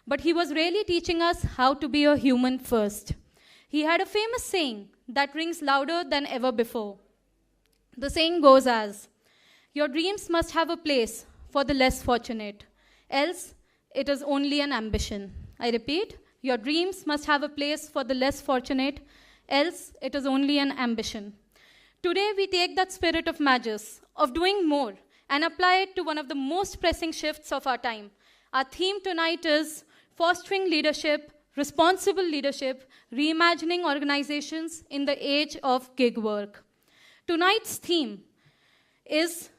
but he was really teaching us how to be a human first. He had a famous saying that rings louder than ever before. The saying goes as, "Your dreams must have a place for the less fortunate, else it is only an ambition." I repeat, your dreams must have a place for the less fortunate, else it is only an ambition. Today we take that spirit of Maggie's, of doing more, and apply it to one of the most pressing shifts of our time. Our theme tonight is fostering leadership, responsible leadership, reimagining organizations in the age of gig work. Tonight's theme is,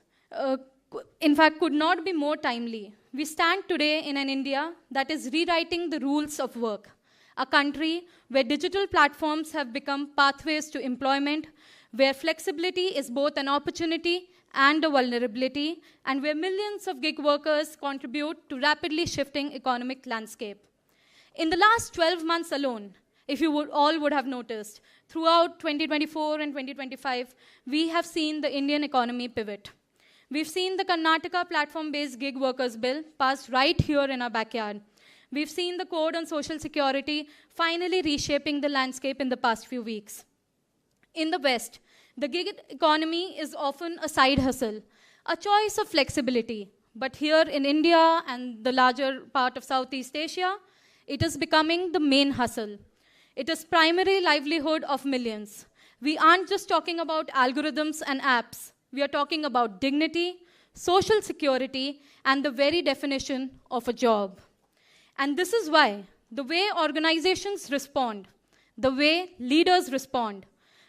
in fact, could not be more timely. We stand today in an India that is rewriting the rules of work, a country where digital platforms have become pathways to employment, where flexibility is both an opportunity and a vulnerability, and where millions of gig workers contribute to rapidly shifting economic landscape. In the last 12 months alone, if you all would have noticed, throughout 2024 and 2025, we have seen the Indian economy pivot. We've seen the Karnataka platform-based gig workers bill passed right here in our backyard. We've seen the code on social security finally reshaping the landscape in the past few weeks. In the West, the gig economy is often a side hustle, a choice of flexibility. But here in India and the larger part of Southeast Asia, it is becoming the main hustle. It is primary livelihood of millions. We aren't just talking about algorithms and apps. We are talking about dignity, social security, and the very definition of a job. And this is why the way organizations respond, the way leaders respond,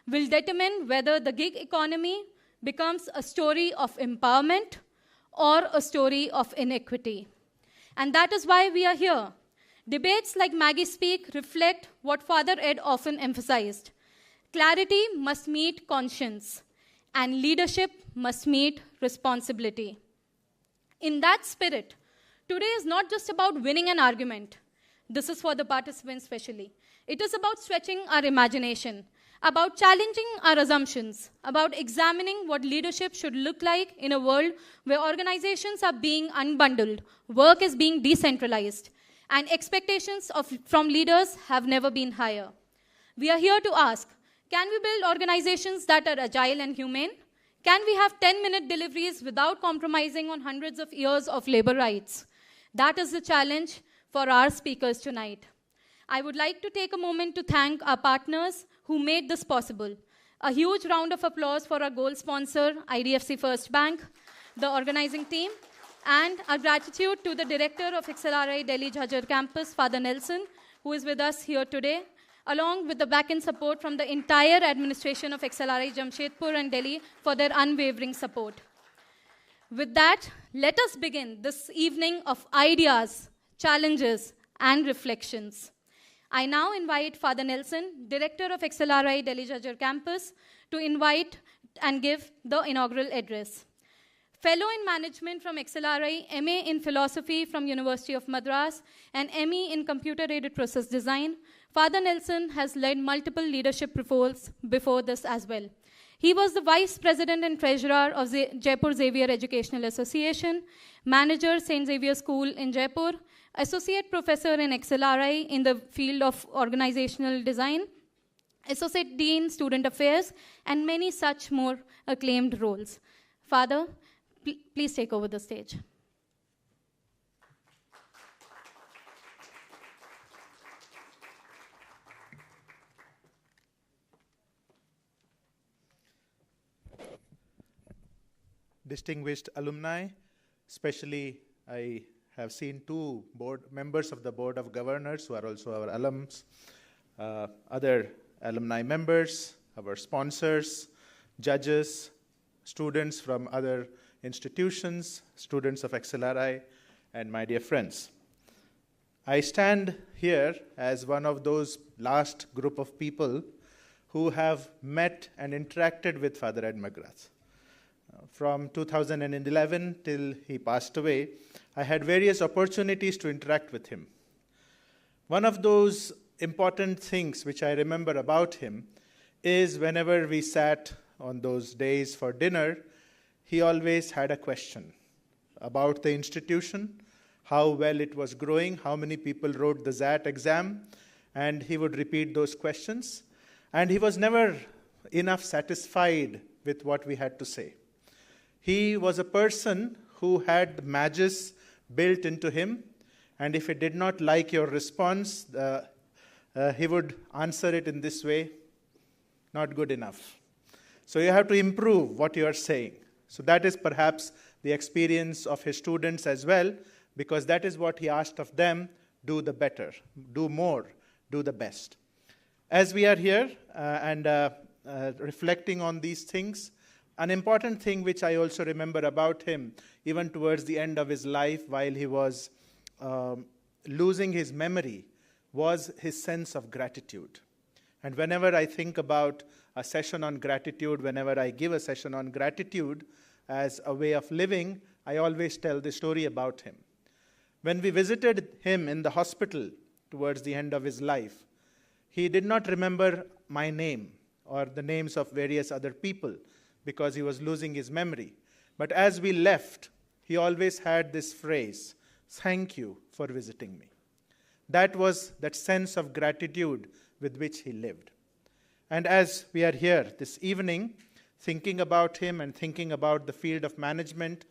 will determine whether the gig economy becomes a story of empowerment or a story of inequity. And that is why we are here. Debates like MaggieSpeak reflect what Father Ed often emphasized. Clarity must meet conscience, and leadership must meet responsibility. In that spirit, today is not just about winning an argument. This is for the participants especially. It is about stretching our imagination, about challenging our assumptions, about examining what leadership should look like in a world where organizations are being unbundled, work is being decentralized, and expectations from leaders have never been higher. We are here to ask, can we build organizations that are agile and humane? Can we have 10-minute deliveries without compromising on hundreds of years of labor rights? That is the challenge for our speakers tonight. I would like to take a moment to thank our partners who made this possible. A huge round of applause for our gold sponsor, IDFC First Bank, the organizing team, and our gratitude to the director of XLRI Delhi Jhajjar campus, Father Nelson, who is with us here today, along with the back-end support from the entire administration of XLRI Jamshedpur and Delhi for their unwavering support. With that, let us begin this evening of ideas, challenges, and reflections. I now invite Father Nelson, Director of XLRI Delhi Jhajjar campus, to invite and give the inaugural address. Fellow in Management from XLRI, MA in Philosophy from University of Madras, and ME in Computer-Aided Process Design, Father Nelson has led multiple leadership roles before this as well. He was the Vice President and Treasurer of Jaipur Xavier Educational Association, Manager St. Xavier School in Jaipur, Associate Professor in XLRI in the field of Organizational Design, Associate Dean, Student Affairs, and many such more acclaimed roles. Father, please take over the stage. Distinguished alumni, especially I have seen two members of the Board of Governors who are also our alums, other alumni members, our sponsors, judges, students from other institutions, students of XLRI, and my dear friends. I stand here as one of those last group of people who have met and interacted with Father Ed McGrath. From 2011 till he passed away, I had various opportunities to interact with him. One of those important things which I remember about him is whenever we sat on those days for dinner, he always had a question about the institution, how well it was growing, how many people wrote the XAT exam, and he would repeat those questions. And he was never enough satisfied with what we had to say. He was a person who had Maggis built into him, and if he did not like your response, he would answer it in this way, not good enough. So you have to improve what you are saying. So that is perhaps the experience of his students as well, because that is what he asked of them: do the better, do more, do the best. As we are here and reflecting on these things, an important thing which I also remember about him, even towards the end of his life while he was losing his memory, was his sense of gratitude. And whenever I think about a session on gratitude, whenever I give a session on gratitude as a way of living, I always tell the story about him. When we visited him in the hospital towards the end of his life, he did not remember my name or the names of various other people because he was losing his memory. But as we left, he always had this phrase, "Thank you for visiting me." That was that sense of gratitude with which he lived. And as we are here this evening, thinking about him and thinking about the field of management,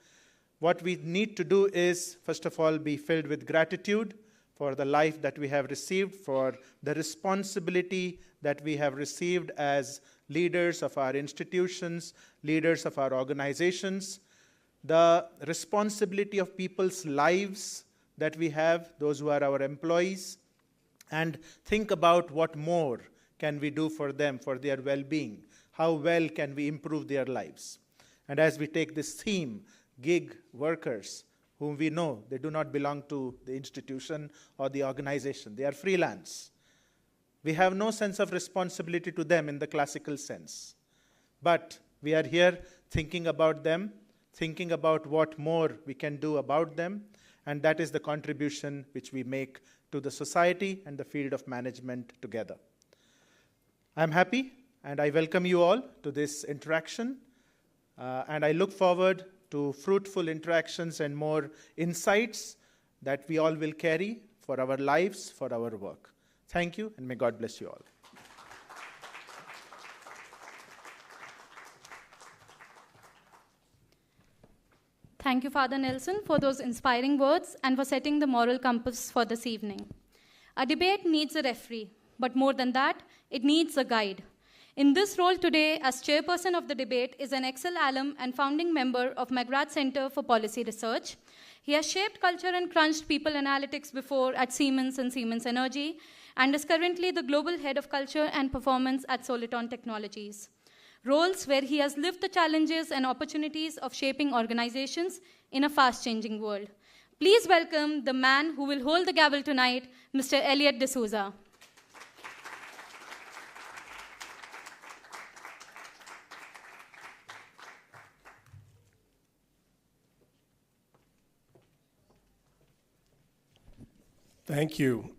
what we need to do is, first of all, be filled with gratitude for the life that we have received, for the responsibility that we have received as leaders of our institutions, leaders of our organizations, the responsibility of people's lives that we have, those who are our employees, and think about what more can we do for them, for their well-being. How well can we improve their lives? And as we take this theme, gig workers, whom we know they do not belong to the institution or the organization. They are freelance. We have no sense of responsibility to them in the classical sense. But we are here thinking about them, thinking about what more we can do about them, and that is the contribution which we make to the society and the field of management together. I'm happy, and I welcome you all to this interaction, and I look forward to fruitful interactions and more insights that we all will carry for our lives, for our work. Thank you, and may God bless you all. Thank you, Father Nelson, for those inspiring words and for setting the moral compass for this evening. A debate needs a referee, but more than that, it needs a guide. In this role today, as chairperson of the debate, is an Excel alum and founding member of McGrath Center for Policy Research. He has shaped culture and crunched people analytics before at Siemens and Siemens Energy, and is currently the global head of culture and performance at Soliton Technologies. Roles where he has lived the challenges and opportunities of shaping organizations in a fast-changing world. Please welcome the man who will hold the gavel tonight, Mr. Elliot D'Souza. Thank you.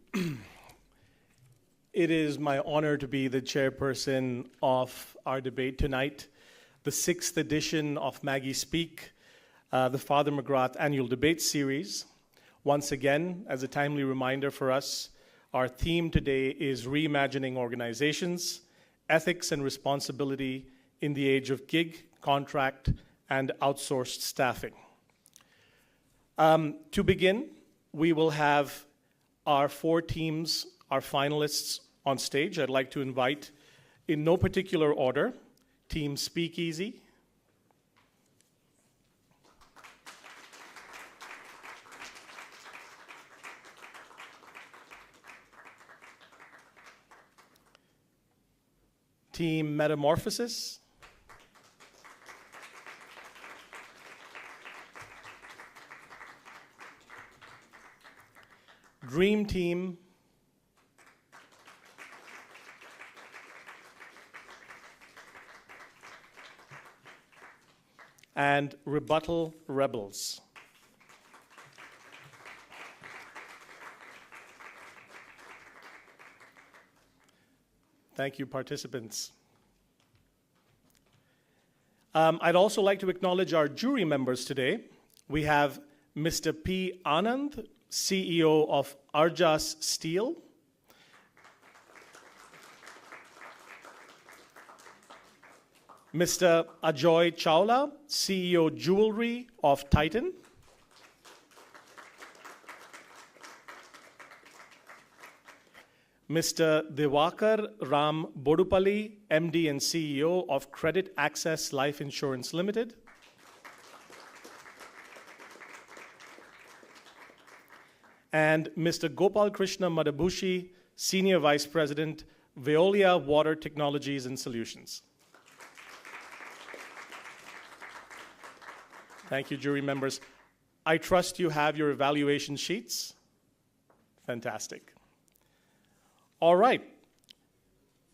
It is my honor to be the chairperson of our debate tonight, the 6th edition of MaggieSpeak, the Father McGrath Annual Debate Series. Once again, as a timely reminder for us, our theme today is reimagining organizations, ethics and responsibility in the age of gig, contract, and outsourced staffing. To begin, we will have our 4 teams, our finalists, on stage. I'd like to invite, in no particular order, Team Speakeasy, Team Metamorphosis, Dream Team, and Rebuttal Rebels. Thank you, participants. I'd also like to acknowledge our jury members today. We have Mr. P. Anand, CEO of Arjas Steel. Mr. Ajoy Chawla, CEO Jewelry of Titan. Mr. Diwakar Ram Bodupalli, MD and CEO of Credit Access Life Insurance Limited. And Mr. Gopal Krishna Madabushi, Senior Vice President, Veolia Water Technologies and Solutions. Thank you, jury members. I trust you have your evaluation sheets. Fantastic. All right.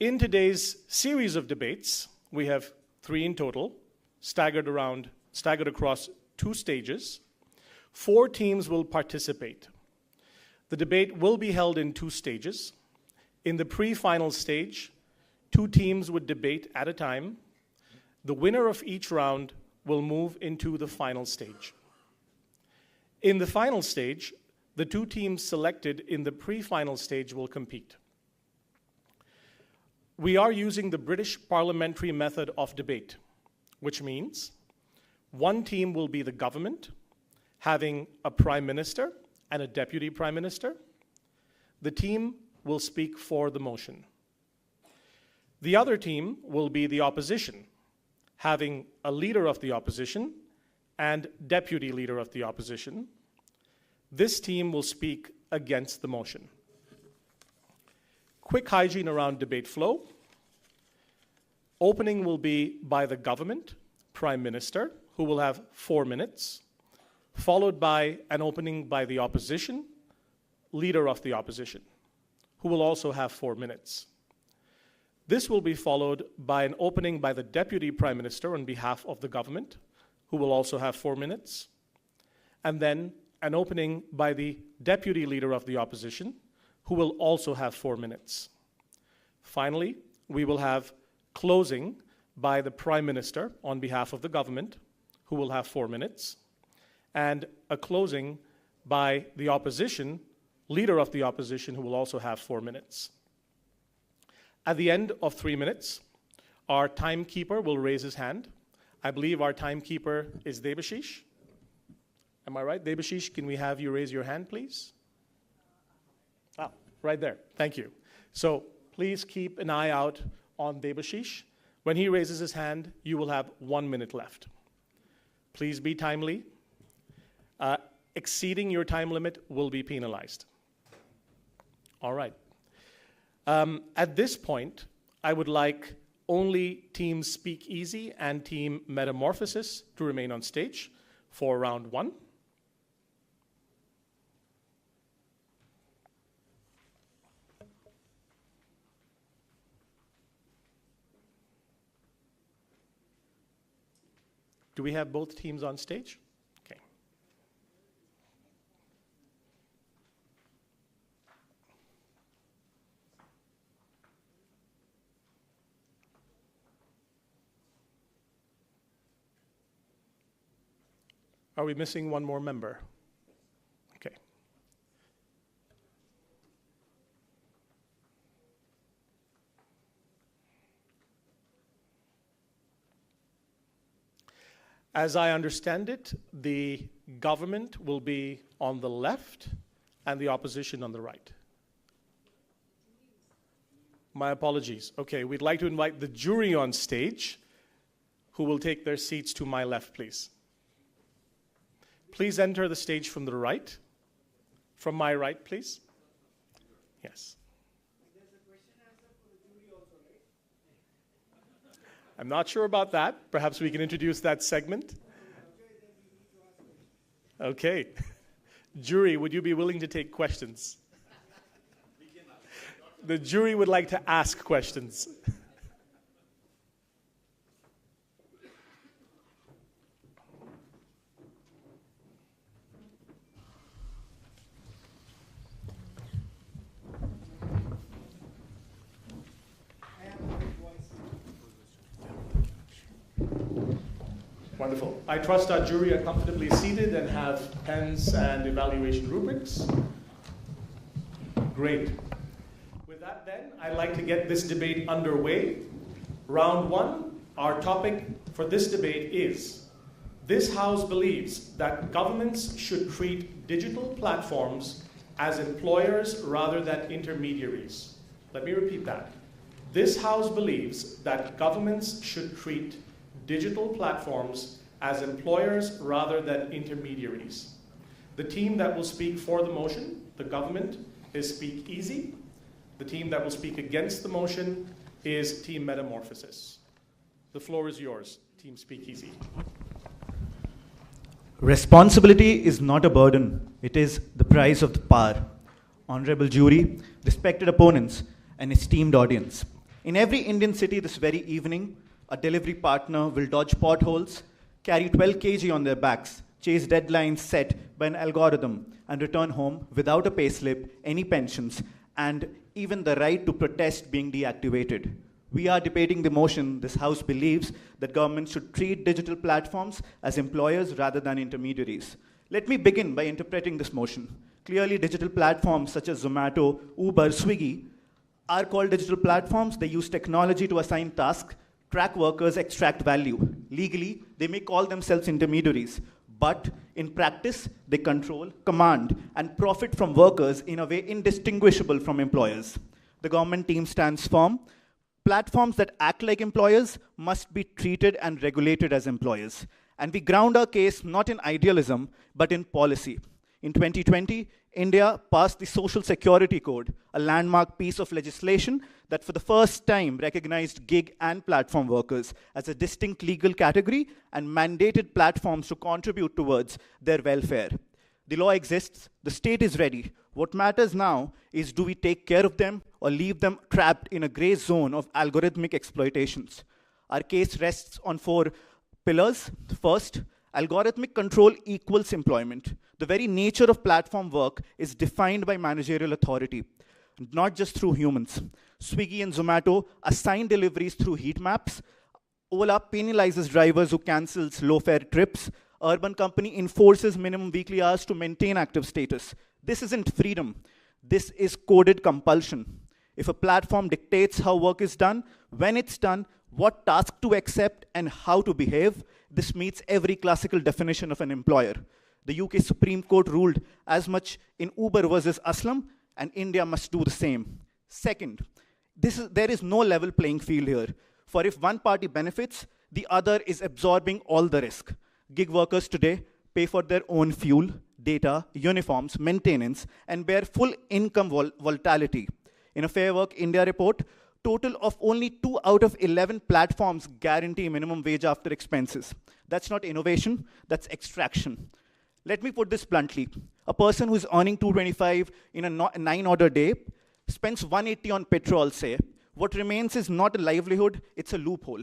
In today's series of debates, we have 3 in total, staggered across 2 stages. 4 teams will participate. The debate will be held in 2 stages. In the pre-final stage, 2 teams would debate at a time. The winner of each round will move into the final stage. In the final stage, the 2 teams selected in the pre-final stage will compete. We are using the British parliamentary method of debate, which means one team will be the government, having a prime minister and a deputy prime minister. The team will speak for the motion. The other team will be the opposition, having a leader of the opposition and deputy leader of the opposition. This team will speak against the motion. Quick hygiene around debate flow. Opening will be by the government, prime minister, who will have 4 minutes, followed by an opening by the opposition, leader of the opposition, who will also have 4 minutes. This will be followed by an opening by the deputy prime minister on behalf of the government, who will also have 4 minutes, and then an opening by the deputy leader of the opposition, who will also have 4 minutes. Finally, we will have closing by the prime minister on behalf of the government, who will have 4 minutes, and a closing by the opposition, leader of the opposition, who will also have 4 minutes. At the end of 3 minutes, our timekeeper will raise his hand. I believe our timekeeper is Debashish. Am I right? Debashish, can we have you raise your hand, please? Ah, right there. Thank you. So please keep an eye out on Debashish. When he raises his hand, you will have 1 minute left. Please be timely. Exceeding your time limit will be penalized. All right. At this point, I would like only Team Speak Easy and Team Metamorphosis to remain on stage for round 1. Do we have both teams on stage? Okay. Are we missing one more member? Okay. As I understand it, the government will be on the left and the opposition on the right. My apologies. Okay, we'd like to invite the jury on stage, who will take their seats to my left, please. Please enter the stage from the right. From my right, please. Yes. I'm not sure about that. Perhaps we can introduce that segment. Okay. Jury, would you be willing to take questions? The jury would like to ask questions. Wonderful. I trust our jury are comfortably seated and have pens and evaluation rubrics. Great. With that then, I'd like to get this debate underway. Round one, our topic for this debate is, this House believes that governments should treat digital platforms as employers rather than intermediaries. Let me repeat that. This House believes that governments should treat digital platforms as employers rather than intermediaries. The team that will speak for the motion, the government, is Speak Easy. The team that will speak against the motion is Team Metamorphosis. The floor is yours, Team Speak Easy. Responsibility is not a burden, it is the price of the power. Honorable jury, respected opponents, and esteemed audience. In every Indian city this very evening, a delivery partner will dodge potholes, carry 12 kg on their backs, chase deadlines set by an algorithm, and return home without a payslip, any pensions, and even the right to protest being deactivated. We are debating the motion. This House believes that governments should treat digital platforms as employers rather than intermediaries. Let me begin by interpreting this motion. Clearly, digital platforms such as Zomato, Uber, Swiggy are called digital platforms. They use technology to assign tasks, track workers, extract value. Legally, they may call themselves intermediaries, but in practice, they control, command, and profit from workers in a way indistinguishable from employers. The government team stands firm. Platforms that act like employers must be treated and regulated as employers. And we ground our case not in idealism, but in policy. In 2020, India passed the Social Security Code, a landmark piece of legislation that for the first time recognized gig and platform workers as a distinct legal category and mandated platforms to contribute towards their welfare. The law exists, the state is ready. What matters now is, do we take care of them or leave them trapped in a gray zone of algorithmic exploitations? Our case rests on 4 pillars. First, algorithmic control equals employment. The very nature of platform work is defined by managerial authority, not just through humans. Swiggy and Zomato assign deliveries through heat maps. Ola penalizes drivers who cancels low-fare trips. Urban Company enforces minimum weekly hours to maintain active status. This isn't freedom. This is coded compulsion. If a platform dictates how work is done, when it's done, what task to accept, and how to behave, this meets every classical definition of an employer. The UK Supreme Court ruled as much in Uber versus Aslam, and India must do the same. Second, there is no level playing field here. For if one party benefits, the other is absorbing all the risk. Gig workers today pay for their own fuel, data, uniforms, maintenance, and bear full income volatility. In a Fair Work India report, total of only 2 out of 11 platforms guarantee minimum wage after expenses. That's not innovation, that's extraction. Let me put this bluntly. A person who's earning 225 in a 9-order day spends 180 on petrol, say. What remains is not a livelihood, it's a loophole.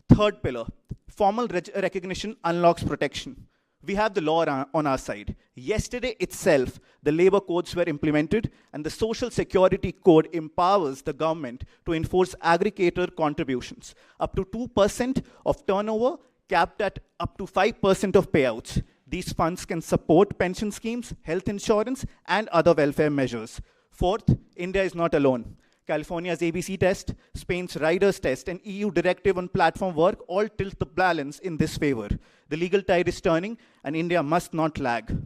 Third pillar, formal recognition unlocks protection. We have the law on our side. Yesterday itself, the labor codes were implemented, and the Social Security Code empowers the government to enforce aggregator contributions, up to 2% of turnover, capped at up to 5% of payouts. These funds can support pension schemes, health insurance, and other welfare measures. Fourth, India is not alone. California's ABC test, Spain's Riders test, and EU directive on platform work all tilt the balance in this favor. The legal tide is turning, and India must not lag.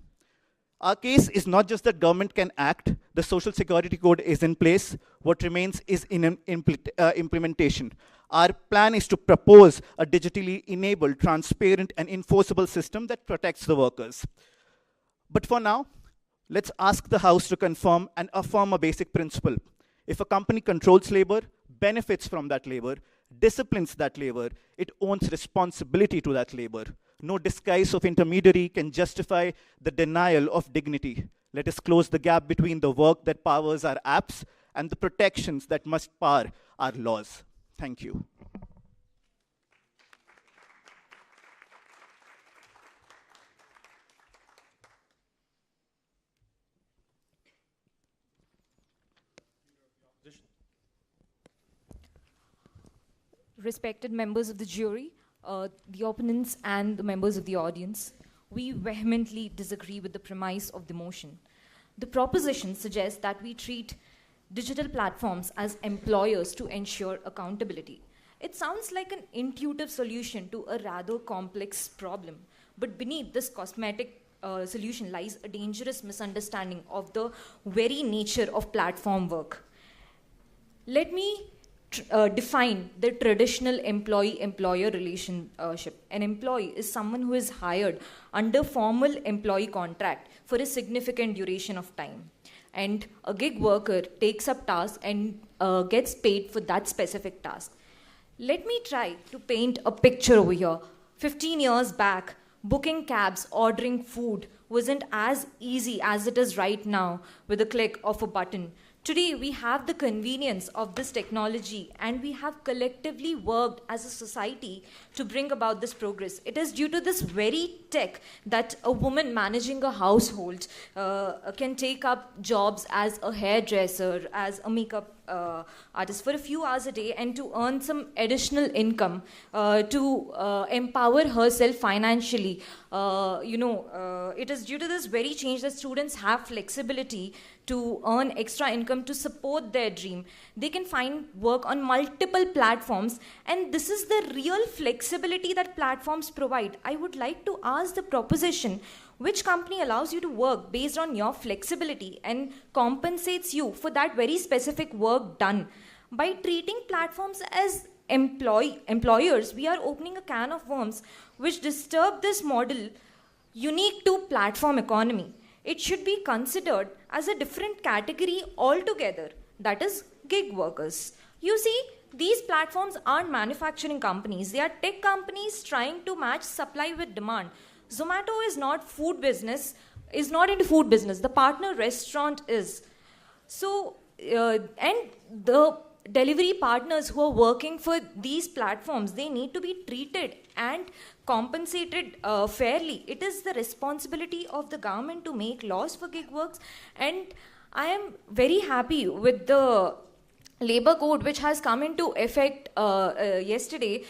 Our case is not just that government can act, the Social Security Code is in place. What remains is implementation. Our plan is to propose a digitally enabled, transparent, and enforceable system that protects the workers. But for now, let's ask the House to confirm and affirm a basic principle. If a company controls labor, benefits from that labor, disciplines that labor, it owns responsibility to that labor. No disguise of intermediary can justify the denial of dignity. Let us close the gap between the work that powers our apps and the protections that must power our laws. Thank you. Respected members of the jury, the opponents and the members of the audience, we vehemently disagree with the premise of the motion. The proposition suggests that we treat digital platforms as employers to ensure accountability. It sounds like an intuitive solution to a rather complex problem, but beneath this cosmetic solution lies a dangerous misunderstanding of the very nature of platform work. Let me define the traditional employee-employer relationship. An employee is someone who is hired under formal employee contract for a significant duration of time. And a gig worker takes up tasks and gets paid for that specific task. Let me try to paint a picture over here. 15 years back, booking cabs, ordering food wasn't as easy as it is right now with a click of a button. Today, we have the convenience of this technology, and we have collectively worked as a society to bring about this progress. It is due to this very tech that a woman managing a household can take up jobs as a hairdresser, as a makeup artist for a few hours a day, and to earn some additional income to empower herself financially. It is due to this very change that students have flexibility to earn extra income to support their dream. They can find work on multiple platforms, and this is the real flexibility that platforms provide. I would like to ask the proposition, which company allows you to work based on your flexibility and compensates you for that very specific work done? By treating platforms as employers, we are opening a can of worms which disturb this model unique to platform economy. It should be considered as a different category altogether, that is gig workers. You see, these platforms aren't manufacturing companies. They are tech companies trying to match supply with demand. Zomato is not into food business. The partner restaurant is. So, and the delivery partners who are working for these platforms, they need to be treated and compensated fairly. It is the responsibility of the government to make laws for gig works, and I am very happy with the labor code which has come into effect yesterday,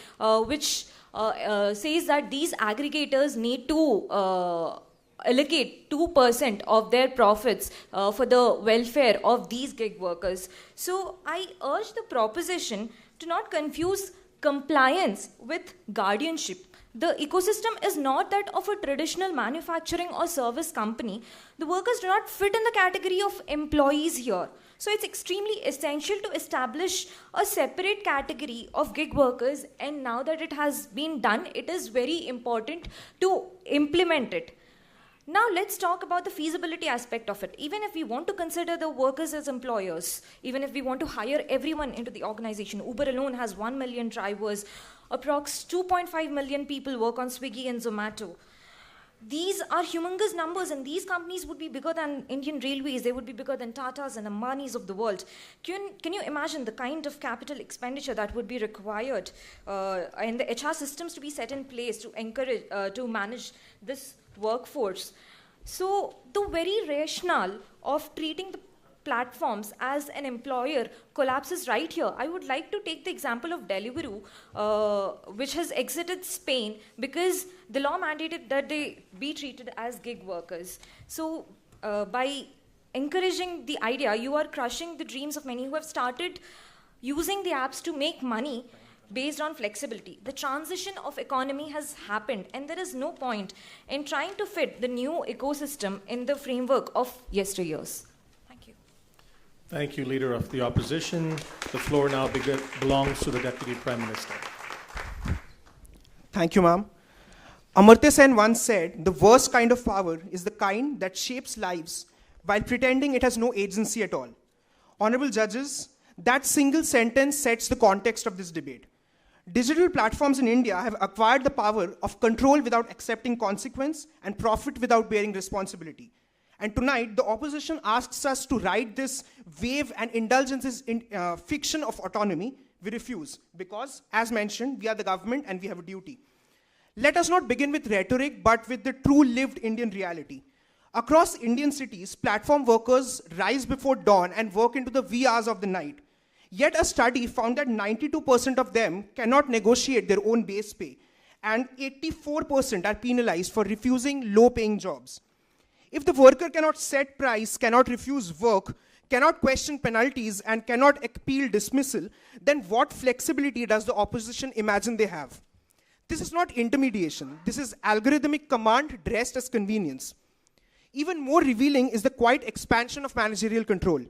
which says that these aggregators need to allocate 2% of their profits for the welfare of these gig workers. So I urge the proposition to not confuse compliance with guardianship. The ecosystem is not that of a traditional manufacturing or service company. The workers do not fit in the category of employees here. So it's extremely essential to establish a separate category of gig workers, and now that it has been done, it is very important to implement it. Now let's talk about the feasibility aspect of it. Even if we want to consider the workers as employers, even if we want to hire everyone into the organization, Uber alone has 1 million drivers, approx 2.5 million people work on Swiggy and Zomato. These are humongous numbers, and these companies would be bigger than Indian Railways. They would be bigger than Tatas and Ambanis of the world. Can you imagine the kind of capital expenditure that would be required and the HR systems to be set in place to encourage, to manage this workforce? So the very rationale of treating the platforms as an employer collapses right here. I would like to take the example of Deliveroo, which has exited Spain because the law mandated that they be treated as gig workers. So by encouraging the idea, you are crushing the dreams of many who have started using the apps to make money based on flexibility. The transition of economy has happened, and there is no point in trying to fit the new ecosystem in the framework of yesteryears. Thank you, Leader of the Opposition. The floor now belongs to the Deputy Prime Minister. Thank you, ma'am. Amartya Sen once said, the worst kind of power is the kind that shapes lives while pretending it has no agency at all. Honorable judges, that single sentence sets the context of this debate. Digital platforms in India have acquired the power of control without accepting consequence and profit without bearing responsibility. And tonight, the opposition asks us to ride this wave and indulge in this fiction of autonomy. We refuse because, as mentioned, we are the government and we have a duty. Let us not begin with rhetoric, but with the true lived Indian reality. Across Indian cities, platform workers rise before dawn and work into the wee hours of the night. Yet a study found that 92% of them cannot negotiate their own base pay. and 84% are penalized for refusing low-paying jobs. If the worker cannot set price, cannot refuse work, cannot question penalties, and cannot appeal dismissal, then what flexibility does the opposition imagine they have? This is not intermediation. This is algorithmic command dressed as convenience. Even more revealing is the quiet expansion of managerial control.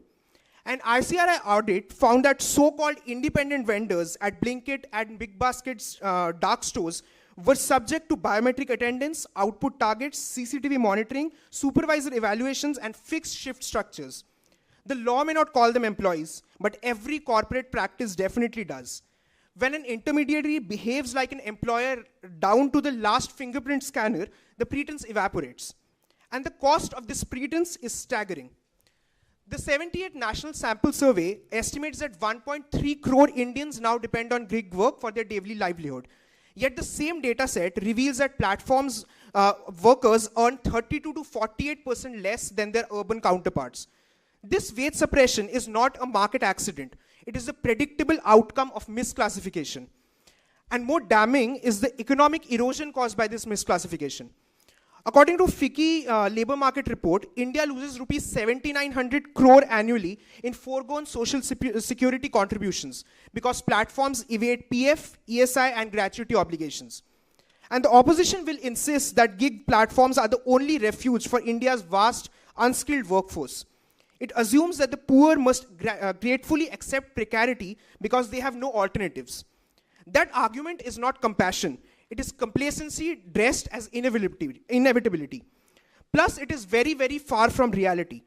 An ICRI audit found that so-called independent vendors at Blinkit and Big Basket's dark stores were subject to biometric attendance, output targets, CCTV monitoring, supervisor evaluations, and fixed shift structures. The law may not call them employees, but every corporate practice definitely does. When an intermediary behaves like an employer down to the last fingerprint scanner, the pretense evaporates. And the cost of this pretense is staggering. The 78 National Sample Survey estimates that 1.3 crore Indians now depend on gig work for their daily livelihood. Yet the same data set reveals that platforms workers earn 32 to 48% less than their urban counterparts. This wage suppression is not a market accident. It is a predictable outcome of misclassification. And more damning is the economic erosion caused by this misclassification. According to FICCI labor market report, India loses rupees 7,900 crore annually in foregone social security contributions because platforms evade PF, ESI, and gratuity obligations. And the opposition will insist that gig platforms are the only refuge for India's vast unskilled workforce. It assumes that the poor must gratefully accept precarity because they have no alternatives. That argument is not compassion. It is complacency dressed as inevitability. Plus, it is very, very far from reality.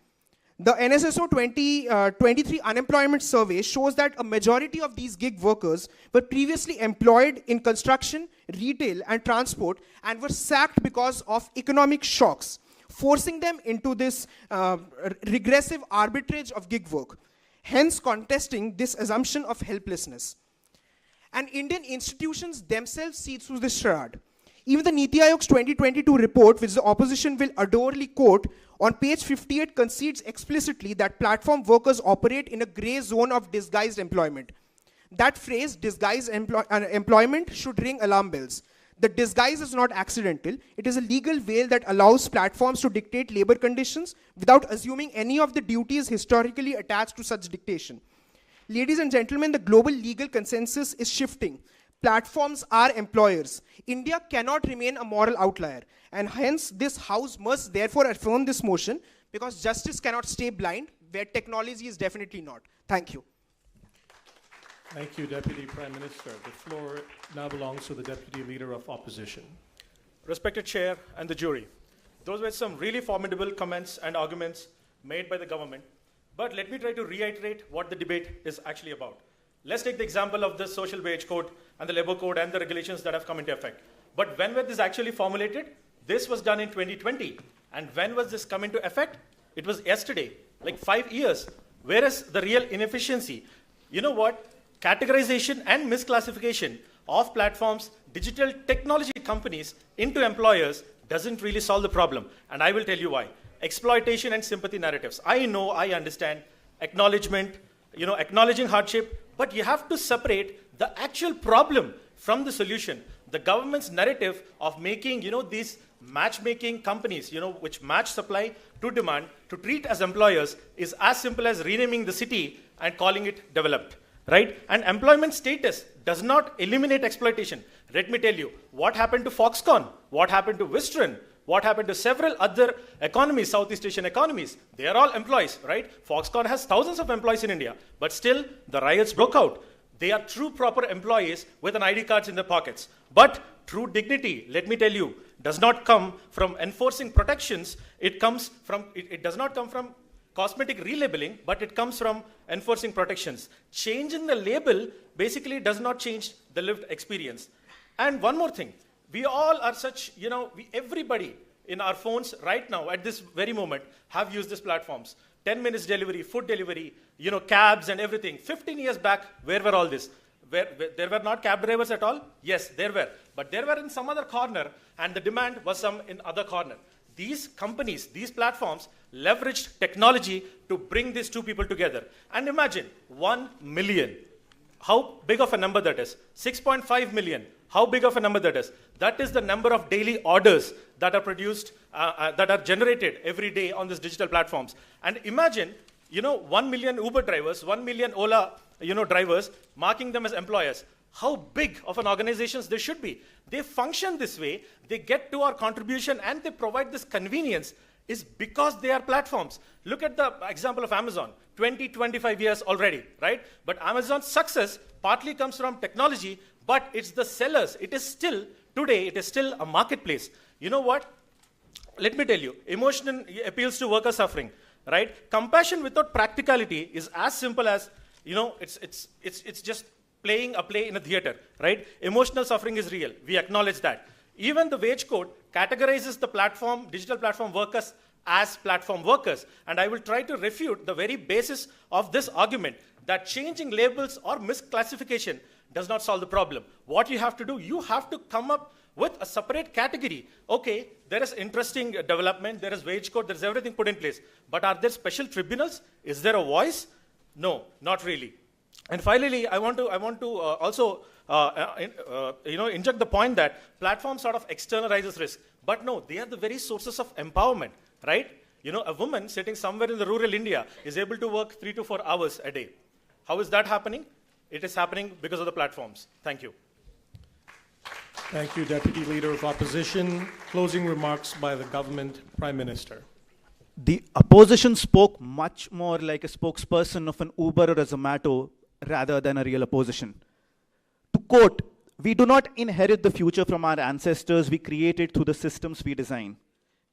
The NSSO 2023 unemployment survey shows that a majority of these gig workers were previously employed in construction, retail, and transport and were sacked because of economic shocks, forcing them into this regressive arbitrage of gig work, hence contesting this assumption of helplessness. And Indian institutions themselves see through this charade. Even the Niti Aayog's 2022 report, which the opposition will adorably quote, on page 58 concedes explicitly that platform workers operate in a gray zone of disguised employment. That phrase, disguised employment, should ring alarm bells. The disguise is not accidental. It is a legal veil that allows platforms to dictate labor conditions without assuming any of the duties historically attached to such dictation. Ladies and gentlemen, the global legal consensus is shifting. Platforms are employers. India cannot remain a moral outlier. And hence, this House must therefore affirm this motion because justice cannot stay blind where technology is definitely not. Thank you. Thank you, Deputy Prime Minister. The floor now belongs to the Deputy Leader of Opposition. Respected Chair and the jury, those were some really formidable comments and arguments made by the government. But let me try to reiterate what the debate is actually about. Let's take the example of the social wage code and the labor code and the regulations that have come into effect. But when were this actually formulated? This was done in 2020. And when was this come into effect? It was yesterday, like 5 years. Where is the real inefficiency? You know what? Categorization and misclassification of platforms, digital technology companies into employers doesn't really solve the problem. And I will tell you why. Exploitation and sympathy narratives. I know, I understand, acknowledgement, acknowledging hardship, but you have to separate the actual problem from the solution. The government's narrative of making, these matchmaking companies, which match supply to demand to treat as employers is as simple as renaming the city and calling it developed, right? And employment status does not eliminate exploitation. Let me tell you, what happened to Foxconn? What happened to Wistron? What happened to several other economies, Southeast Asian economies? They are all employees, right? Foxconn has thousands of employees in India, but still the riots broke out. They are true proper employees with an ID cards in their pockets. But true dignity, let me tell you, does not come from enforcing protections. It does not come from cosmetic relabeling, but it comes from enforcing protections. Changing the label basically does not change the lived experience. And one more thing. We all are such, everybody in our phones right now at this very moment have used these platforms. 10 minutes delivery, food delivery, cabs and everything. 15 years back, where were all this? There were not cab drivers at all? Yes, there were. But there were in some other corner and the demand was some in other corner. These companies, these platforms leveraged technology to bring these two people together. And imagine 1 million. How big of a number that is? 6.5 million. How big of a number that is? That is the number of daily orders that are produced, that are generated every day on these digital platforms. And imagine, 1 million Uber drivers, 1 million Ola, drivers, marking them as employers. How big of an organization they should be. They function this way, they get to our contribution, and they provide this convenience is because they are platforms. Look at the example of Amazon, 20, 25 years already, right? But Amazon's success partly comes from technology, but it's the sellers. It is still, today, it is still a marketplace. You know what? Let me tell you, emotion appeals to worker suffering, right? Compassion without practicality is as simple as, it's just playing a play in a theater, right? Emotional suffering is real. We acknowledge that. Even the wage code categorizes the platform, digital platform workers as platform workers. And I will try to refute the very basis of this argument that changing labels or misclassification does not solve the problem. What you have to do, you have to come up with a separate category. Okay, there is interesting development, there is wage code, there is everything put in place. But are there special tribunals? Is there a voice? No, not really. And finally, I want to also inject the point that platforms sort of externalizes risk. But no, they are the very sources of empowerment, right? A woman sitting somewhere in the rural India is able to work 3 to 4 hours a day. How is that happening? It is happening because of the platforms. Thank you. Thank you, Deputy Leader of Opposition. Closing remarks by the government, Prime Minister. The opposition spoke much more like a spokesperson of an Uber or a Zomato rather than a real opposition. To quote, "We do not inherit the future from our ancestors, we create it through the systems we design."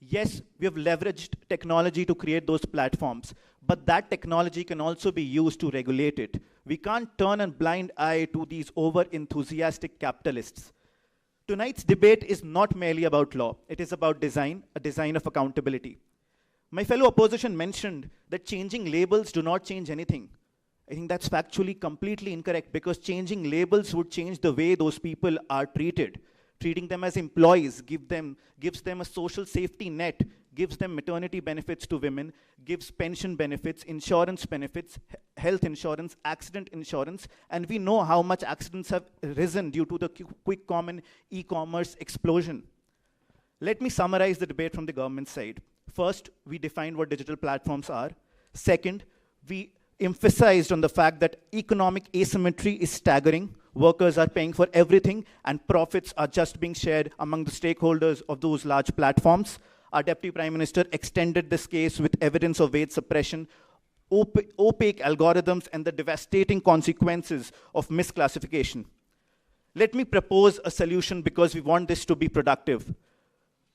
Yes, we have leveraged technology to create those platforms, but that technology can also be used to regulate it. We can't turn a blind eye to these over-enthusiastic capitalists. Tonight's debate is not merely about law, it is about design, a design of accountability. My fellow opposition mentioned that changing labels do not change anything. I think that's factually completely incorrect, because changing labels would change the way those people are treated. Treating them as employees gives them a social safety net, gives them maternity benefits to women, gives pension benefits, insurance benefits, health insurance, accident insurance, and we know how much accidents have risen due to the quick common e-commerce explosion. Let me summarize the debate from the government side. First, we defined what digital platforms are. Second, we emphasized on the fact that economic asymmetry is staggering. Workers are paying for everything, and profits are just being shared among the stakeholders of those large platforms. Our Deputy Prime Minister extended this case with evidence of wage suppression, opaque algorithms, and the devastating consequences of misclassification. Let me propose a solution, because we want this to be productive.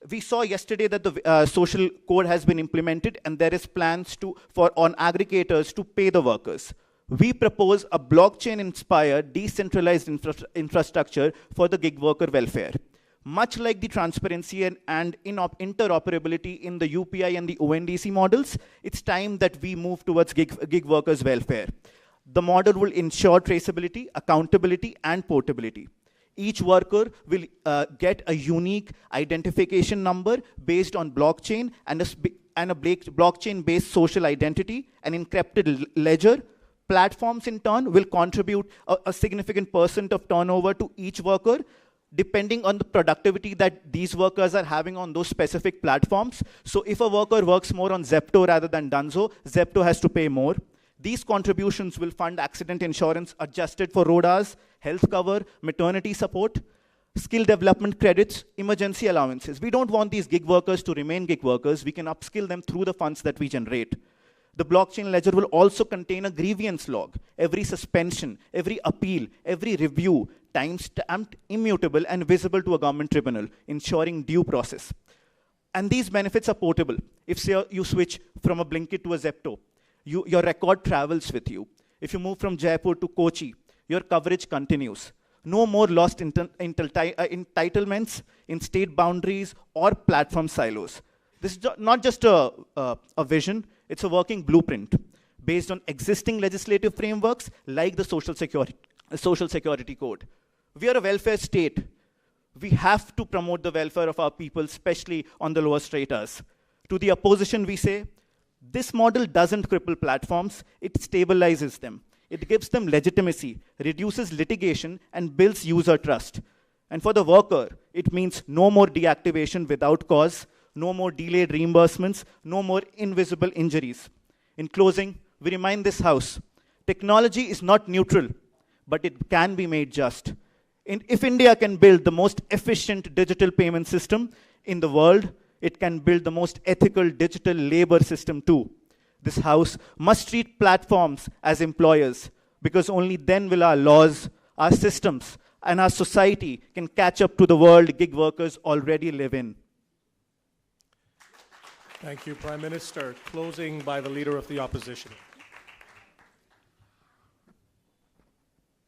We saw yesterday that the social code has been implemented, and there is plans on aggregators to pay the workers. We propose a blockchain-inspired decentralized infrastructure for the gig worker welfare. Much like the transparency and interoperability in the UPI and the ONDC models, it's time that we move towards gig workers' welfare. The model will ensure traceability, accountability, and portability. Each worker will get a unique identification number based on blockchain and a blockchain-based social identity, an encrypted ledger. Platforms, in turn, will contribute a significant % of turnover to each worker, depending on the productivity that these workers are having on those specific platforms. So if a worker works more on Zepto rather than Dunzo, Zepto has to pay more. These contributions will fund accident insurance adjusted for road hours, health cover, maternity support, skill development credits, emergency allowances. We don't want these gig workers to remain gig workers. We can upskill them through the funds that we generate. The blockchain ledger will also contain a grievance log. Every suspension, every appeal, every review, time-stamped, immutable, and visible to a government tribunal, ensuring due process. And these benefits are portable. If, say, you switch from a Blinkit to a Zepto, your record travels with you. If you move from Jaipur to Kochi, your coverage continues. No more lost entitlements in state boundaries or platform silos. This is not just a vision, it's a working blueprint based on existing legislative frameworks like the Social Security Code. We are a welfare state. We have to promote the welfare of our people, especially on the lower stratas. To the opposition, we say, this model doesn't cripple platforms, it stabilizes them. It gives them legitimacy, reduces litigation, and builds user trust. And for the worker, it means no more deactivation without cause, no more delayed reimbursements, no more invisible injuries. In closing, we remind this House, technology is not neutral, but it can be made just. If India can build the most efficient digital payment system in the world, it can build the most ethical digital labor system too. This House must treat platforms as employers, because only then will our laws, our systems, and our society can catch up to the world gig workers already live in. Thank you, Prime Minister. Closing by the Leader of the Opposition.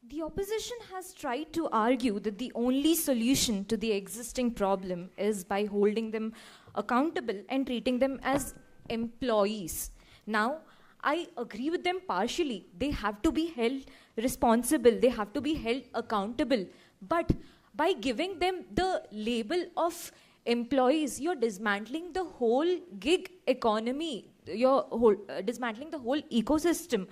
The opposition has tried to argue that the only solution to the existing problem is by holding them accountable and treating them as employees. Now, I agree with them partially. They have to be held responsible. They have to be held accountable. But by giving them the label of employees, you're dismantling the whole gig economy. You're dismantling the whole ecosystem.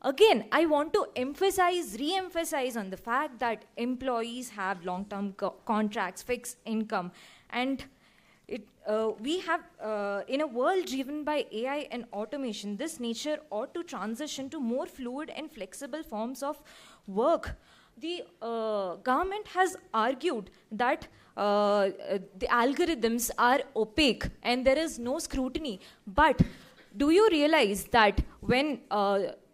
Again, I want to re-emphasize on the fact that employees have long-term contracts, fixed income, and we have, in a world driven by AI and automation, this nature ought to transition to more fluid and flexible forms of work. The government has argued that the algorithms are opaque and there is no scrutiny. But do you realize that when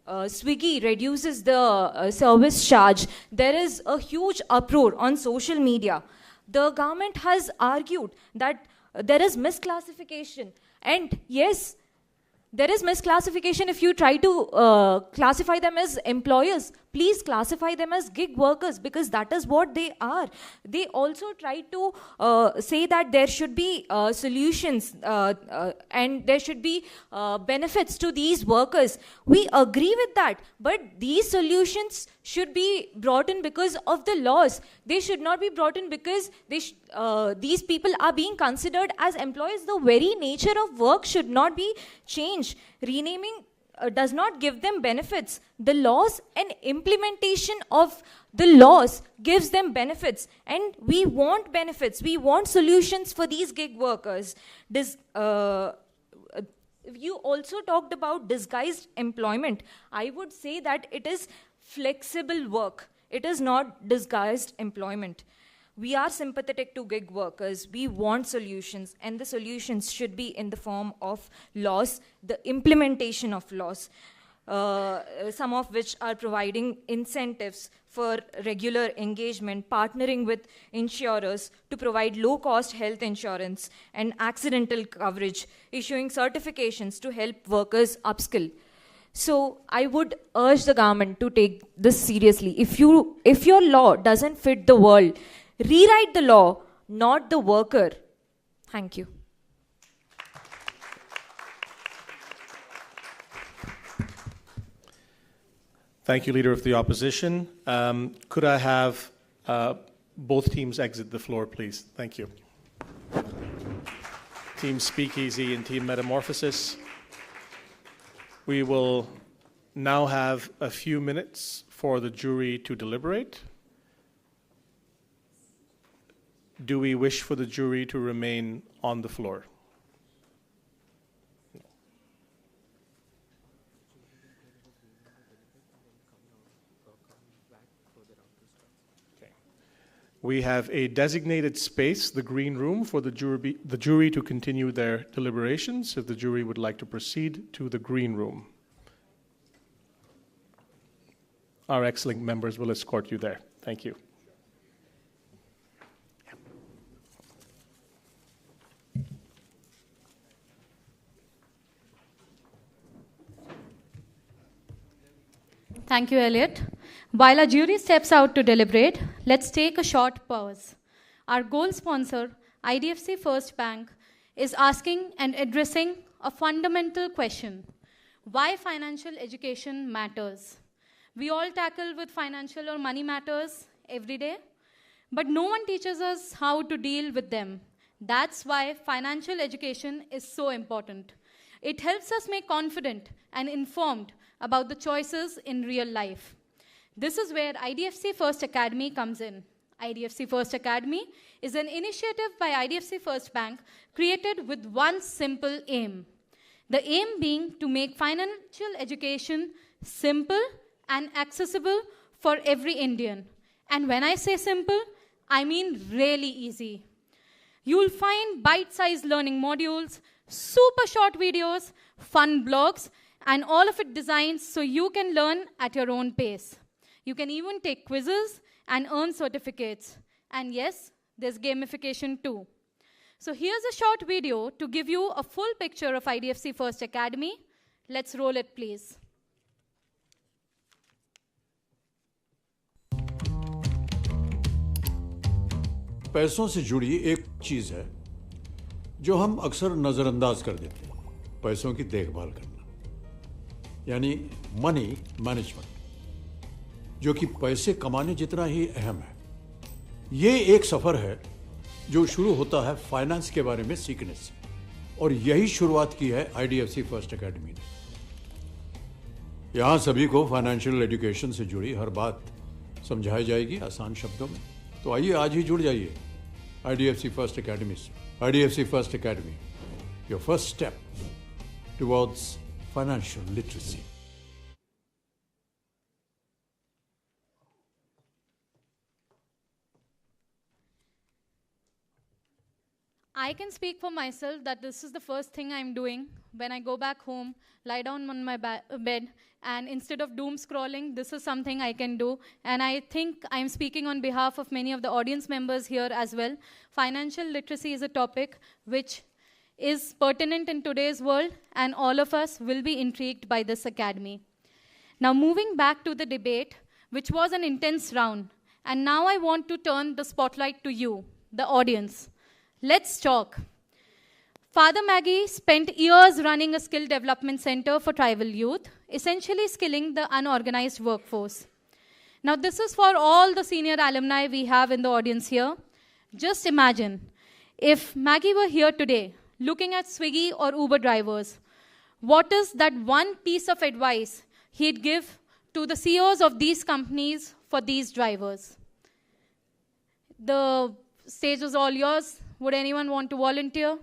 Swiggy reduces the service charge, there is a huge uproar on social media? The government has argued that there is misclassification. And yes, there is misclassification if you try to classify them as employers. Please classify them as gig workers, because that is what they are. They also try to say that there should be solutions and there should be benefits to these workers. We agree with that, but these solutions should be brought in because of the laws. They should not be brought in because these people are being considered as employees. The very nature of work should not be changed. Renaming does not give them benefits. The laws and implementation of the laws gives them benefits. And we want benefits. We want solutions for these gig workers. You also talked about disguised employment. I would say that it is flexible work. It is not disguised employment. We are sympathetic to gig workers. We want solutions, and the solutions should be in the form of laws, the implementation of laws, some of which are providing incentives for regular engagement, partnering with insurers to provide low-cost health insurance and accidental coverage, issuing certifications to help workers upskill. So I would urge the government to take this seriously. If your law doesn't fit the world, rewrite the law, not the worker. Thank you. Thank you, Leader of the Opposition. Could I have both teams exit the floor, please? Thank you. Team Speakeasy and Team Metamorphosis. We will now have a few minutes for the jury to deliberate. Do we wish for the jury to remain on the floor? Okay. We have a designated space, the green room, for the jury to continue their deliberations, if the jury would like to proceed to the green room. Our excellent members will escort you there. Thank you. Thank you, Elliot. While our jury steps out to deliberate, let's take a short pause. Our goal sponsor, IDFC First Bank, is asking and addressing a fundamental question: why financial education matters. We all tackle with financial or money matters every day, but no one teaches us how to deal with them. That's why financial education is so important. It helps us make confident and informed about the choices in real life. This is where IDFC First Academy comes in. IDFC First Academy is an initiative by IDFC First Bank created with one simple aim. The aim being to make financial education simple and accessible for every Indian. And when I say simple, I mean really easy. You'll find bite-sized learning modules, super short videos, fun blogs, and all of it designed so you can learn at your own pace. You can even take quizzes and earn certificates. And yes, there's gamification too. So here's a short video to give you a full picture of IDFC First Academy. Let's roll it, please. पैसों से जुड़ी एक चीज़ है जो हम अक्सर नज़रअंदाज कर देते हैं, पैसों की देखभाल करना, यानी मनी मैनेजमेंट, जो कि पैसे कमाने जितना ही अहम है। ये एक सफ़र है जो शुरू होता है फाइनेंस के बारे में सीखने से, और यही शुरुआत की है आईडीएफसी फर्स्ट एकेडमी ने। यहाँ सभी को फाइनेंशियल एजुकेशन से जुड़ी हर बात समझाई जाएगी आसान शब्दों में। तो आइए आज ही जुड़ जाइए IDFC First Academy से। IDFC First Academy, your first step towards financial literacy. I can speak for myself that this is the first thing I'm doing when I go back home, lie down on my bed, and instead of doom scrolling, this is something I can do. And I think I'm speaking on behalf of many of the audience members here as well. Financial literacy is a topic which is pertinent in today's world, and all of us will be intrigued by this academy. Now, moving back to the debate, which was an intense round, and now I want to turn the spotlight to you, the audience. Let's talk. Father Maggie spent years running a skill development center for tribal youth, essentially skilling the unorganized workforce. Now, this is for all the senior alumni we have in the audience here. Just imagine if Maggie were here today, looking at Swiggy or Uber drivers, what is that one piece of advice he'd give to the CEOs of these companies for these drivers? The stage is all yours. Would anyone want to volunteer?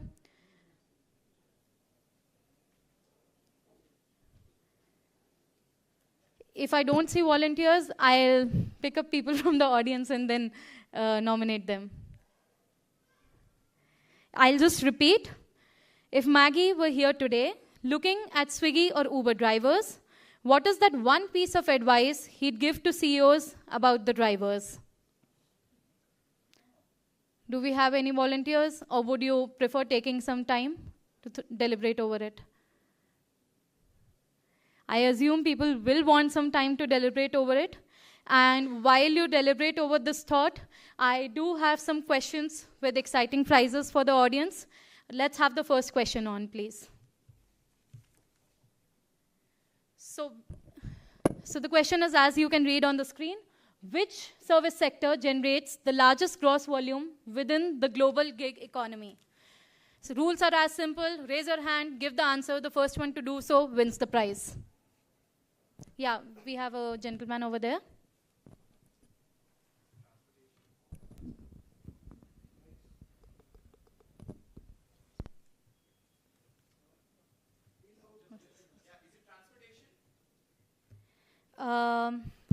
If I don't see volunteers, I'll pick up people from the audience and then nominate them. I'll just repeat. If Maggie were here today, looking at Swiggy or Uber drivers, what is that one piece of advice he'd give to CEOs about the drivers? Do we have any volunteers, or would you prefer taking some time to deliberate over it? I assume people will want some time to deliberate over it. And while you deliberate over this thought, I do have some questions with exciting prizes for the audience. Let's have the first question on, please. So the question is, as you can read on the screen, which service sector generates the largest gross volume within the global gig economy? So rules are as simple. Raise your hand, give the answer. The first one to do so wins the prize. Yeah, we have a gentleman over there.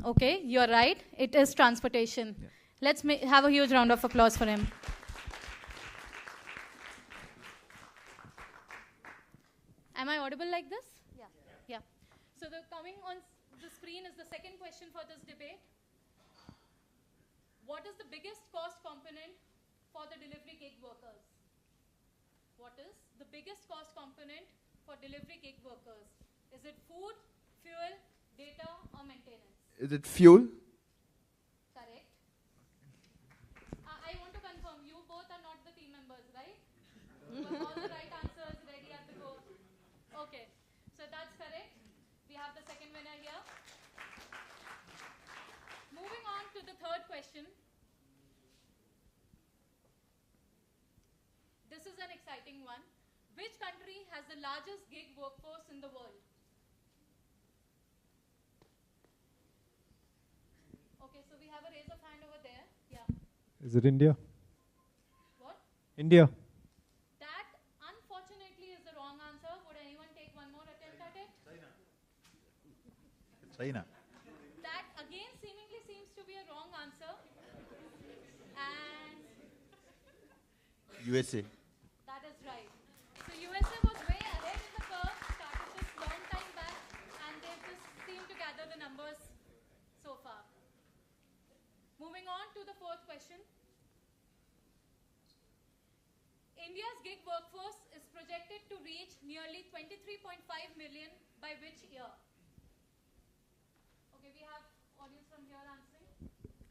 Okay, you're right. It is transportation. Yeah. Let's have a huge round of applause for him. Am I audible like this? Yeah. Yeah. So coming on the screen is the second question for this debate. What is the biggest cost component for the delivery gig workers? What is the biggest cost component for delivery gig workers? Is it food, fuel, data, or maintenance? Is it fuel? Correct. I want to confirm, you both are not the team members, right? You have all the right answers ready at the go. Okay, so that's correct. We have the second winner here. Moving on to the third question. This is an exciting one. Which country has the largest gig workforce in the world? Okay, so we have a raise of hand over there. Yeah. Is it India? What? India. That, unfortunately, is the wrong answer. Would anyone take one more attempt at it? China. That, again, seemingly seems to be a wrong answer. And USA. that is right. So USA was way ahead in the curve, started this long time back, and they've just seemed to gather the numbers so far. Moving on to the fourth question. India's gig workforce is projected to reach nearly 23.5 million by which year? Okay, we have audience from here answering.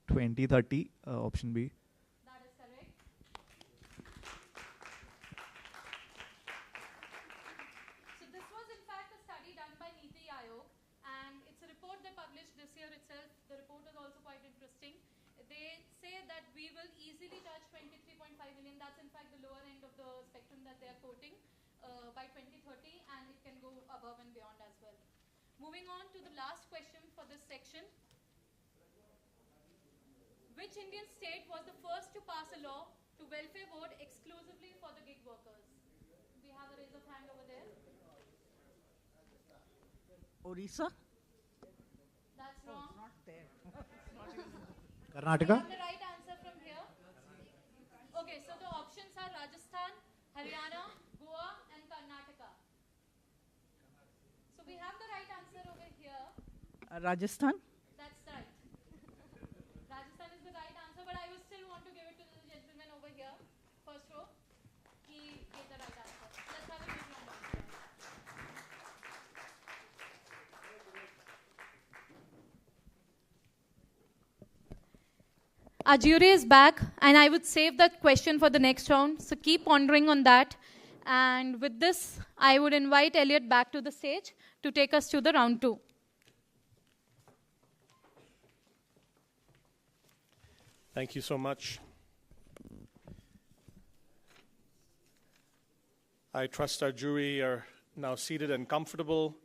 2030, option B. That is correct. So this was in fact a study done by Niti Aayog, and it's a report they published this year itself. The report is also quite interesting. They say that we will easily touch 23.5 million. That's in fact the lower end of the spectrum that they are quoting by 2030, and it can go above and beyond as well. Moving on to the last question for this section. Which Indian state was the first to pass a law to welfare board exclusively for the gig workers? We have a raise of hand over there. Orissa? That's wrong. Not there. Karnataka? We have the right answer from here. Okay, so the options are Rajasthan, Haryana, Goa, and Karnataka. So we have the right answer over here. Rajasthan? That's right. Rajasthan is the right answer, but I would still want to give it to the gentleman over here, first row. He gave the right answer. Let's have a big round of applause. Our jury is back, and I would save that question for the next round, so keep pondering on that. And with this, I would invite Elliot back to the stage to take us to the round 2. Thank you so much. I trust our jury are now seated and comfortable.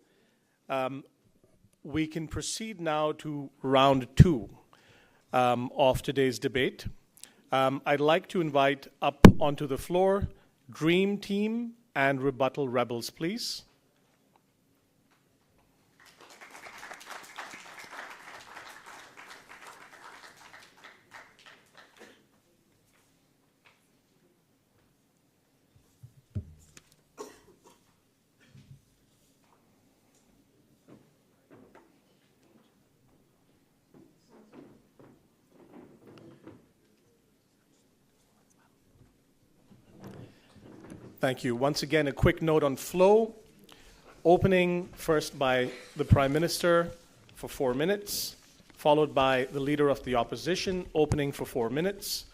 We can proceed now to round 2 of today's debate. I'd like to invite up onto the floor Dream Team and Rebuttal Rebels, please. Thank you. Once again, a quick note on flow. Opening first by the Prime Minister for 4 minutes, followed by the Leader of the Opposition, opening for 4 minutes.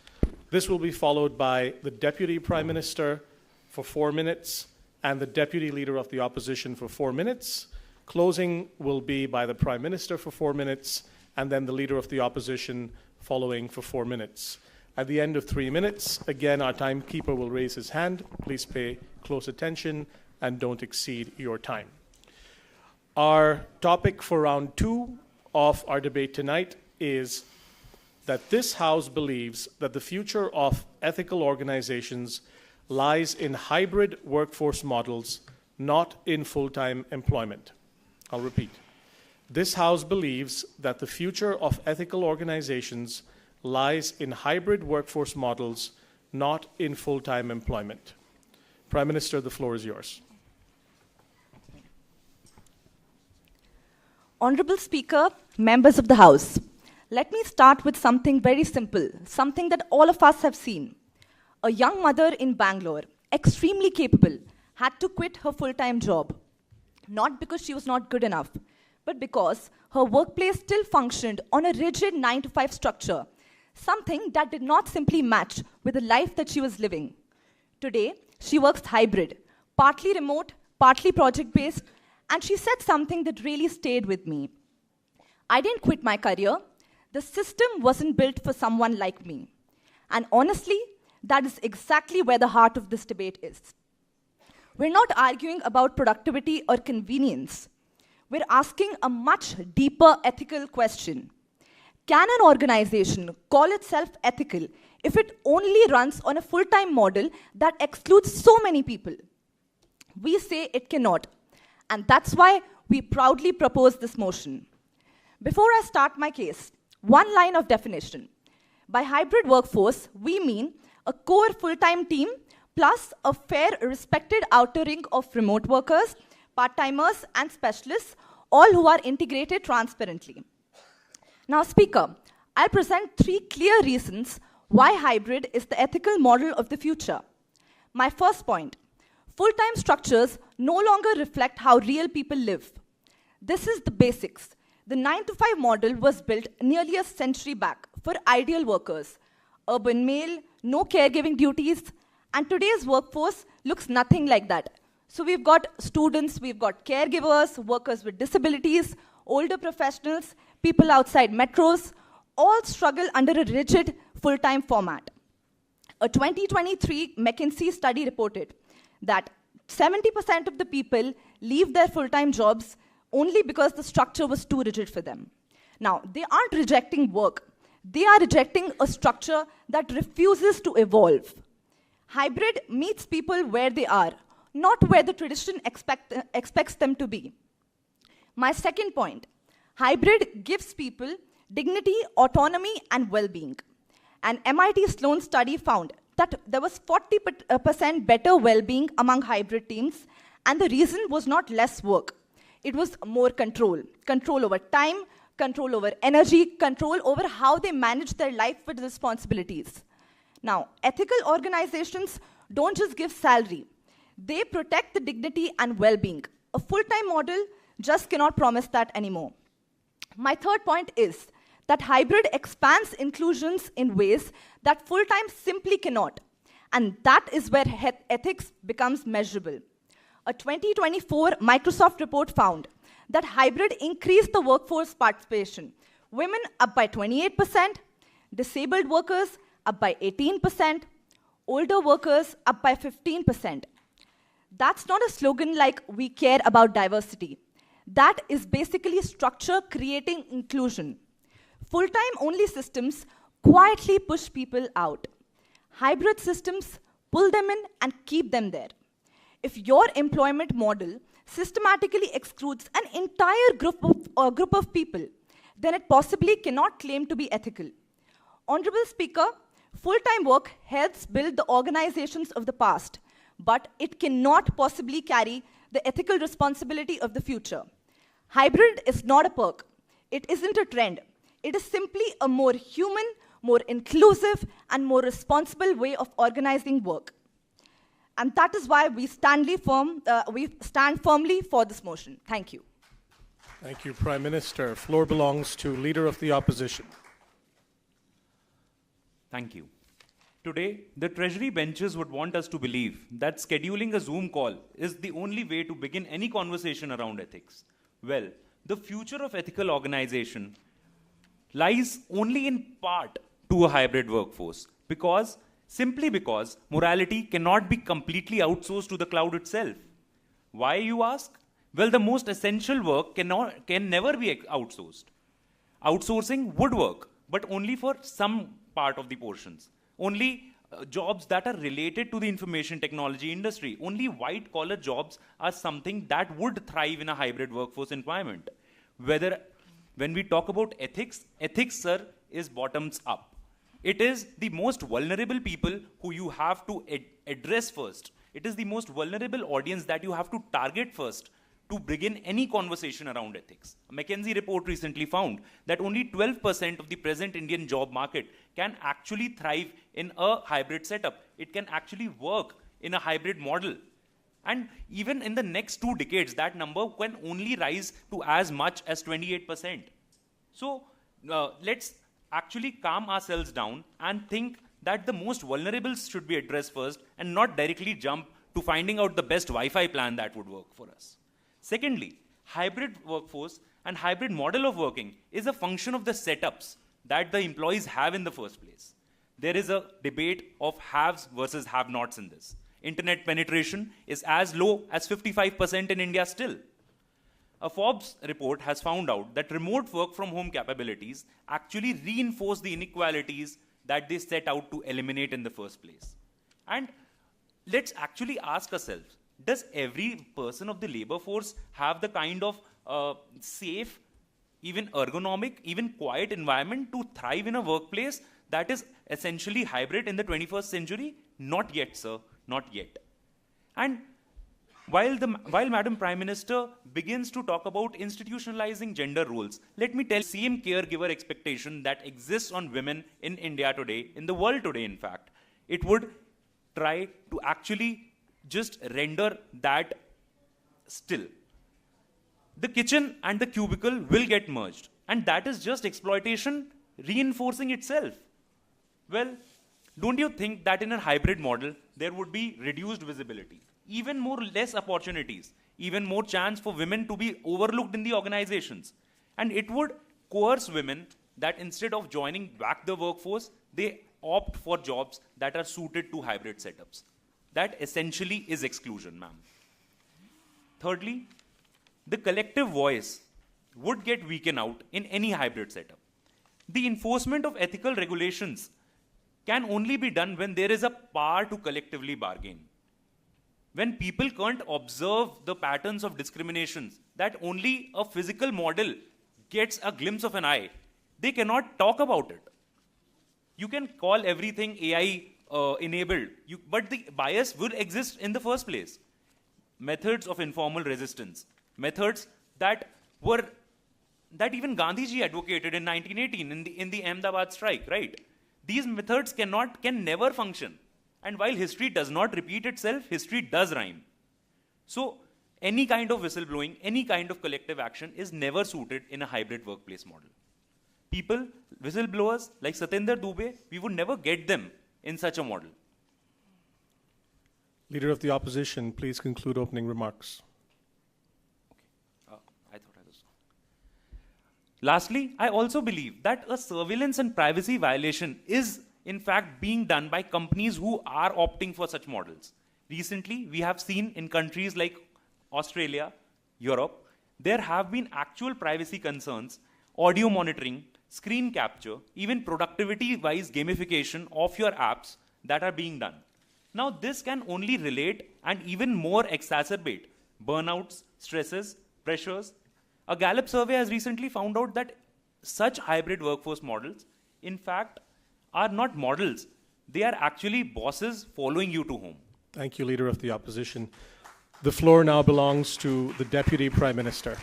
This will be followed by the Deputy Prime Minister for 4 minutes and the Deputy Leader of the Opposition for 4 minutes. Closing will be by the Prime Minister for 4 minutes and then the Leader of the Opposition following for 4 minutes. At the end of 3 minutes, again, our timekeeper will raise his hand. Please pay close attention and don't exceed your time. Our topic for round 2 of our debate tonight is that this House believes that the future of ethical organizations lies in hybrid workforce models, not in full-time employment. I'll repeat. This House believes that the future of ethical organizations lies in hybrid workforce models, not in full-time employment. Prime Minister, the floor is yours. Honorable Speaker, members of the House, let me start with something very simple, something that all of us have seen. A young mother in Bangalore, extremely capable, had to quit her full-time job, not because she was not good enough, but because her workplace still functioned on a rigid 9-to-5 structure, something that did not simply match with the life that she was living. Today, she works hybrid, partly remote, partly project-based, and she said something that really stayed with me. I didn't quit my career. The system wasn't built for someone like me. And honestly, that is exactly where the heart of this debate is. We're not arguing about productivity or convenience. We're asking a much deeper ethical question. Can an organization call itself ethical if it only runs on a full-time model that excludes so many people? We say it cannot, and that's why we proudly propose this motion. Before I start my case, one line of definition. By hybrid workforce, we mean a core full-time team plus a fair, respected outer ring of remote workers, part-timers, and specialists, all who are integrated transparently. Now, Speaker, I'll present 3 clear reasons why hybrid is the ethical model of the future. My first point, full-time structures no longer reflect how real people live. This is the basics. The 9-to-5 model was built nearly a century back for ideal workers. Urban male, no caregiving duties, and today's workforce looks nothing like that. So we've got students, we've got caregivers, workers with disabilities, older professionals, people outside metros, all struggle under a rigid full-time format. A 2023 McKinsey study reported that 70% of the people leave their full-time jobs only because the structure was too rigid for them. Now, they aren't rejecting work. They are rejecting a structure that refuses to evolve. Hybrid meets people where they are, not where the tradition expects them to be. My second point, hybrid gives people dignity, autonomy, and well-being. An MIT Sloan study found that there was 40% better well-being among hybrid teams, and the reason was not less work. It was more control. Control over time, control over energy, control over how they manage their life with responsibilities. Now, ethical organizations don't just give salary. They protect the dignity and well-being. A full-time model just cannot promise that anymore. My third point is that hybrid expands inclusions in ways that full-time simply cannot. And that is where ethics becomes measurable. A 2024 Microsoft report found that hybrid increased the workforce participation. Women up by 28%, disabled workers up by 18%, older workers up by 15%. That's not a slogan like we care about diversity. That is basically structure creating inclusion. Full-time only systems quietly push people out. Hybrid systems pull them in and keep them there. If your employment model systematically excludes an entire group of people, then it possibly cannot claim to be ethical. Honorable Speaker, full-time work helps build the organizations of the past, but it cannot possibly carry the ethical responsibility of the future. Hybrid is not a perk. It isn't a trend. It is simply a more human, more inclusive, and more responsible way of organizing work. And that is why we stand firmly for this motion. Thank you. Thank you, Prime Minister. Floor belongs to Leader of the Opposition. Thank you. Today, the Treasury benches would want us to believe that scheduling a Zoom call is the only way to begin any conversation around ethics. Well, the future of ethical organization lies only in part to a hybrid workforce, simply because morality cannot be completely outsourced to the cloud itself. Why, you ask? Well, the most essential work can never be outsourced. Outsourcing would work, but only for some part of the portions. Only jobs that are related to the information technology industry. Only white-collar jobs are something that would thrive in a hybrid workforce environment. When we talk about ethics, sir, is bottoms up. It is the most vulnerable people who you have to address first. It is the most vulnerable audience that you have to target first to begin any conversation around ethics. A McKinsey report recently found that only 12% of the present Indian job market can actually thrive in a hybrid setup. It can actually work in a hybrid model. And even in the next 2 decades, that number can only rise to as much as 28%. So let's actually calm ourselves down and think that the most vulnerables should be addressed first and not directly jump to finding out the best Wi-Fi plan that would work for us. Secondly, hybrid workforce and hybrid model of working is a function of the setups that the employees have in the first place. There is a debate of haves versus have-nots in this. Internet penetration is as low as 55% in India still. A Forbes report has found out that remote work from home capabilities actually reinforce the inequalities that they set out to eliminate in the first place. And let's actually ask ourselves, does every person of the labor force have the kind of safe, even ergonomic, even quiet environment to thrive in a workplace that is essentially hybrid in the 21st century? Not yet, sir, not yet. And while Madam Prime Minister begins to talk about institutionalizing gender roles, let me tell you, the same caregiver expectation that exists on women in India today, in the world today in fact, it would try to actually just render that still. The kitchen and the cubicle will get merged, and that is just exploitation reinforcing itself. Well, don't you think that in a hybrid model, there would be reduced visibility, even more less opportunities, even more chance for women to be overlooked in the organizations? And it would coerce women that instead of joining back the workforce, they opt for jobs that are suited to hybrid setups. That essentially is exclusion, ma'am. Thirdly, the collective voice would get weakened out in any hybrid setup. The enforcement of ethical regulations can only be done when there is a power to collectively bargain. When people can't observe the patterns of discriminations, that only a physical model gets a glimpse of an eye, they cannot talk about it. You can call everything AI enabled, but the bias will exist in the first place. Methods of informal resistance, methods that even Gandhiji advocated in 1918 in the Ahmedabad strike, right? These methods can never function. And while history does not repeat itself, history does rhyme. So any kind of whistleblowing, any kind of collective action is never suited in a hybrid workplace model. People, whistleblowers like Satyendra Dubey, we would never get them in such a model. Leader of the Opposition, please conclude opening remarks. I thought I was. Lastly, I also believe that a surveillance and privacy violation is in fact being done by companies who are opting for such models. Recently, we have seen in countries like Australia, Europe, there have been actual privacy concerns, audio monitoring, screen capture, even productivity-wise gamification of your apps that are being done. Now, this can only relate and even more exacerbate burnouts, stresses, pressures. A Gallup survey has recently found out that such hybrid workforce models, in fact, are not models. They are actually bosses following you to home. Thank you, Leader of the Opposition. The floor now belongs to the Deputy Prime Minister.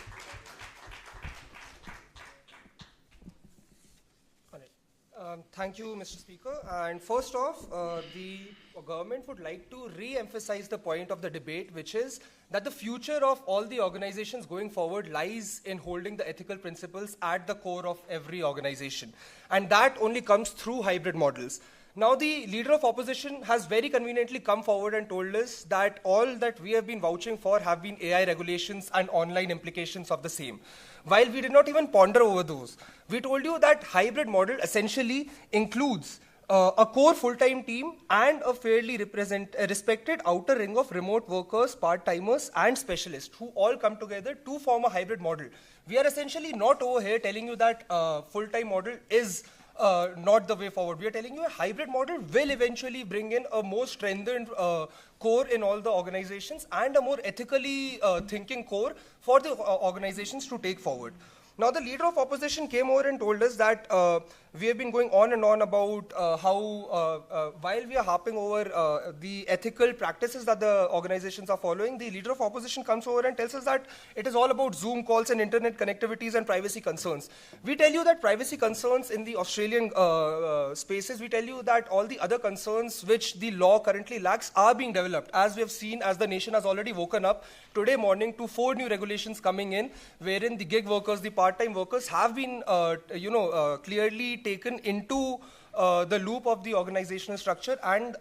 Thank you, Mr. Speaker. And first off, the government would like to re-emphasize the point of the debate, which is that the future of all the organizations going forward lies in holding the ethical principles at the core of every organization. And that only comes through hybrid models. Now, the Leader of Opposition has very conveniently come forward and told us that all that we have been vouching for have been AI regulations and online implications of the same. While we did not even ponder over those, we told you that hybrid model essentially includes a core full-time team and a fairly respected outer ring of remote workers, part-timers, and specialists who all come together to form a hybrid model. We are essentially not over here telling you that full-time model is not the way forward. We are telling you a hybrid model will eventually bring in a more strengthened core in all the organizations and a more ethically thinking core for the organizations to take forward. Now, the Leader of Opposition came over and told us that we have been going on and on about how, while we are harping over the ethical practices that the organizations are following, the Leader of Opposition comes over and tells us that it is all about Zoom calls and internet connectivities and privacy concerns. We tell you that privacy concerns in the Australian spaces, we tell you that all the other concerns which the law currently lacks are being developed, as we have seen, as the nation has already woken up today morning to 4 new regulations coming in, wherein the gig workers, the part-time workers have been, clearly taken into the loop of the organizational structure, and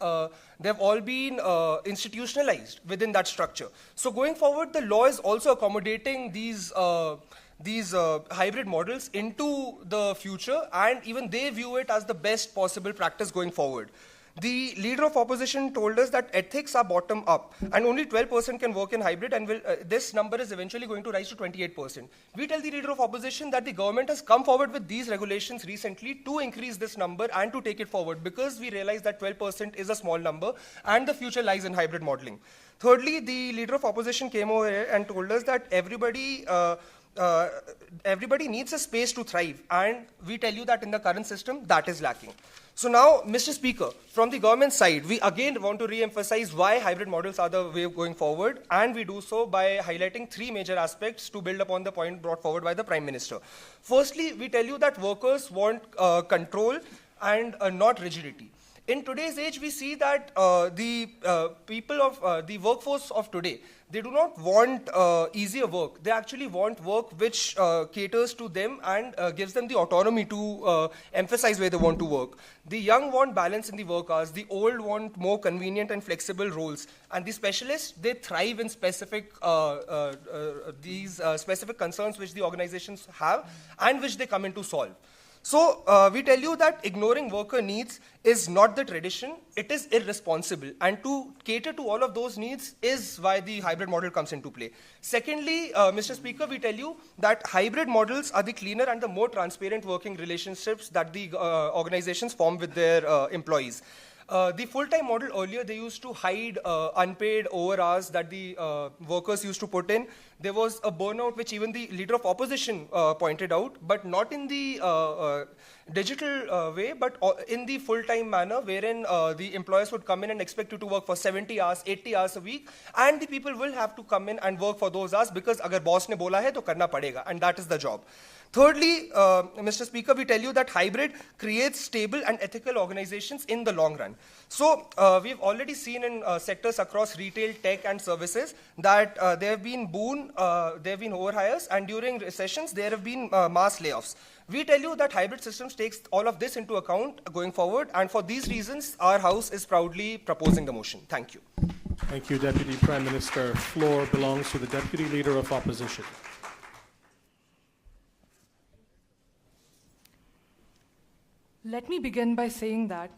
they've all been institutionalized within that structure. So going forward, the law is also accommodating these hybrid models into the future, and even they view it as the best possible practice going forward. The leader of opposition told us that ethics are bottom up and only 12% can work in hybrid, and this number is eventually going to rise to 28%. We tell the leader of opposition that the government has come forward with these regulations recently to increase this number and to take it forward, because we realize that 12% is a small number and the future lies in hybrid modeling. Thirdly, the leader of opposition came over here and told us that everybody needs a space to thrive, and we tell you that in the current system, that is lacking. So now, Mr. Speaker, from the government side, we again want to re-emphasize why hybrid models are the way of going forward, and we do so by highlighting three major aspects to build upon the point brought forward by the Prime Minister. Firstly, we tell you that workers want control and not rigidity. In today's age, we see that the people of the workforce of today, they do not want easier work. They actually want work which caters to them and gives them the autonomy to emphasize where they want to work. The young want balance in the work hours. The old want more convenient and flexible roles. And the specialists, they thrive in specific specific concerns which the organizations have and which they come in to solve. So we tell you that ignoring worker needs is not the tradition, it is irresponsible. And to cater to all of those needs is why the hybrid model comes into play. Secondly, Mr. Speaker, we tell you that hybrid models are the cleaner and the more transparent working relationships that the organizations form with their employees. The full-time model earlier, they used to hide unpaid over-hours that the workers used to put in. There was a burnout which even the leader of opposition pointed out, but not in the digital way, but in the full-time manner, wherein the employers would come in and expect you to work for 70 hours, 80 hours a week, and the people will have to come in and work for those hours because agar boss ne bola hai, to karna padega, and that is the job. Thirdly, Mr. Speaker, we tell you that hybrid creates stable and ethical organizations in the long run. So we've already seen in sectors across retail, tech, and services that there have been there have been overhires, and during recessions, there have been mass layoffs. We tell you that hybrid systems takes all of this into account going forward, and for these reasons, our House is proudly proposing the motion. Thank you. Thank you, Deputy Prime Minister. Floor belongs to the Deputy Leader of Opposition. Let me begin by saying that,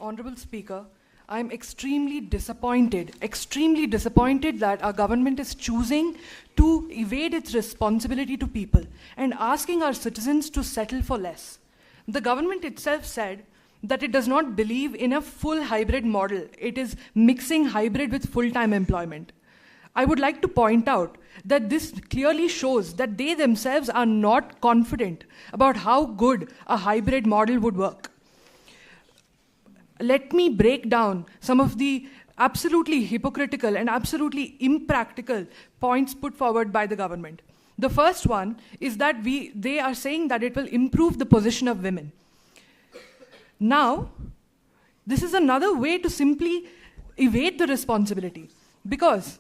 Honorable Speaker, I'm extremely disappointed that our government is choosing to evade its responsibility to people and asking our citizens to settle for less. The government itself said that it does not believe in a full hybrid model. It is mixing hybrid with full-time employment. I would like to point out that this clearly shows that they themselves are not confident about how good a hybrid model would work. Let me break down some of the absolutely hypocritical and absolutely impractical points put forward by the government. The first one is that they are saying that it will improve the position of women. Now, this is another way to simply evade the responsibility, because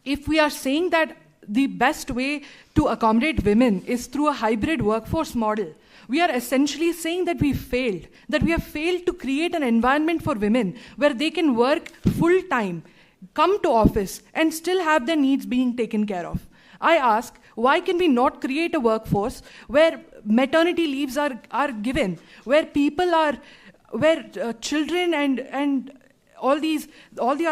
if we are saying that the best way to accommodate women is through a hybrid workforce model, we are essentially saying that we have failed to create an environment for women where they can work full-time, come to office, and still have their needs being taken care of. I ask, why can we not create a workforce where maternity leaves are given, where people are, where children and all the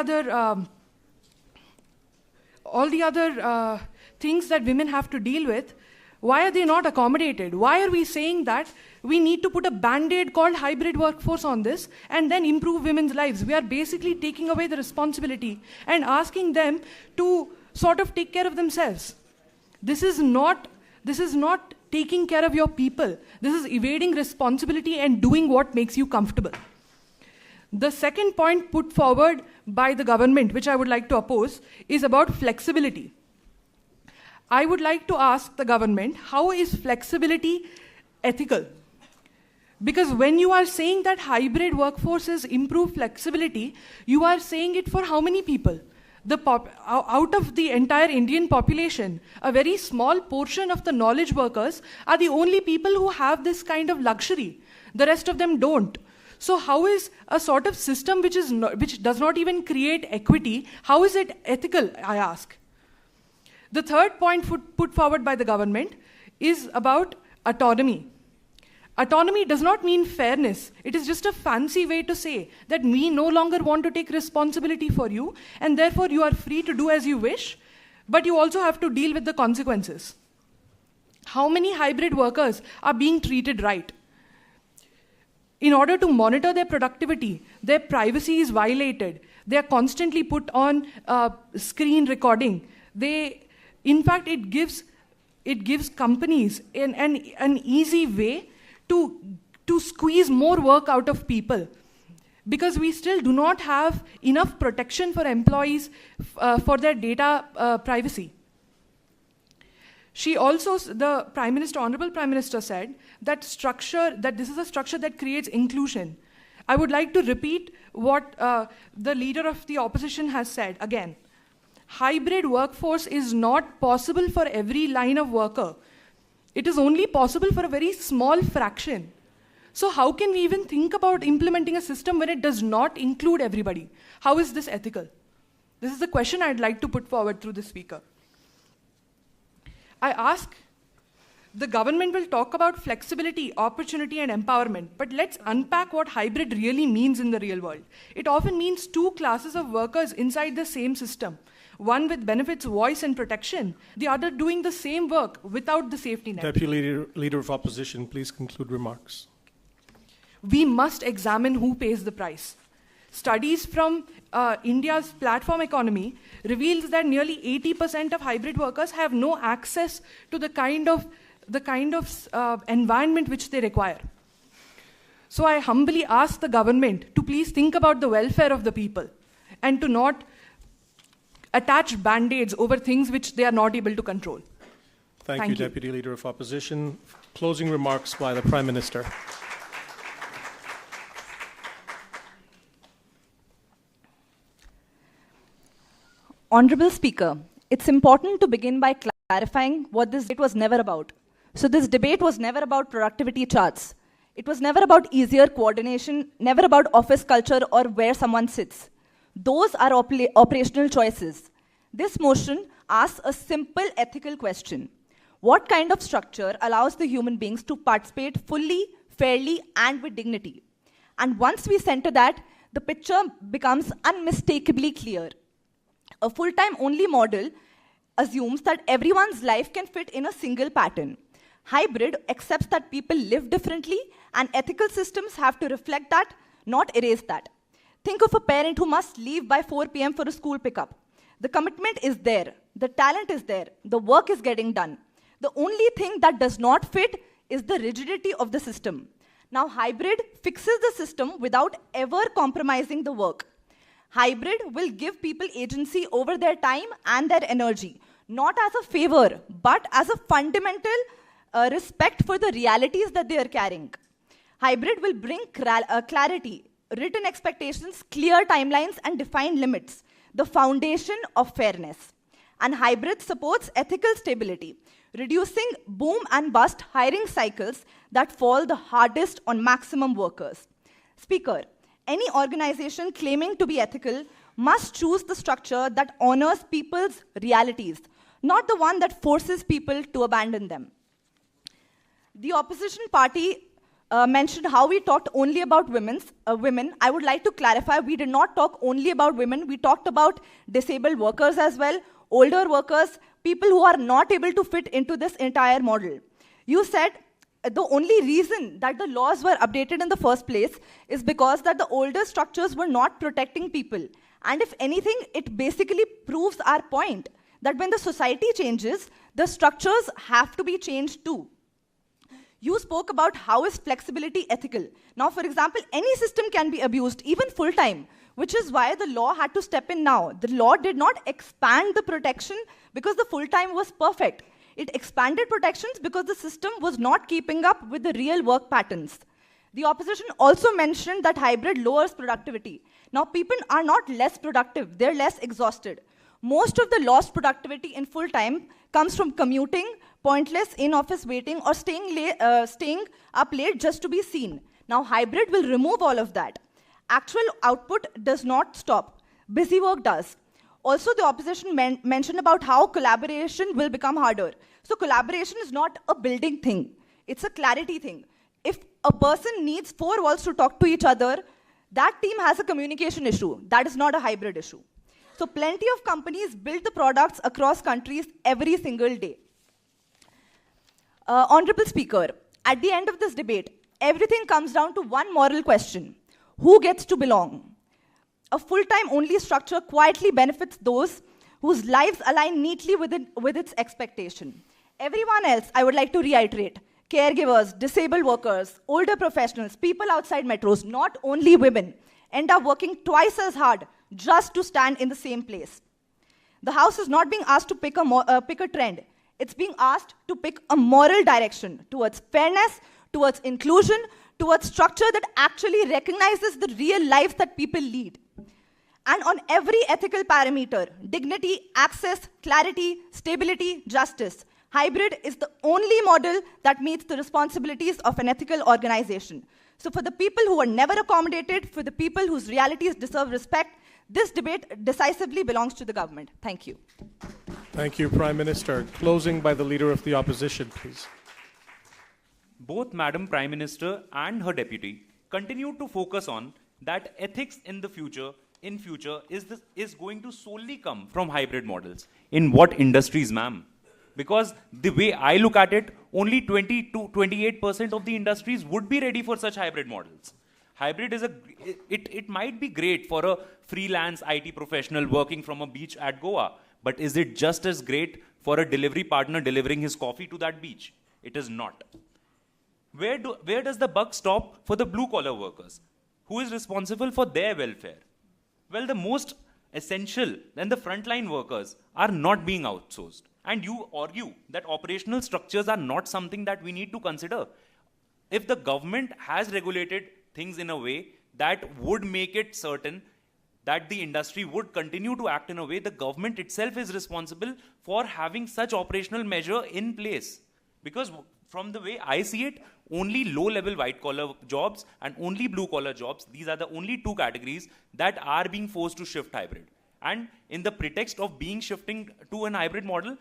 other things that women have to deal with, why are they not accommodated? Why are we saying that we need to put a band-aid called hybrid workforce on this and then improve women's lives? We are basically taking away the responsibility and asking them to sort of take care of themselves. This is not taking care of your people. This is evading responsibility and doing what makes you comfortable. The second point put forward by the government, which I would like to oppose, is about flexibility. I would like to ask the government, how is flexibility ethical? Because when you are saying that hybrid workforces improve flexibility, you are saying it for how many people? Out of the entire Indian population, a very small portion of the knowledge workers are the only people who have this kind of luxury. The rest of them don't. So how is a sort of system which does not even create equity, how is it ethical, I ask? The third point put forward by the government is about autonomy. Autonomy does not mean fairness. It is just a fancy way to say that we no longer want to take responsibility for you, and therefore you are free to do as you wish, but you also have to deal with the consequences. How many hybrid workers are being treated right? In order to monitor their productivity, their privacy is violated. They are constantly put on screen recording. In fact, it gives companies an easy way to squeeze more work out of people, because we still do not have enough protection for employees for their data privacy. The Honorable Prime Minister said that this is a structure that creates inclusion. I would like to repeat what the leader of the opposition has said again. Hybrid workforce is not possible for every line of worker. It is only possible for a very small fraction. So how can we even think about implementing a system when it does not include everybody? How is this ethical? This is the question I'd like to put forward through the speaker. I ask, the government will talk about flexibility, opportunity, and empowerment, but let's unpack what hybrid really means in the real world. It often means two classes of workers inside the same system. One with benefits, voice, and protection, the other doing the same work without the safety net. Deputy Leader of Opposition, please conclude remarks. We must examine who pays the price. Studies from India's platform economy reveals that nearly 80% of hybrid workers have no access to the kind of environment which they require. So I humbly ask the government to please think about the welfare of the people and to not attach band-aids over things which they are not able to control. Thank you, Deputy Leader of Opposition. Closing remarks by the Prime Minister. Honorable Speaker, it's important to begin by clarifying what this debate was never about. So this debate was never about productivity charts. It was never about easier coordination, never about office culture or where someone sits. Those are operational choices. This motion asks a simple ethical question. What kind of structure allows the human beings to participate fully, fairly, and with dignity? And once we center that, the picture becomes unmistakably clear. A full-time only model assumes that everyone's life can fit in a single pattern. Hybrid accepts that people live differently, and ethical systems have to reflect that, not erase that. Think of a parent who must leave by 4 p.m. for a school pickup. The commitment is there, the talent is there, the work is getting done. The only thing that does not fit is the rigidity of the system. Now, hybrid fixes the system without ever compromising the work. Hybrid will give people agency over their time and their energy, not as a favor, but as a fundamental respect for the realities that they are carrying. Hybrid will bring clarity, written expectations, clear timelines, and defined limits, the foundation of fairness. And hybrid supports ethical stability, reducing boom and bust hiring cycles that fall the hardest on maximum workers. Speaker, any organization claiming to be ethical must choose the structure that honors people's realities, not the one that forces people to abandon them. The opposition party mentioned how we talked only about women. I would like to clarify, we did not talk only about women. We talked about disabled workers as well, older workers, people who are not able to fit into this entire model. You said the only reason that the laws were updated in the first place is because that the older structures were not protecting people. And if anything, it basically proves our point that when the society changes, the structures have to be changed too. You spoke about how is flexibility ethical. Now, for example, any system can be abused, even full-time, which is why the law had to step in now. The law did not expand the protection because the full-time was perfect. It expanded protections because the system was not keeping up with the real work patterns. The opposition also mentioned that hybrid lowers productivity. Now, people are not less productive, they're less exhausted. Most of the lost productivity in full-time comes from commuting, pointless in-office waiting, or staying up late just to be seen. Now, hybrid will remove all of that. Actual output does not stop. Busy work does. Also, the opposition mentioned about how collaboration will become harder. So collaboration is not a building thing. It's a clarity thing. If a person needs 4 walls to talk to each other, that team has a communication issue. That is not a hybrid issue. So plenty of companies build the products across countries every single day. Honorable Speaker, at the end of this debate, everything comes down to one moral question. Who gets to belong? A full-time only structure quietly benefits those whose lives align neatly with its expectation. Everyone else, I would like to reiterate, caregivers, disabled workers, older professionals, people outside metros, not only women, end up working twice as hard just to stand in the same place. The House is not being asked to pick a trend. It's being asked to pick a moral direction towards fairness, towards inclusion, towards structure that actually recognizes the real lives that people lead. And on every ethical parameter, dignity, access, clarity, stability, justice, hybrid is the only model that meets the responsibilities of an ethical organization. So for the people who are never accommodated, for the people whose realities deserve respect, this debate decisively belongs to the government. Thank you. Thank you, Prime Minister. Closing by the Leader of the Opposition, please. Both Madam Prime Minister and her deputy continue to focus on that ethics in the future is going to solely come from hybrid models. In what industries, ma'am? Because the way I look at it, only 20 to 28% of the industries would be ready for such hybrid models. Hybrid is it might be great for a freelance IT professional working from a beach at Goa, but is it just as great for a delivery partner delivering his coffee to that beach? It is not. Where does the buck stop for the blue-collar workers? Who is responsible for their welfare? Well, the most essential and the frontline workers are not being outsourced. And you argue that operational structures are not something that we need to consider. If the government has regulated things in a way that would make it certain that the industry would continue to act in a way, the government itself is responsible for having such operational measure in place. Because from the way I see it, only low-level white-collar jobs and only blue-collar jobs, these are the only two categories that are being forced to shift hybrid. And in the pretext of being shifting to an hybrid model,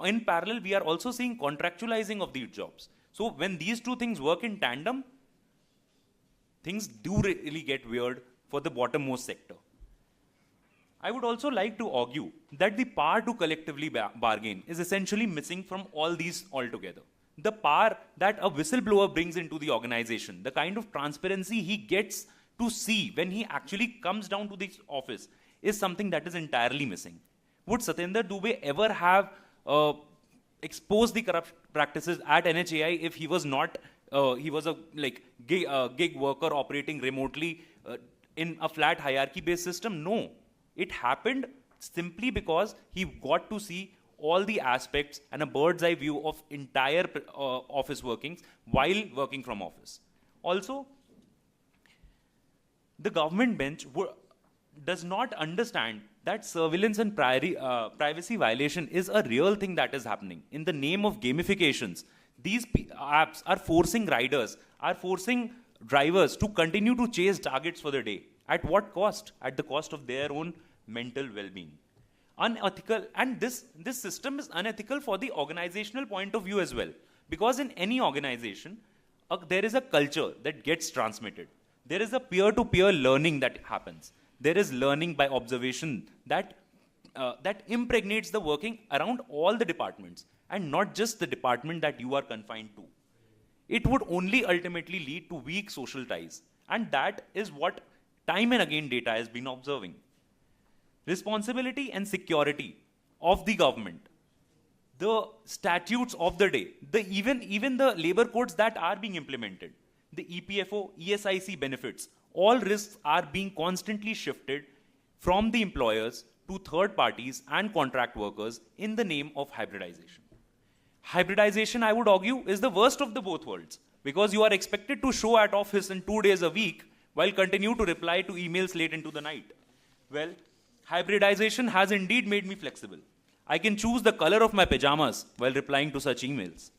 in parallel, we are also seeing contractualizing of these jobs. So when these two things work in tandem, things do really get weird for the bottommost sector. I would also like to argue that the power to collectively bargain is essentially missing from all these altogether. The power that a whistleblower brings into the organization, the kind of transparency he gets to see when he actually comes down to the office is something that is entirely missing. Would Satyendra Dubey ever have exposed the corrupt practices at NHAI if he was not, he was a gig worker operating remotely in a flat hierarchy-based system? No. It happened simply because he got to see all the aspects and a bird's eye view of entire office workings while working from office. Also, the government bench does not understand that surveillance and privacy violation is a real thing that is happening. In the name of gamifications, these apps are forcing riders, are forcing drivers to continue to chase targets for the day. At what cost? At the cost of their own mental well-being. Unethical, and this system is unethical for the organizational point of view as well. Because in any organization, there is a culture that gets transmitted. There is a peer-to-peer learning that happens. There is learning by observation that impregnates the working around all the departments and not just the department that you are confined to. It would only ultimately lead to weak social ties. And that is what time and again data has been observing. Responsibility and security of the government, the statutes of the day, even the labor codes that are being implemented, the EPFO, ESIC benefits, all risks are being constantly shifted from the employers to third parties and contract workers in the name of hybridization. Hybridization, I would argue, is the worst of the both worlds because you are expected to show at office in 2 days a week while continue to reply to emails late into the night. Well, hybridization has indeed made me flexible. I can choose the color of my pajamas while replying to such emails.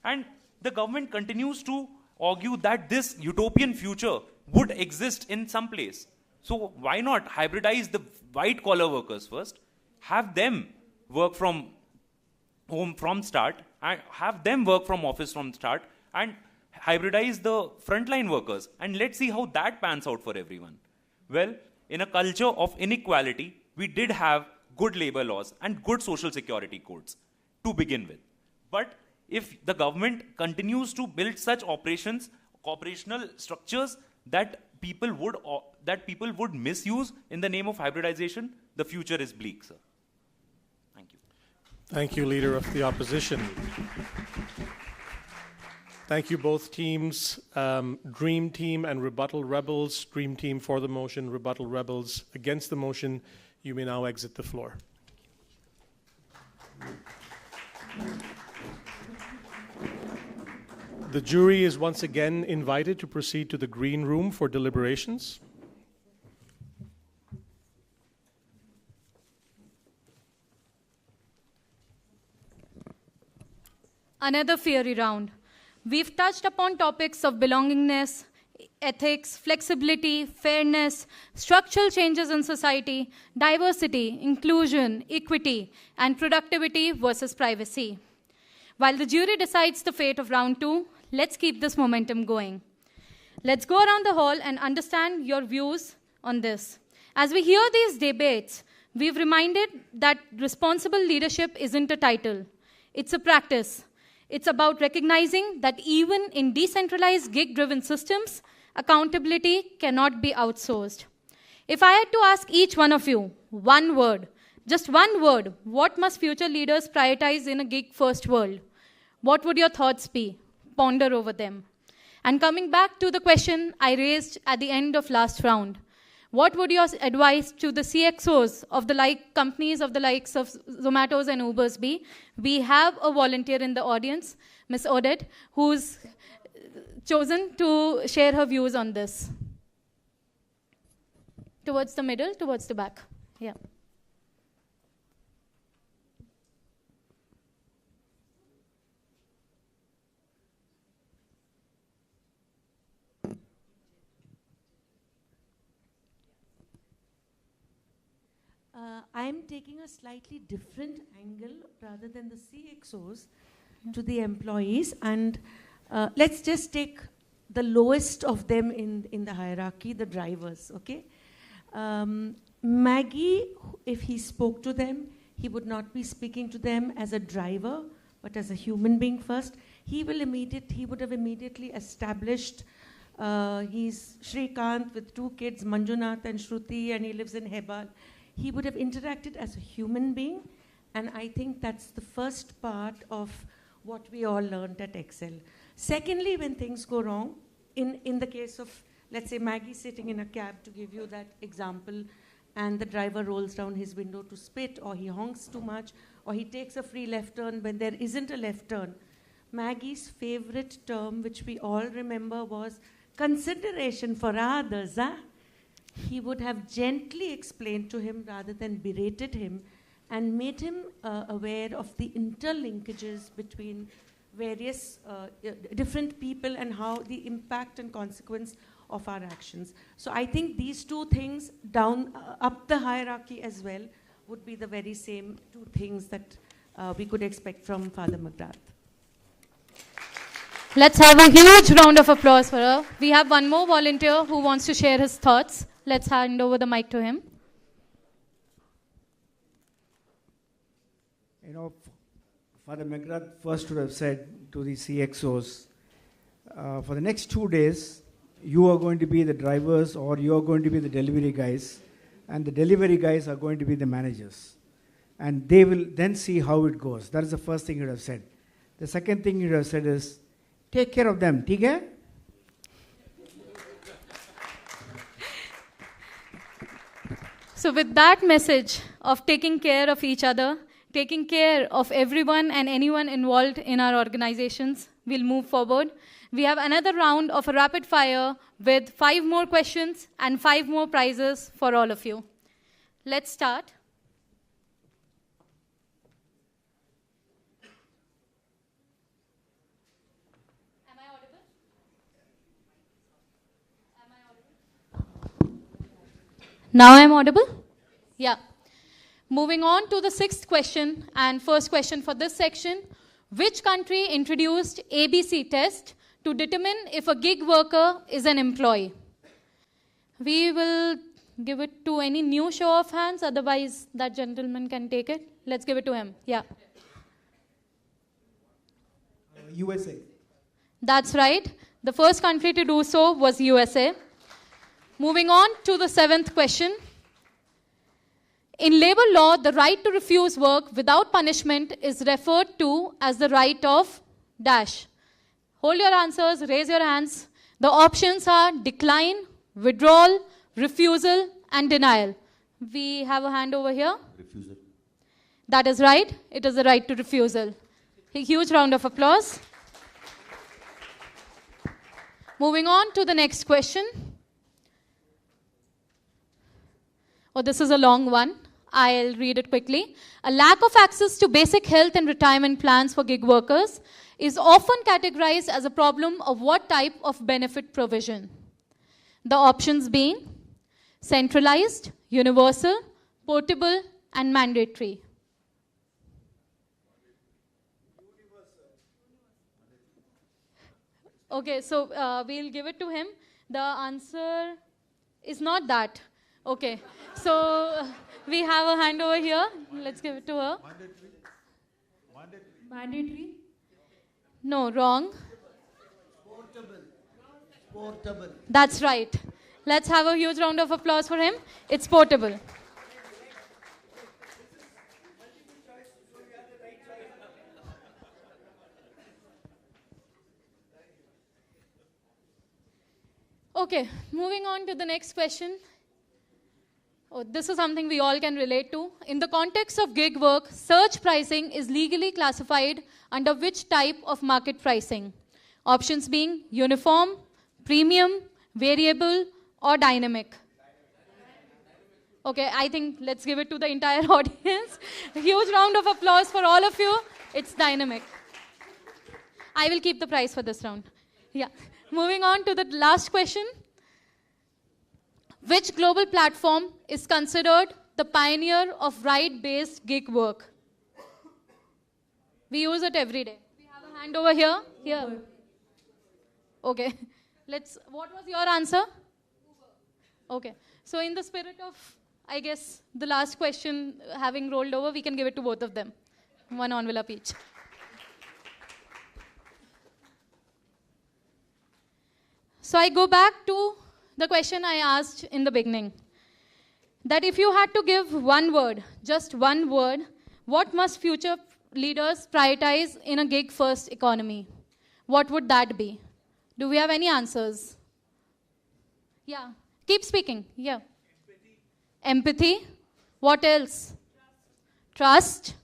And the government continues to argue that this utopian future would exist in some place. So why not hybridize the white-collar workers first, have them work from home from start, and have them work from office from start, and hybridize the frontline workers, and let's see how that pans out for everyone. Well, in a culture of inequality, we did have good labor laws and good social security codes to begin with. But if the government continues to build such operational structures that people would misuse in the name of hybridization, the future is bleak, sir. Thank you. Thank you, Leader of the Opposition. Thank you, both teams. Dream Team and Rebuttal Rebels. Dream Team for the motion, Rebuttal Rebels against the motion. You may now exit the floor. The jury is once again invited to proceed to the green room for deliberations. Another fiery round. We've touched upon topics of belongingness, ethics, flexibility, fairness, structural changes in society, diversity, inclusion, equity, and productivity versus privacy. While the jury decides the fate of round 2, let's keep this momentum going. Let's go around the hall and understand your views on this. As we hear these debates, we've reminded that responsible leadership isn't a title. It's a practice. It's about recognizing that even in decentralized gig-driven systems, accountability cannot be outsourced. If I had to ask each one of you one word, just one word, what must future leaders prioritize in a gig-first world? What would your thoughts be? Ponder over them. And coming back to the question I raised at the end of last round, what would your advice to the CXOs of the companies of the likes of Zomatos and Ubers be? We have a volunteer in the audience, Ms. Odette, who's chosen to share her views on this. Towards the middle, towards the back. Yeah. I'm taking a slightly different angle rather than the CXOs to the employees. And let's just take the lowest of them in the hierarchy, the drivers, okay? Maggie, if he spoke to them, he would not be speaking to them as a driver, but as a human being first. He would have immediately established he's Shrikant with 2 kids, Manjunath and Shruti, and he lives in Hebal. He would have interacted as a human being, and I think that's the first part of what we all learned at Excel. Secondly, when things go wrong, in the case of, let's say, Maggie sitting in a cab, to give you that example, and the driver rolls down his window to spit, or he honks too much, or he takes a free left turn when there isn't a left turn. Maggie's favorite term, which we all remember, was consideration for others, huh? He would have gently explained to him rather than berated him, and made him aware of the interlinkages between various different people and how the impact and consequence of our actions. So I think these 2 things down, up the hierarchy as well, would be the very same 2 things that we could expect from Father McGrath. Let's have a huge round of applause for her. We have one more volunteer who wants to share his thoughts. Let's hand over the mic to him. You know, Father McGrath first would have said to the CXOs, for the next 2 days, you are going to be the drivers or you are going to be the delivery guys, and the delivery guys are going to be the managers. And they will then see how it goes. That is the first thing you would have said. The second thing you would have said is, take care of them, ठीक है? So with that message of taking care of each other, taking care of everyone and anyone involved in our organizations, we'll move forward. We have another round of a rapid fire with 5 more questions and 5 more prizes for all of you. Let's start. Am I audible? Now I'm audible? Yeah. Moving on to the 6th question and first question for this section. Which country introduced ABC test to determine if a gig worker is an employee. We will give it to any new show of hands, otherwise that gentleman can take it. Let's give it to him. Yeah. USA. That's right. The first country to do so was USA. Moving on to the 7th question. In labor law, the right to refuse work without punishment is referred to as the right of dash. Hold your answers, raise your hands. The options are decline, withdrawal, refusal, and denial. We have a hand over here. Refusal. That is right. It is the right to refusal. A huge round of applause. Moving on to the next question. Oh, this is a long one. I'll read it quickly. A lack of access to basic health and retirement plans for gig workers is often categorized as a problem of what type of benefit provision? The options being centralized, universal, portable, and mandatory. Okay, so we'll give it to him. The answer is not that. Okay, so we have a hand over here. Let's give it to her. Mandatory. No, wrong. Portable. That's right. Let's have a huge round of applause for him. It's portable. Okay, moving on to the next question. Oh, this is something we all can relate to. In the context of gig work, surge pricing is legally classified under which type of market pricing? Options being uniform, premium, variable, or dynamic. Okay, I think let's give it to the entire audience. A huge round of applause for all of you. It's dynamic. I will keep the prize for this round. Yeah. Moving on to the last question. Which global platform is considered the pioneer of ride-based gig work? We use it every day. We have a hand over here. Here. Okay. What was your answer? Okay. So in the spirit of, I guess, the last question having rolled over, we can give it to both of them. One envelope each. So I go back to the question I asked in the beginning. That if you had to give one word, just one word, what must future leaders prioritize in a gig-first economy? What would that be? Do we have any answers? Yeah. Keep speaking. Yeah. Empathy. What else? Trust.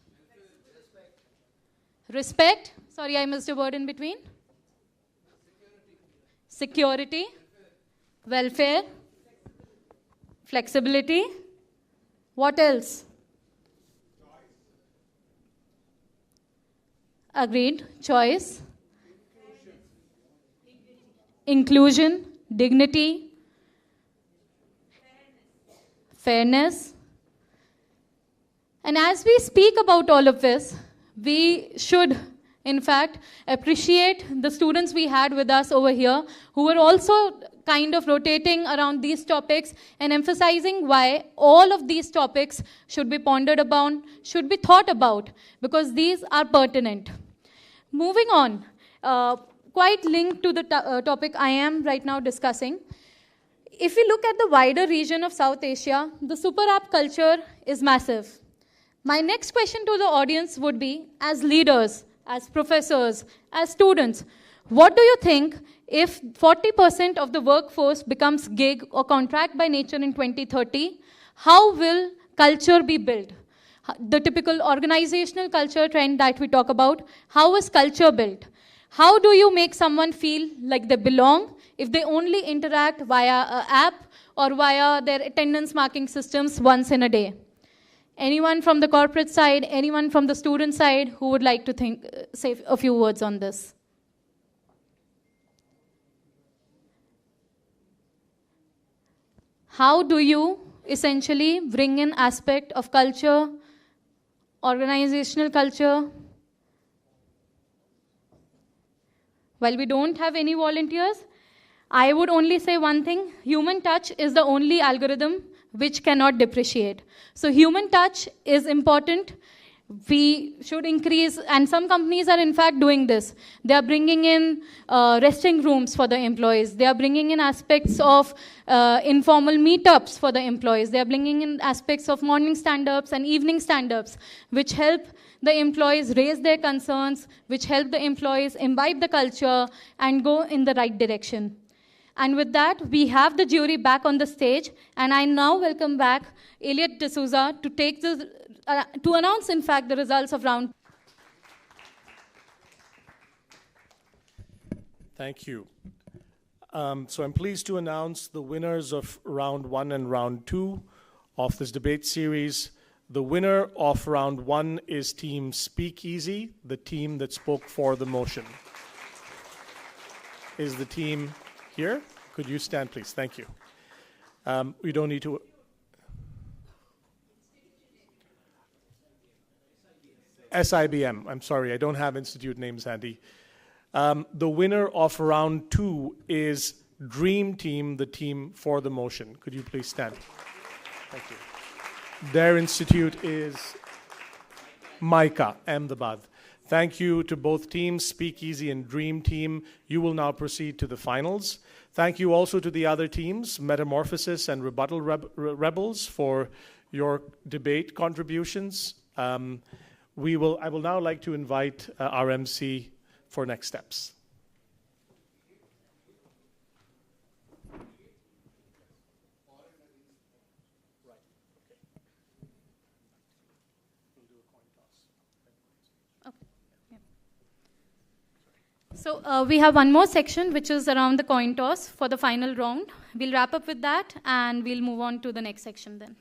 Respect. Sorry, I missed a word in between. Security. Welfare. Flexibility. What else? Agreed. Choice. Inclusion. Dignity. Fairness. And as we speak about all of this, we should, in fact, appreciate the students we had with us over here who were also kind of rotating around these topics and emphasizing why all of these topics should be pondered upon, should be thought about, because these are pertinent. Moving on, quite linked to the topic I am right now discussing, if we look at the wider region of South Asia, the super app culture is massive. My next question to the audience would be, as leaders, as professors, as students, what do you think if 40% of the workforce becomes gig or contract by nature in 2030? How will culture be built? The typical organizational culture trend that we talk about, how is culture built? How do you make someone feel like they belong if they only interact via an app or via their attendance marking systems once in a day? Anyone from the corporate side, anyone from the student side who would like to say a few words on this? How do you essentially bring in aspect of culture, organizational culture? while we don't have any volunteers, I would only say one thing: human touch is the only algorithm which cannot depreciate. So human touch is important. We should increase, and some companies are in fact doing this. They are bringing in resting rooms for the employees. They are bringing in aspects of informal meetups for the employees. They are bringing in aspects of morning stand-ups and evening stand-ups, which help the employees raise their concerns, which help the employees imbibe the culture and go in the right direction. And with that, we have the jury back on the stage, and I now welcome back Elliot D'Souza to take to announce, in fact, the results of round. Thank you. So I'm pleased to announce the winners of round 1 and round 2 of this debate series. The winner of round 1 is Team Speakeasy, the team that spoke for the motion. Is the team here? Could you stand, please? Thank you. We don't need to. SIBM. I'm sorry, I don't have institute names handy. The winner of round 2 is Dream Team, the team for the motion. Could you please stand? Thank you. Their institute is MICA, Ahmedabad. Thank you to both teams, Speakeasy and Dream Team. You will now proceed to the finals. Thank you also to the other teams, Metamorphosis and Rebuttal Rebels, for your debate contributions. I will now like to invite our MC for next steps. So we have one more section, which is around the coin toss for the final round. We'll wrap up with that, and we'll move on to the next section then.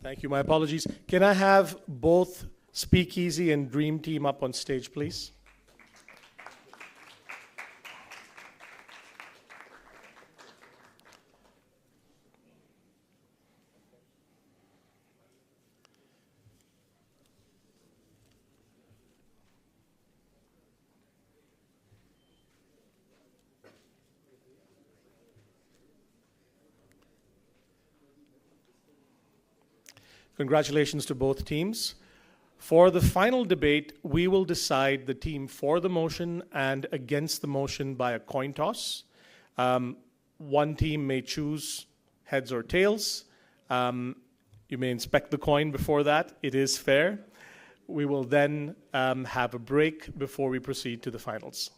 Thank you. My apologies. Can I have both Speakeasy and Dream Team up on stage, please? Congratulations to both teams. For the final debate, we will decide the team for the motion and against the motion by a coin toss. One team may choose heads or tails. You may inspect the coin before that. It is fair. We will then have a break before we proceed to the finals.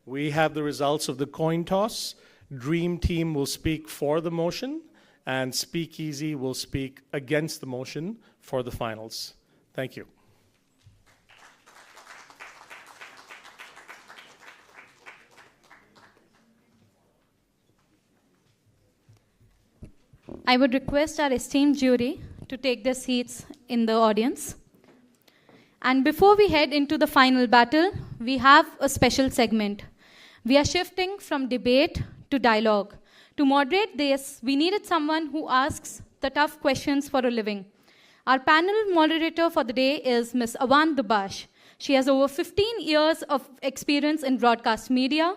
We have the results of the coin toss. Dream Team will speak for the motion, and Speakeasy will speak against the motion for the finals. Thank you. I would request our esteemed jury to take their seats in the audience. And before we head into the final battle, we have a special segment. We are shifting from debate to dialogue. To moderate this, we needed someone who asks the tough questions for a living. Our panel moderator for the day is Ms. Awan Dubash. She has over 15 years of experience in broadcast media,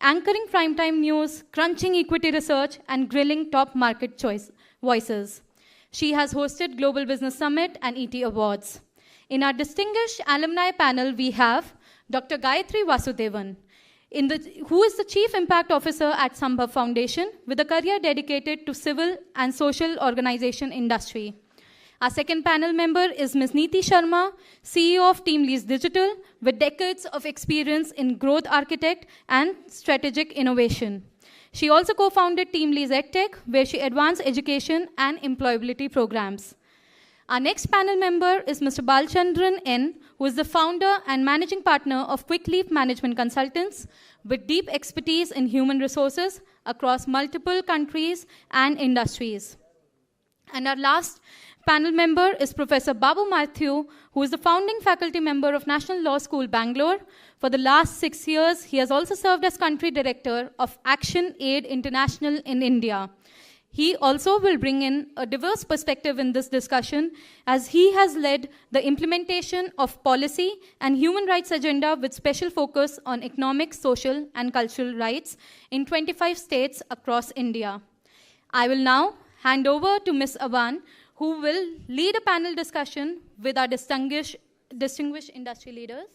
anchoring primetime news, crunching equity research, and grilling top market voices. She has hosted Global Business Summit and ET Awards. In our distinguished alumni panel, we have Dr. Gayatri Vasudevan, who is the Chief Impact Officer at Sambhav Foundation, with a career dedicated to civil and social organization industry. Our second panel member is Ms. Neeti Sharma, CEO of TeamLease Digital, with decades of experience in growth architect and strategic innovation. She also co-founded TeamLease EdTech, where she advanced education and employability programs. Our next panel member is Mr. Balchandran N., who is the founder and managing partner of Quick Leap Management Consultants with deep expertise in human resources across multiple countries and industries. And our last panel member is Professor Babu Matthew, who is the founding faculty member of National Law School, Bangalore. For the last 6 years, he has also served as country director of Action Aid International in India. He also will bring in a diverse perspective in this discussion, as he has led the implementation of policy and human rights agenda with special focus on economic, social, and cultural rights in 25 states across India. I will now hand over to Ms. Awan, who will lead a panel discussion with our distinguished industry leaders.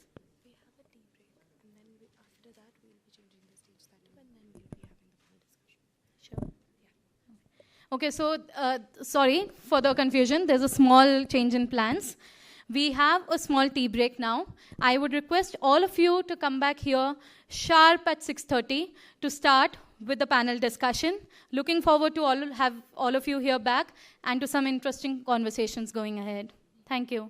Okay, so sorry for the confusion. There's a small change in plans. We have a small tea break now. I would request all of you to come back here sharp at 6:30 to start with the panel discussion. Looking forward to have all of you here back and to some interesting conversations going ahead. Thank you.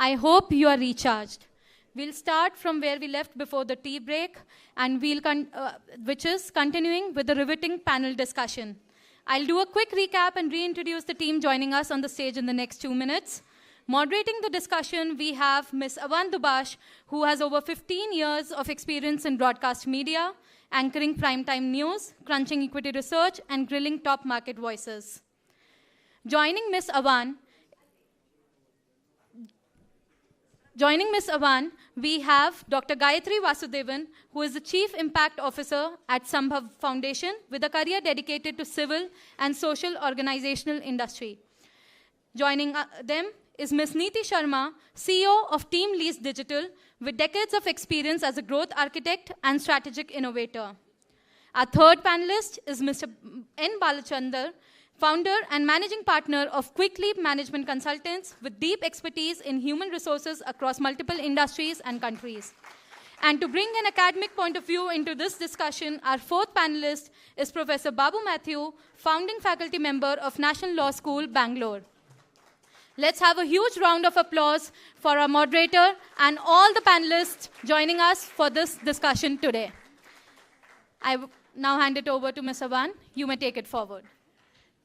I hope you are recharged. We'll start from where we left before the tea break, and which is continuing with the riveting panel discussion. I'll do a quick recap and reintroduce the team joining us on the stage in the next 2 minutes. Moderating the discussion, we have Ms. Avan Dubash, who has over 15 years of experience in broadcast media, anchoring primetime news, crunching equity research, and grilling top market voices. Joining Ms. Avan, we have Dr. Gayatri Vasudevan, who is the Chief Impact Officer at Sambhav Foundation with a career dedicated to civil and social organizational industry. Joining them is Ms. Neeti Sharma, CEO of Team Lease Digital, with decades of experience as a growth architect and strategic innovator. Our third panelist is Mr. N. Balachandar, founder and managing partner of Quick Leap Management Consultants with deep expertise in human resources across multiple industries and countries. And to bring an academic point of view into this discussion, our fourth panelist is Professor Babu Matthew, founding faculty member of National Law School, Bangalore. Let's have a huge round of applause for our moderator and all the panelists joining us for this discussion today. I now hand it over to Ms. Avan. You may take it forward.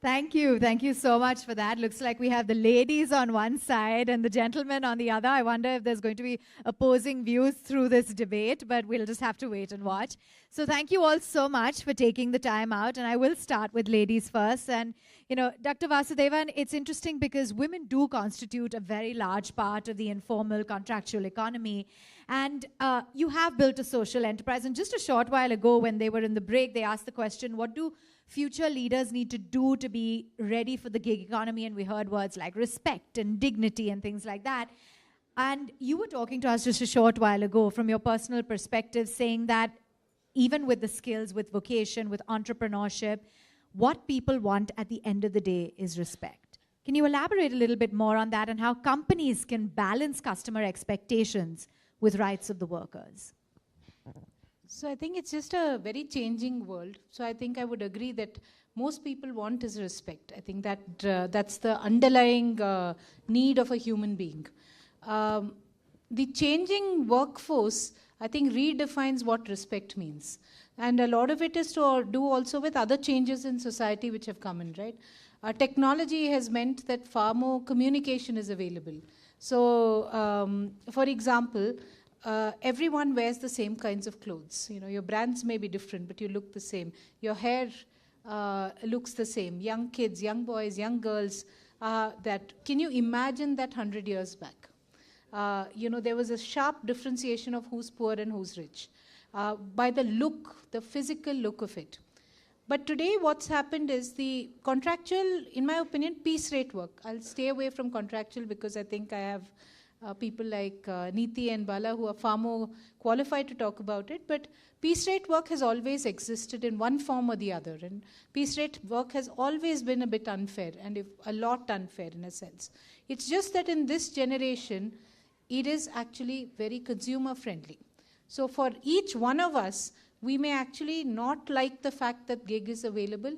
Thank you. Thank you so much for that. Looks like we have the ladies on one side and the gentlemen on the other. I wonder if there's going to be opposing views through this debate, but we'll just have to wait and watch. So thank you all so much for taking the time out. And I will start with ladies first. And, you know, Dr. Vasudevan, it's interesting because women do constitute a very large part of the informal contractual economy. And you have built a social enterprise. And just a short while ago, when they were in the break, they asked the question, what do future leaders need to do to be ready for the gig economy? And we heard words like respect and dignity and things like that. And you were talking to us just a short while ago from your personal perspective, saying that even with the skills, with vocation, with entrepreneurship, what people want at the end of the day is respect. Can you elaborate a little bit more on that and how companies can balance customer expectations with rights of the workers? So I think it's just a very changing world. So I think I would agree that most people want is respect. I think that that's the underlying need of a human being. The changing workforce, I think, redefines what respect means. And a lot of it is to do also with other changes in society which have come in, right? Technology has meant that far more communication is available. So, for example, everyone wears the same kinds of clothes. You know, your brands may be different, but you look the same. Your hair looks the same. Young kids, young boys, young girls, can you imagine that 100 years back? You know, there was a sharp differentiation of who's poor and who's rich by the look, the physical look of it. But today what's happened is the contractual, in my opinion, piece rate work. I'll stay away from contractual because I think I have people like Neeti and Bala who are far more qualified to talk about it. But piece rate work has always existed in one form or the other. And piece rate work has always been a bit unfair, and a lot unfair in a sense. It's just that in this generation, it is actually very consumer friendly. So for each one of us, we may actually not like the fact that gig is available,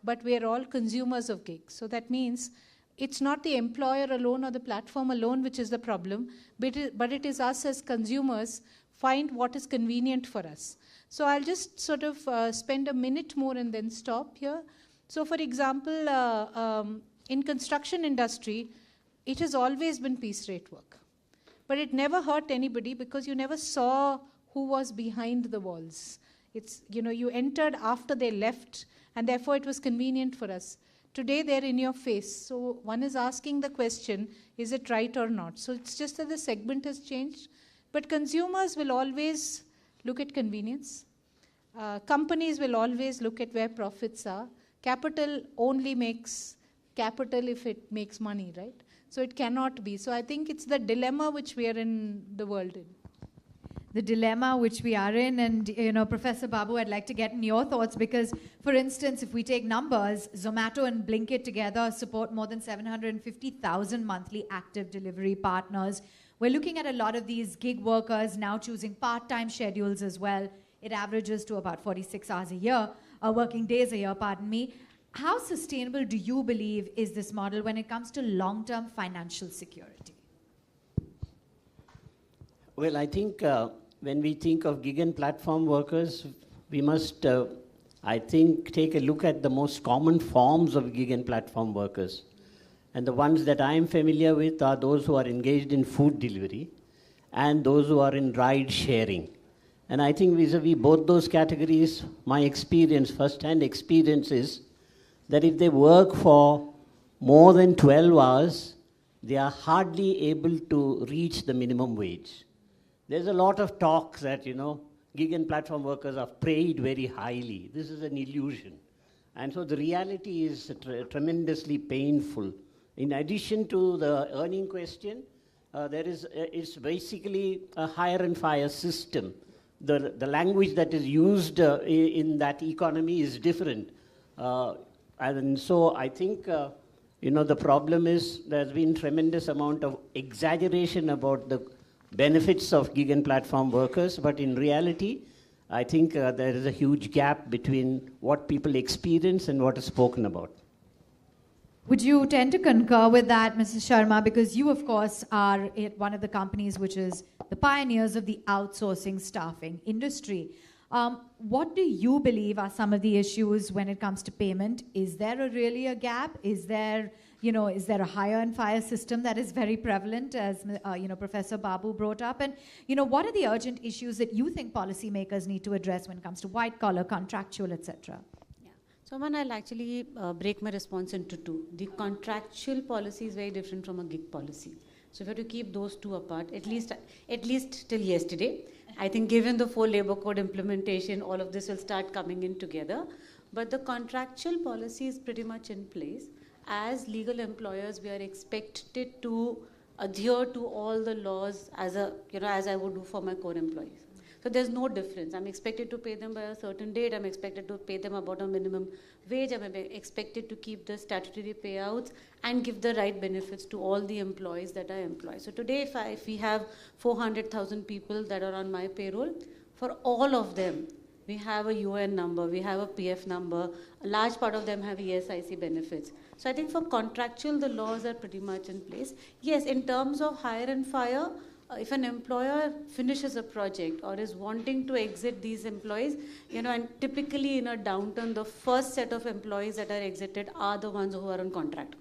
but we are all consumers of gig. So that means it's not the employer alone or the platform alone which is the problem, but it is us as consumers find what is convenient for us. So I'll just sort of spend a minute more and then stop here. So for example, in construction industry, it has always been piece rate work. But it never hurt anybody because you never saw who was behind the walls. It's, you know, you entered after they left, and therefore it was convenient for us. Today they're in your face. So one is asking the question, is it right or not? So it's just that the segment has changed. But consumers will always look at convenience. Companies will always look at where profits are. Capital only makes capital if it makes money, right? So it cannot be. So I think it's the dilemma which we are in the world in. The dilemma which we are in, and you know, Professor Babu, I'd like to get in your thoughts because, for instance, if we take numbers, Zomato and Blinkit together support more than 750,000 monthly active delivery partners. We're looking at a lot of these gig workers now choosing part-time schedules as well. It averages to about 46 hours a year, working days a year, pardon me. How sustainable do you believe is this model when it comes to long-term financial security? Well, I think when we think of gig and platform workers, we must, I think, take a look at the most common forms of gig and platform workers. And the ones that I am familiar with are those who are engaged in food delivery and those who are in ride sharing. And I think vis-a-vis both those categories, my experience, first-hand experience is that if they work for more than 12 hours, they are hardly able to reach the minimum wage. There's a lot of talk that, gig and platform workers are paid very highly. This is an illusion. And so the reality is tremendously painful. In addition to the earning question, it's basically a hire and fire system. The language that is used in that economy is different. And so I think, the problem is there's been tremendous amount of exaggeration about the benefits of gig and platform workers, but in reality, I think there is a huge gap between what people experience and what is spoken about. Would you tend to concur with that, Mrs. Sharma? Because you, of course, are at one of the companies which is the pioneers of the outsourcing staffing industry. What do you believe are some of the issues when it comes to payment? Is there really a gap? Is there a hire and fire system that is very prevalent, as Professor Babu brought up? And what are the urgent issues that you think policymakers need to address when it comes to white collar, contractual, etc.? So, I'll actually break my response into two. The contractual policy is very different from a gig policy. So, if you have to keep those two apart, at least till yesterday, I think given the 4 labor code implementation, all of this will start coming in together. But the contractual policy is pretty much in place. As legal employers, we are expected to adhere to all the laws as I would do for my core employees. So there's no difference. I'm expected to pay them by a certain date. I'm expected to pay them about a minimum wage. I'm expected to keep the statutory payouts and give the right benefits to all the employees that I employ. So today, if we have 400,000 people that are on my payroll, for all of them, we have a UN number, we have a PF number, a large part of them have ESIC benefits. So I think for contractual, the laws are pretty much in place. Yes, in terms of hire and fire, if an employer finishes a project or is wanting to exit these employees, and typically in a downturn, the first set of employees that are exited are the ones who are on contract,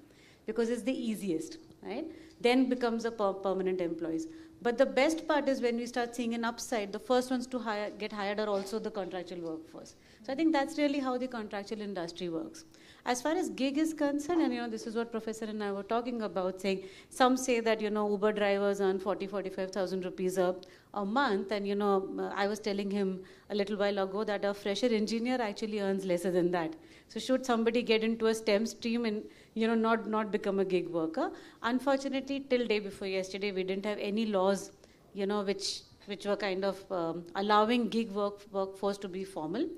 because it's the easiest, right? Then becomes a permanent employees. But the best part is when we start seeing an upside, the first ones to get hired are also the contractual workforce. So I think that's really how the contractual industry works. As far as gig is concerned, and this is what Professor and I were talking about, saying some say that Uber drivers earn 45,000 rupees a month, and I was telling him a little while ago that a fresher engineer actually earns lesser than that. So should somebody get into a STEM stream and not become a gig worker? Unfortunately, till day before yesterday, we didn't have any laws, which were kind of allowing gig workforce to be formal.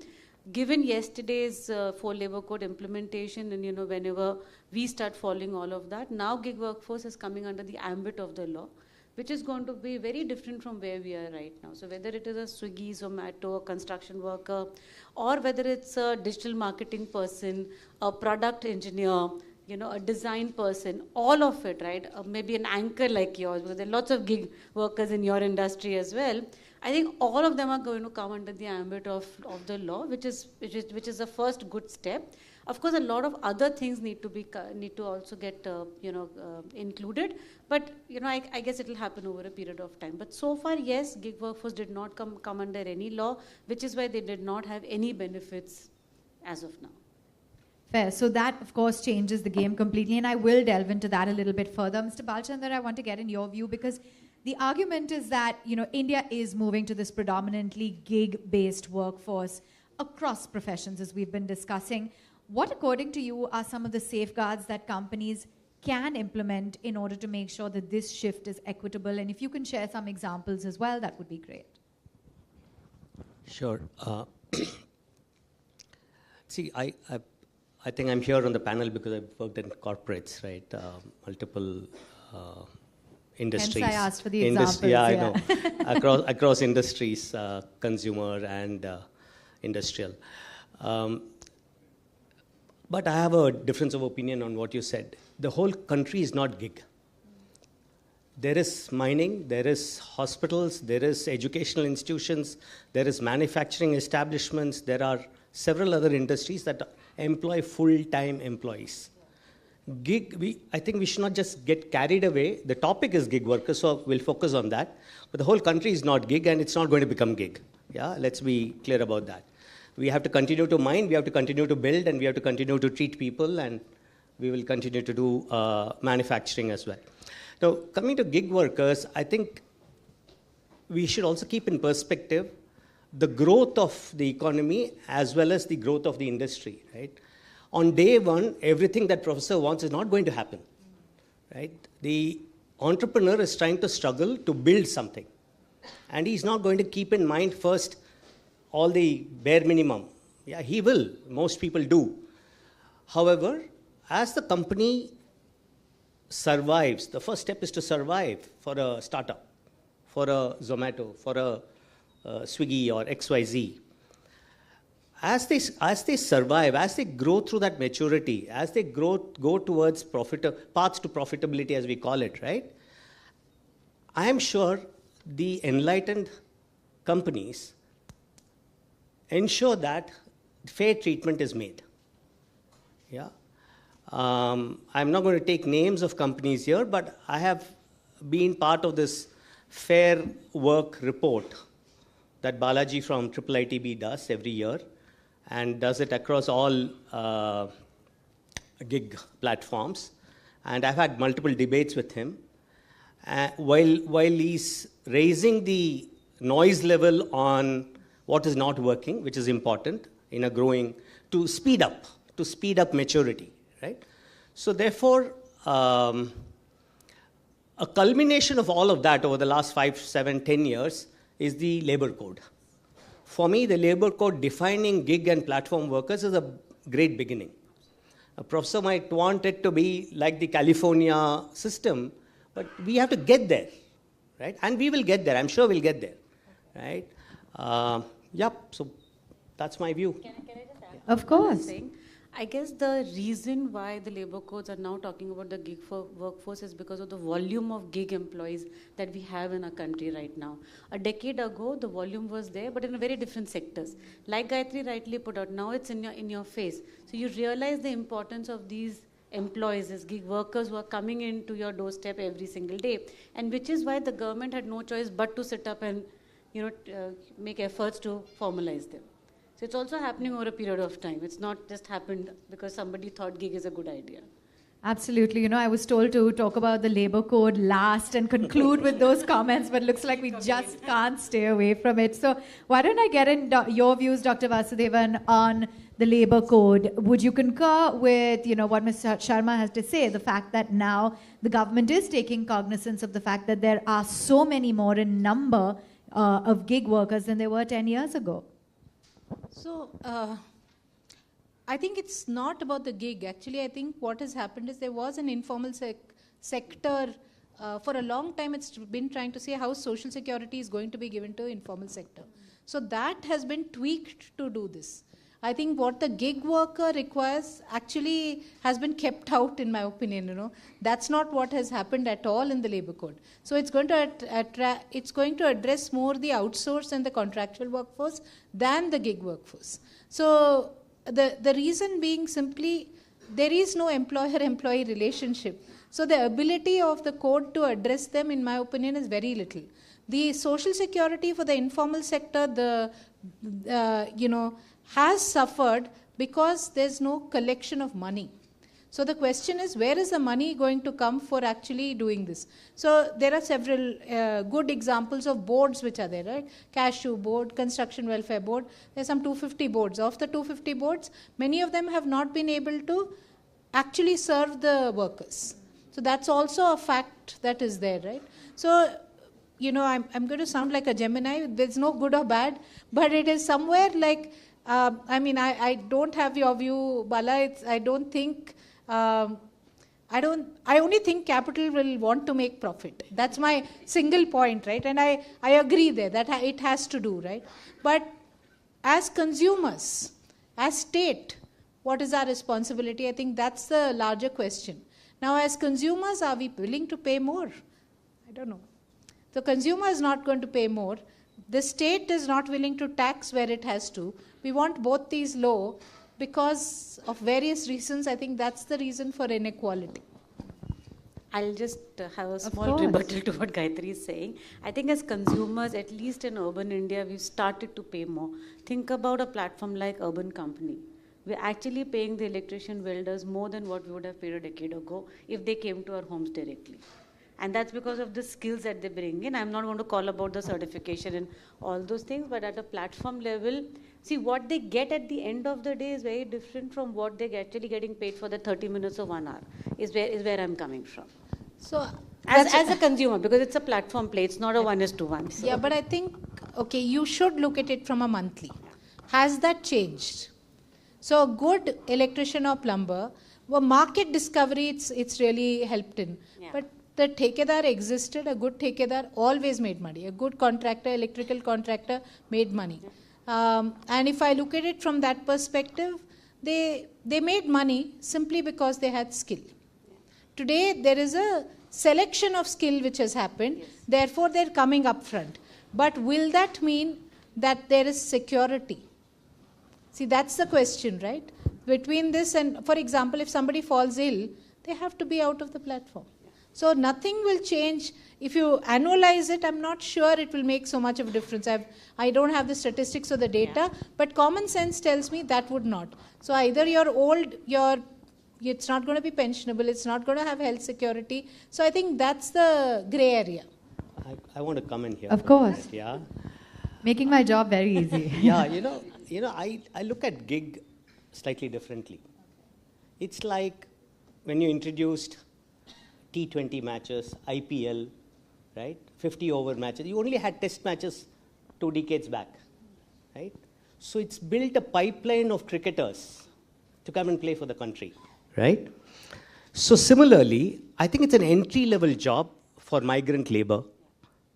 Given yesterday's 4 labor code implementation, and whenever we start following all of that, now gig workforce is coming under the ambit of the law, which is going to be very different from where we are right now. So whether it is a Swiggy, Zomato, a construction worker, or whether it's a digital marketing person, a product engineer, a design person, all of it, right? Maybe an anchor like yours, because there are lots of gig workers in your industry as well. I think all of them are going to come under the ambit of the law, which is the first good step. Of course, a lot of other things need to also get included, but I guess it will happen over a period of time. But so far, yes, gig workforce did not come under any law, which is why they did not have any benefits as of now. Fair. So that, of course, changes the game completely, and I will delve into that a little bit further. Mr. Balchandar, I want to get in your view, because the argument is that India is moving to this predominantly gig-based workforce across professions, as we've been discussing. What, according to you, are some of the safeguards that companies can implement in order to make sure that this shift is equitable? And if you can share some examples as well, that would be great. Sure. See, I think I'm here on the panel because I've worked in corporates, right? Multiple industries. Hence I asked for the examples. Yeah, I know. across industries, consumer and industrial. But I have a difference of opinion on what you said. The whole country is not gig. There is mining, there is hospitals, there is educational institutions, there is manufacturing establishments, there are several other industries that employ full-time employees. I think we should not just get carried away. The topic is gig workers, so we'll focus on that. But the whole country is not gig, and it's not going to become gig. Yeah, let's be clear about that. We have to continue to mine, we have to continue to build, and we have to continue to treat people, and we will continue to do manufacturing as well. Now, coming to gig workers, I think we should also keep in perspective the growth of the economy as well as the growth of the industry, right? On day one, everything that professor wants is not going to happen, right? The entrepreneur is trying to struggle to build something. And he's not going to keep in mind first all the bare minimum. Yeah, he will. Most people do. However, as the company survives, the first step is to survive for a startup, for a Zomato, for a Swiggy or XYZ. As they survive, as they grow through that maturity, as they go towards paths to profitability, as we call it, right? I am sure the enlightened companies ensure that fair treatment is made. Yeah. I'm not going to take names of companies here, but I have been part of this fair work report that Balaji from IIITB does every year, and does it across all gig platforms. And I've had multiple debates with him. While he's raising the noise level on what is not working, which is important in a growing, to speed up maturity, right? So therefore, a culmination of all of that over the last 5, 7, 10 years is the labor code. For me, the labor code defining gig and platform workers is a great beginning. A professor might want it to be like the California system, but we have to get there, right? And we will get there. I'm sure we'll get there, right? So that's my view. Can I just add? Of course. I guess the reason why the labor codes are now talking about the gig workforce is because of the volume of gig employees that we have in our country right now. A decade ago, the volume was there, but in very different sectors. Like Gayatri rightly put out, now it's in your face. So you realize the importance of these employees, these gig workers who are coming into your doorstep every single day, and which is why the government had no choice but to sit up and make efforts to formalize them. So it's also happening over a period of time. It's not just happened because somebody thought gig is a good idea. Absolutely. I was told to talk about the labor code last and conclude with those comments, but looks like we just can't stay away from it. So why don't I get in your views, Dr. Vasudevan, on the labor code? Would you concur with what Mr. Sharma has to say, the fact that now the government is taking cognizance of the fact that there are so many more in number of gig workers than there were 10 years ago? So, I think it's not about the gig. Actually, I think what has happened is there was an informal sector. For a long time, it's been trying to say how social security is going to be given to informal sector. So that has been tweaked to do this. I think what the gig worker requires actually has been kept out, in my opinion. That's not what has happened at all in the labor code. So it's going to address more the outsourced and the contractual workforce than the gig workforce. So the reason being simply there is no employer-employee relationship. So the ability of the code to address them, in my opinion, is very little. The social security for the informal sector, has suffered because there's no collection of money. So the question is, where is the money going to come for actually doing this? So there are several good examples of boards which are there, right? Cashew board, construction welfare board. There's some 250 boards. Of the 250 boards, many of them have not been able to actually serve the workers. So that's also a fact that is there, right? So, I'm going to sound like a Gemini. There's no good or bad, but it is somewhere like, I don't have your view, Bala. I only think capital will want to make profit. That's my single point, right? And I agree there that it has to do, right? But as consumers, as state, what is our responsibility? I think that's the larger question. Now, as consumers, are we willing to pay more? don't know. The consumer is not going to pay more. The state is not willing to tax where it has to. We want both these low because of various reasons. I think that's the reason for inequality. I'll just have a small rebuttal to what Gayatri is saying. I think as consumers, at least in urban India, we've started to pay more. Think about a platform like Urban Company. We're actually paying the electrician welders more than what we would have paid a decade ago if they came to our homes directly. And that's because of the skills that they bring in. I'm not going to call about the certification and all those things, but at a platform level, see, what they get at the end of the day is very different from what they're actually getting paid for the 30 minutes or 1 hour, is where I'm coming from. So as a consumer, because it's a platform play, it's not a 1:1. So. Yeah, but I think, okay, you should look at it from a monthly. Has that changed? So a good electrician or plumber, well, market discovery, it's really helped in. Yeah. But the thekedar existed, a good thekedar always made money. A good contractor, electrical contractor made money. And if I look at it from that perspective, they made money simply because they had skill. Today, there is a selection of skill which has happened. Yes. Therefore, they're coming up front. But will that mean that there is security? See, that's the question, right? Between this and, for example, if somebody falls ill, they have to be out of the platform. So nothing will change. If you annualize it, I'm not sure it will make so much of a difference. I don't have the statistics or the data, but common sense tells me that would not. So either you're old, it's not going to be pensionable, it's not going to have health security. So I think that's the gray area. I want to come in here. Of course. Yeah. Making my job very easy. Yeah, I look at gig slightly differently. It's like when you introduced T20 matches, IPL, right? 50-over matches. You only had test matches 2 decades back, right? So it's built a pipeline of cricketers to come and play for the country, right? So similarly, I think it's an entry-level job for migrant labor.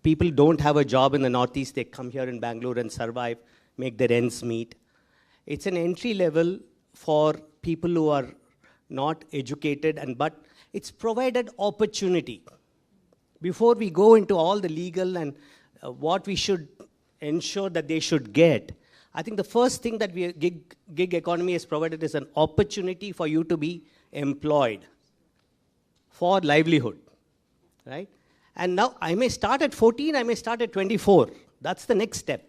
People don't have a job in the Northeast. They come here in Bangalore and survive, make their ends meet. It's an entry level for people who are not educated, but it's provided opportunity. Before we go into all the legal and what we should ensure that they should get, I think the first thing that gig economy has provided is an opportunity for you to be employed for livelihood, right? And now I may start at 14, I may start at 24. That's the next step.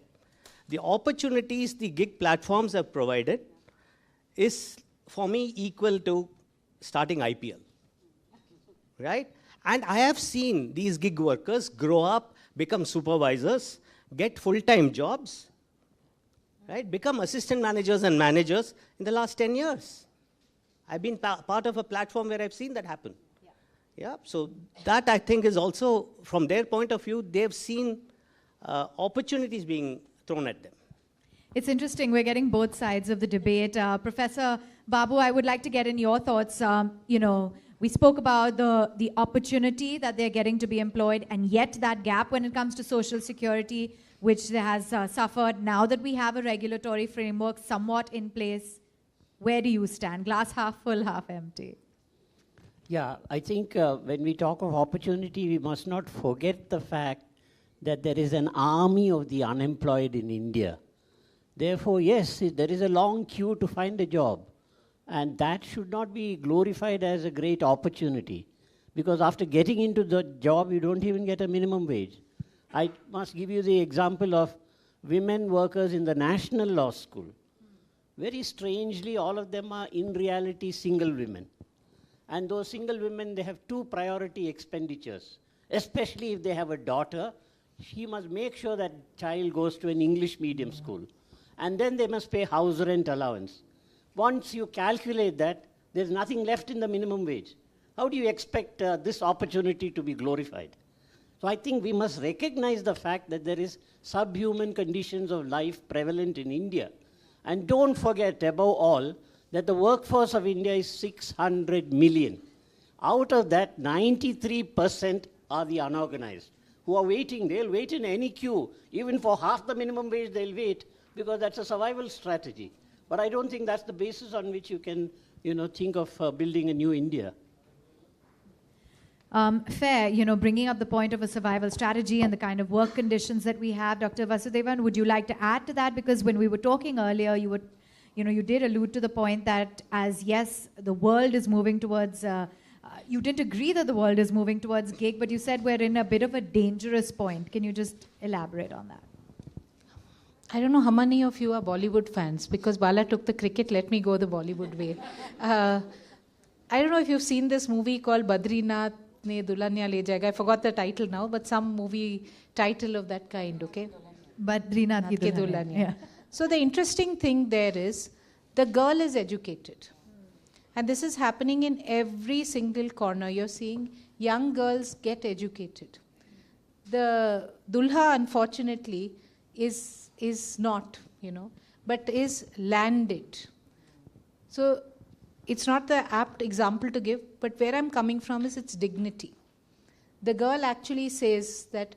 The opportunities the gig platforms have provided is, for me, equal to starting IPL, right? And I have seen these gig workers grow up, become supervisors, get full-time jobs, right? Become assistant managers and managers in the last 10 years. I've been part of a platform where I've seen that happen. Yeah, so that I think is also, from their point of view, they've seen opportunities being thrown at them. It's interesting. We're getting both sides of the debate. Professor Babu, I would like to get in your thoughts. We spoke about the opportunity that they're getting to be employed, and yet that gap when it comes to social security, which has suffered. Now that we have a regulatory framework somewhat in place, where do you stand? Glass half full, half empty? Yeah, I think when we talk of opportunity, we must not forget the fact that there is an army of the unemployed in India. Therefore, yes, there is a long queue to find a job. And that should not be glorified as a great opportunity. Because after getting into the job, you don't even get a minimum wage. I must give you the example of women workers in the National Law School. Very strangely, all of them are in reality single women. And those single women, they have 2 priority expenditures. Especially if they have a daughter, she must make sure that child goes to an English medium school. And then they must pay house rent allowance. Once you calculate that, there's nothing left in the minimum wage. How do you expect this opportunity to be glorified? So I think we must recognize the fact that there is subhuman conditions of life prevalent in India. And don't forget, above all, that the workforce of India is 600 million. Out of that, 93% are the unorganized, who are waiting. They'll wait in any queue. Even for half the minimum wage, they'll wait, because that's a survival strategy. But I don't think that's the basis on which you can, think of building a new India. Fair, you know, bringing up the point of a survival strategy and the kind of work conditions that we have. Dr. Vasudevan, would you like to add to that? Because when we were talking earlier, you did allude to the point that as yes, the world is moving towards, you didn't agree that the world is moving towards gig, but you said we're in a bit of a dangerous point. Can you just elaborate on that? I don't know how many of you are Bollywood fans, because Bala took the cricket, let me go the Bollywood way. I don't know if you've seen this movie called Badrinath Ne Dulhania Le Jayega. I forgot the title now, but some movie title of that kind, okay? Badrinath Ki Dulhania. Yeah. So the interesting thing there is, the girl is educated. And this is happening in every single corner. You're seeing young girls get educated. The Dulha, unfortunately, is not, but is landed. So it's not the apt example to give, but where I'm coming from is its dignity. The girl actually says that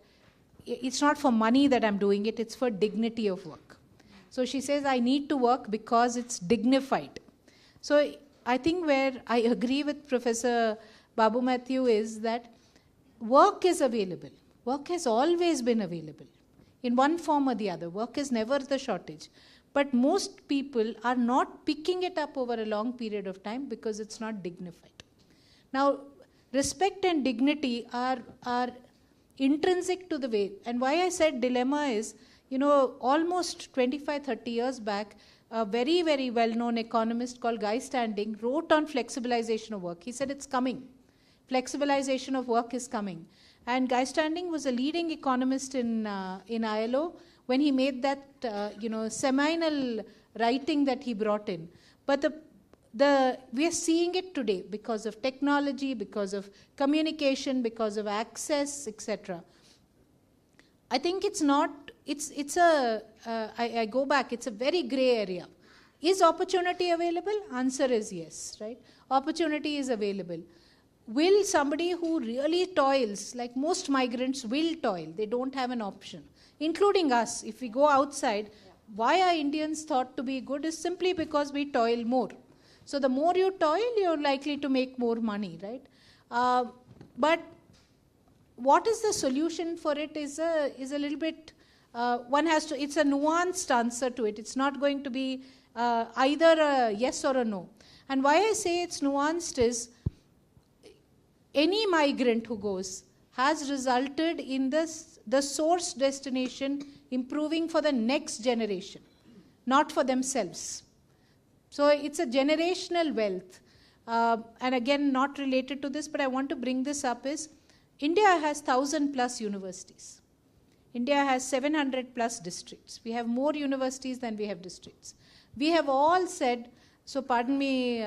it's not for money that I'm doing it, it's for dignity of work. So she says, I need to work because it's dignified. So I think where I agree with Professor Babu Matthew is that work is available. Work has always been available in one form or the other. Work is never the shortage. But most people are not picking it up over a long period of time because it's not dignified. Now, respect and dignity are intrinsic to the way. And why I said dilemma is, almost 25, 30 years back, a very, very well-known economist called Guy Standing wrote on flexibilization of work. He said it's coming. Flexibilization of work is coming. And Guy Standing was a leading economist in ILO when he made that, seminal writing that he brought in. But we are seeing it today because of technology, because of communication, because of access, etc. I think it's not, I go back, it's a very gray area. Is opportunity available? Answer is yes, right? Opportunity is available. Will somebody who really toils, like most migrants will toil, they don't have an option, including us. If we go outside, why are Indians thought to be good is simply because we toil more. So the more you toil, you're likely to make more money, right? But what is the solution for it is a little bit, it's a nuanced answer to it. It's not going to be either a yes or a no. And why I say it's nuanced is, any migrant who goes has resulted in the source destination improving for the next generation, not for themselves. So it's a generational wealth. And again, not related to this, but I want to bring this up is, India has 1,000+ universities. India has 700+ districts. We have more universities than we have districts. We have all said, so pardon me,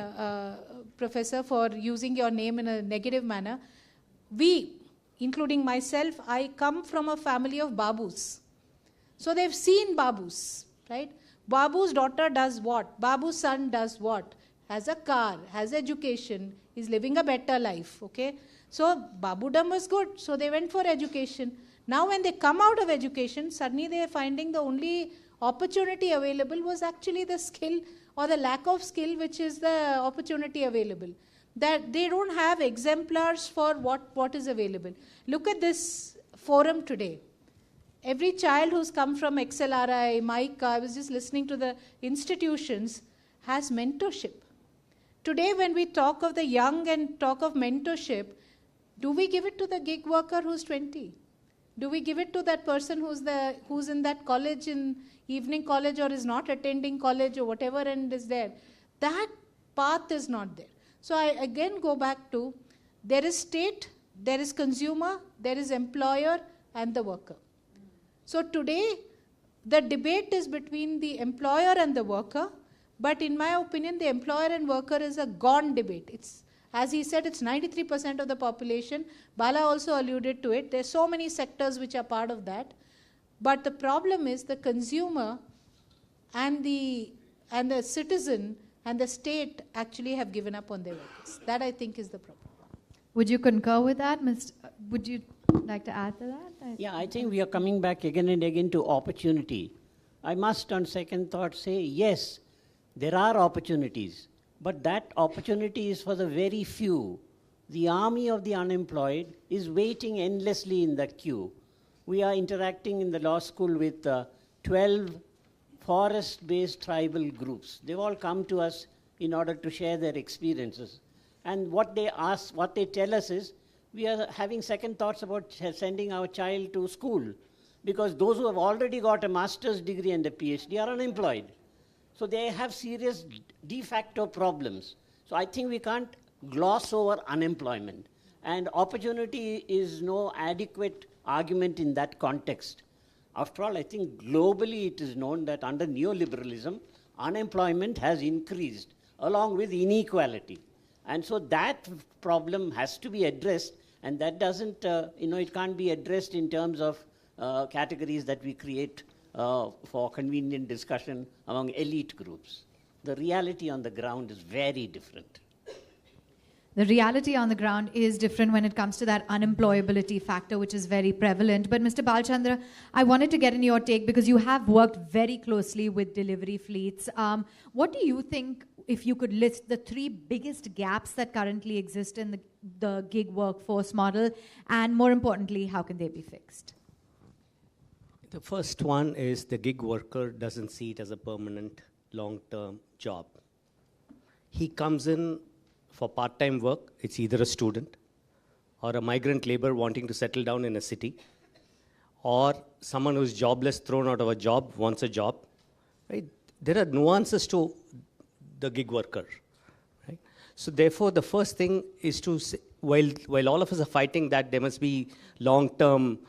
Professor, for using your name in a negative manner. We, including myself, I come from a family of Babus. So they've seen Babus, right? Babu's daughter does what? Babu's son does what? Has a car, has education, is living a better life, okay? So Babudam was good, so they went for education. Now when they come out of education, suddenly they are finding the only opportunity available was actually the skill or the lack of skill, which is the opportunity available. That they don't have exemplars for what is available. Look at this forum today. Every child who's come from XLRI, MICA, I was just listening to the institutions, has mentorship. Today when we talk of the young and talk of mentorship, do we give it to the gig worker who's 20? Do we give it to that person who's in that college, in evening college, or is not attending college or whatever and is there? That path is not there. So I again go back to, there is state, there is consumer, there is employer and the worker. So today the debate is between the employer and the worker, but in my opinion the employer and worker is a gone debate. It's, as he said, it's 93% of the population. Bala also alluded to it. There's so many sectors which are part of that. But the problem is the consumer and the citizen and the state actually have given up on their workers. That I think is the problem. Would you concur with that, Mr.? Would you like to add to that? Yeah, I think we are coming back again and again to opportunity. I must on second thought say, yes, there are opportunities. But that opportunity is for the very few The army of the unemployed is waiting endlessly in the queue. We are interacting in the law school with 12 forest-based tribal groups. They've all come to us in order to share their experiences. And what they tell us is, we are having second thoughts about sending our child to school because those who have already got a master's degree and a PhD are unemployed. So they have serious de facto problems. So I think we can't gloss over unemployment. And opportunity is no adequate argument in that context. After all, I think globally it is known that under neoliberalism, unemployment has increased along with inequality. And so that problem has to be addressed, and that doesn't, it can't be addressed in terms of categories that we create for convenient discussion among elite groups. The reality on the ground is very different. The reality on the ground is different when it comes to that unemployability factor, which is very prevalent. But Mr. Balchandra, I wanted to get in your take because you have worked very closely with delivery fleets. What do you think, if you could list the 3 biggest gaps that currently exist in the gig workforce model, and more importantly, how can they be fixed? The first one is the gig worker doesn't see it as a permanent, long-term job. He comes in for part-time work. It's either a student or a migrant labor wanting to settle down in a city, or someone who's jobless, thrown out of a job, wants a job. Right? There are nuances to the gig worker. Right? So therefore, the first thing is to say, while all of us are fighting that there must be long-term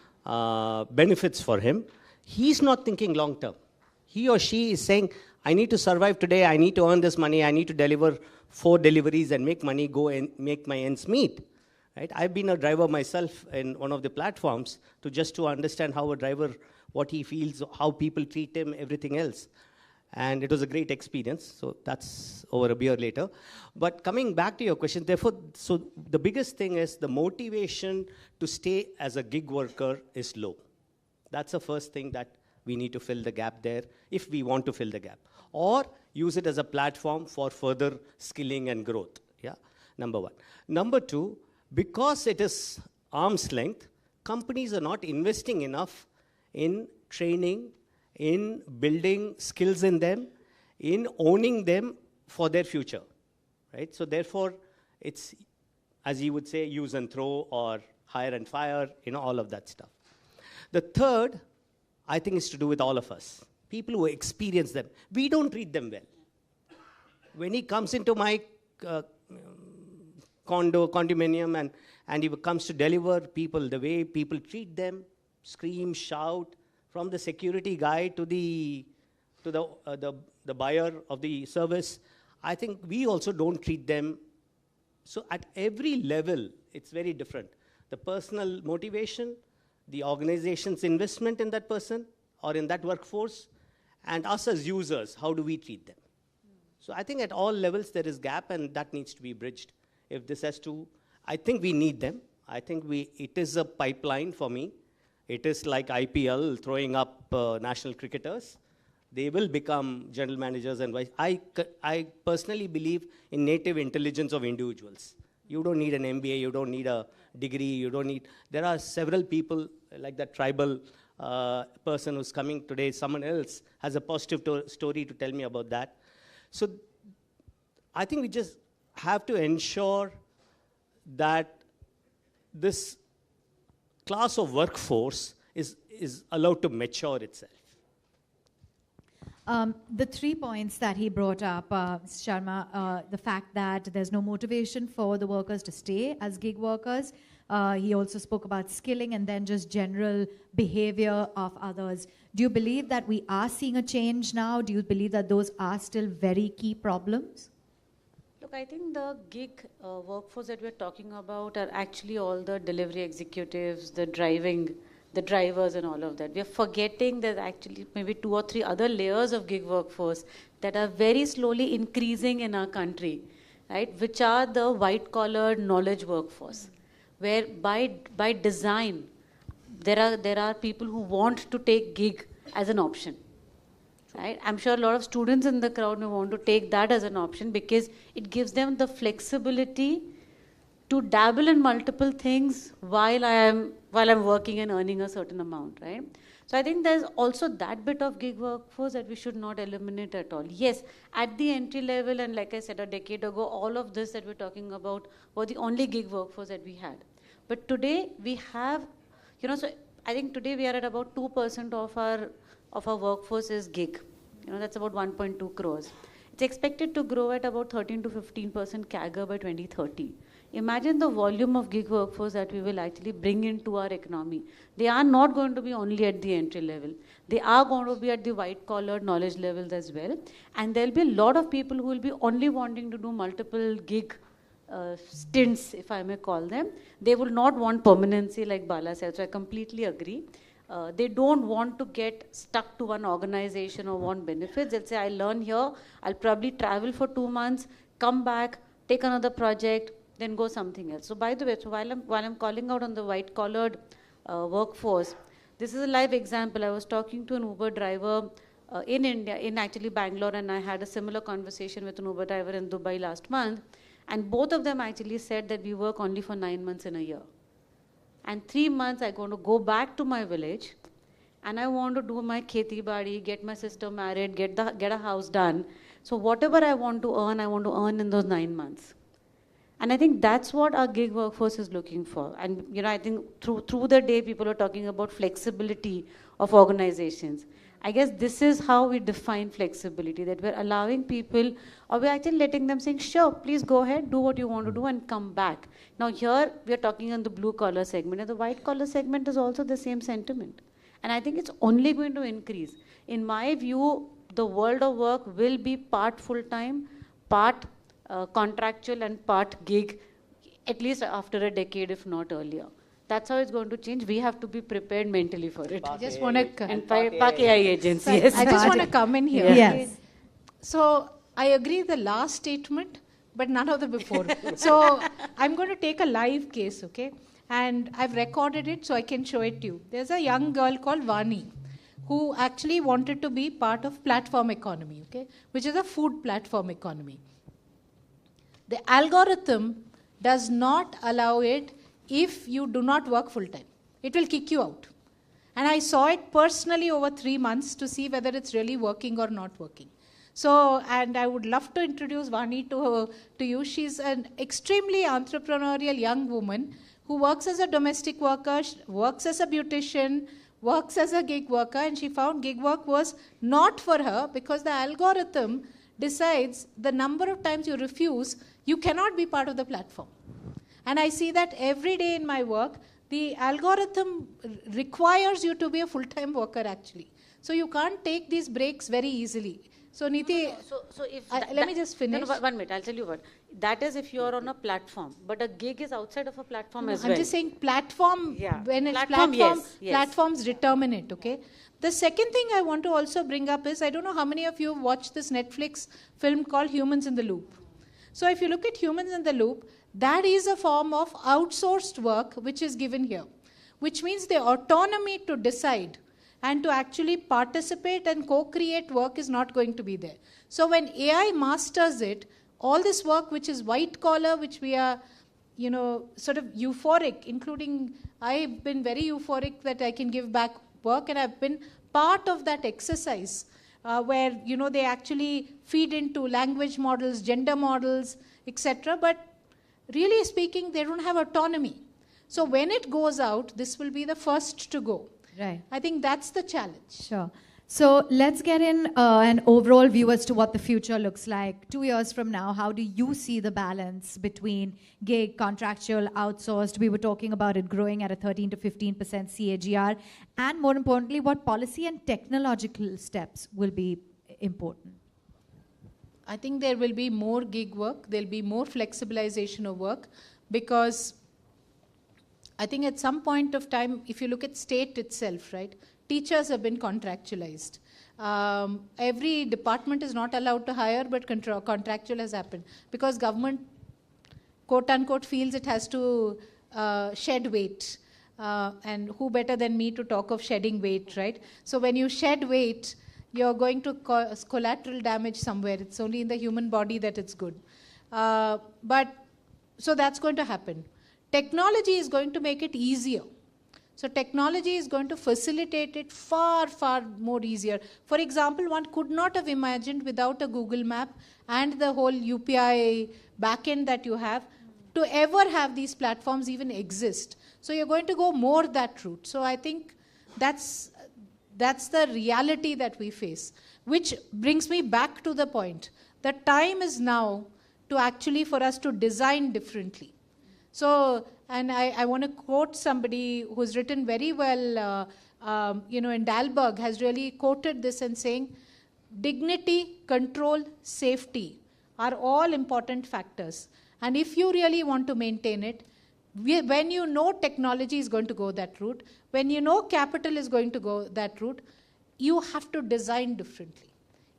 benefits for him, he's not thinking long-term. He or she is saying, I need to survive today, I need to earn this money, I need to deliver 4 deliveries and make money, go and make my ends meet. Right? I've been a driver myself in one of the platforms to understand how a driver, what he feels, how people treat him, everything else. And it was a great experience. So that's over a beer later. But coming back to your question, therefore, so the biggest thing is the motivation to stay as a gig worker is low. That's the first thing that we need to fill the gap there if we want to fill the gap. Or use it as a platform for further skilling and growth. Yeah, number 1. Number 2, because it is arm's length, companies are not investing enough in training, in building skills in them, in owning them for their future. Right? So therefore, it's, as you would say, use and throw or hire and fire, all of that stuff. The third, I think, is to do with all of us. People who experience them. We don't treat them well. When he comes into my condominium and he comes to deliver people, the way people treat them, scream, shout, from the security guy to the buyer of the service, I think we also don't treat them. So at every level, it's very different. The personal motivation, the organization's investment in that person or in that workforce, and us as users, how do we treat them? So I think at all levels there is gap, and that needs to be bridged. If this has to, I think we need them. I think it is a pipeline for me. It is like IPL throwing up national cricketers. They will become general managers and vice. I personally believe in native intelligence of individuals. You don't need an MBA, you don't need a degree, there are several people like that tribal person who's coming today, someone else has a positive story to tell me about that. So I think we just have to ensure that this class of workforce is allowed to mature itself. The 3 points that he brought up, Sharma, the fact that there's no motivation for the workers to stay as gig workers. He also spoke about skilling and then just general behavior of others. Do you believe that we are seeing a change now? Do you believe that those are still very key problems? Look, I think the gig workforce that we're talking about are actually all the delivery executives, the drivers and all of that. We're forgetting there's actually maybe 2 or 3 other layers of gig workforce that are very slowly increasing in our country, right? Which are the white-collar knowledge workforce, where by design, there are people who want to take gig as an option. Right? I'm sure a lot of students in the crowd may want to take that as an option because it gives them the flexibility to dabble in multiple things while I'm working and earning a certain amount, right? So I think there's also that bit of gig workforce that we should not eliminate at all. Yes, at the entry level, and like I said a decade ago, all of this that we're talking about were the only gig workforce that we had. But today we have, so I think today we are at about 2% of our workforce is gig. That's about 1.2 crores. It's expected to grow at about 13 to 15% CAGR by 2030. Imagine the volume of gig workforce that we will actually bring into our economy. They are not going to be only at the entry level. They are going to be at the white-collar knowledge levels as well. And there'll be a lot of people who will be only wanting to do multiple gig stints, if I may call them. They will not want permanency like Bala said, so I completely agree. They don't want to get stuck to one organization or want benefits. They'll say, I learn here, I'll probably travel for 2 months, come back, take another project, then go something else. So by the way, while I'm calling out on the white-collared workforce, this is a live example. I was talking to an Uber driver in India, in actually Bangalore, and I had a similar conversation with an Uber driver in Dubai last month, and both of them actually said that we work only for 9 months in a year. And 3 months I'm going to go back to my village, and I want to do my kheti badi, get my sister married, get a house done. So whatever I want to earn in those 9 months. And I think that's what our gig workforce is looking for. And I think through the day, people are talking about flexibility of organizations. I guess this is how we define flexibility, that we're allowing people, or we're actually letting them saying, sure, please go ahead, do what you want to do and come back. Now here, we're talking on the blue collar segment, and the white collar segment is also the same sentiment. And I think it's only going to increase. In my view, the world of work will be part full-time, part contractual and part gig, at least after a decade, if not earlier. That's how it's going to change. We have to be prepared mentally for it. I just want to... And Park AI agents, yes. I just want to come in here. Yes. So I agree the last statement, but none of the before. So I'm going to take a live case, okay? And I've recorded it so I can show it to you. There's a young girl called Vani who actually wanted to be part of platform economy, okay? Which is a food platform economy. The algorithm does not allow it if you do not work full-time. It will kick you out. And I saw it personally over 3 months to see whether it's really working or not working. So, and I would love to introduce Vani to you. She's an extremely entrepreneurial young woman who works as a domestic worker, works as a beautician, works as a gig worker, and she found gig work was not for her because the algorithm decides the number of times you refuse, you cannot be part of the platform. And I see that every day in my work, the algorithm requires you to be a full-time worker actually. So you can't take these breaks very easily. So Niti, let me just finish. No, 1 minute, I'll tell you what. That is if you're on a platform, but a gig is outside of a platform as well. I'm just saying platform, when it's Platform, yes. platforms determine it, okay? The second thing I want to also bring up is, I don't know how many of you have watched this Netflix film called Humans in the Loop. So if you look at Humans in the Loop, that is a form of outsourced work which is given here, which means the autonomy to decide and to actually participate and co-create work is not going to be there. So when AI masters it, all this work which is white collar, which we are, sort of euphoric, including I've been very euphoric that I can give back work, and I've been part of that exercise where, they actually feed into language models, gender models, etc. But really speaking, they don't have autonomy. So when it goes out, this will be the first to go. Right. I think that's the challenge. Sure. So let's get in an overall view as to what the future looks like. 2 years from now, how do you see the balance between gig, contractual, outsourced? We were talking about it growing at a 13 to 15% CAGR. And more importantly, what policy and technological steps will be important? I think there will be more gig work. There'll be more flexibilization of work because I think at some point of time, if you look at state itself, right, teachers have been contractualized. Every department is not allowed to hire, but contractual has happened because government, quote unquote, feels it has to shed weight. And who better than me to talk of shedding weight, right? So when you shed weight, you're going to cause collateral damage somewhere. It's only in the human body that it's good. But So that's going to happen. Technology is going to make it easier. So technology is going to facilitate it far, far more easier. For example, one could not have imagined without a Google map and the whole UPI backend that you have to ever have these platforms even exist. So you're going to go more that route. So I think that's the reality that we face, which brings me back to the point. The time is now to actually for us to design differently. So, and I want to quote somebody who's written very well, in Dalberg has really quoted this and saying, dignity, control, safety are all important factors. And if you really want to maintain it, when you know technology is going to go that route, when you know capital is going to go that route, you have to design differently.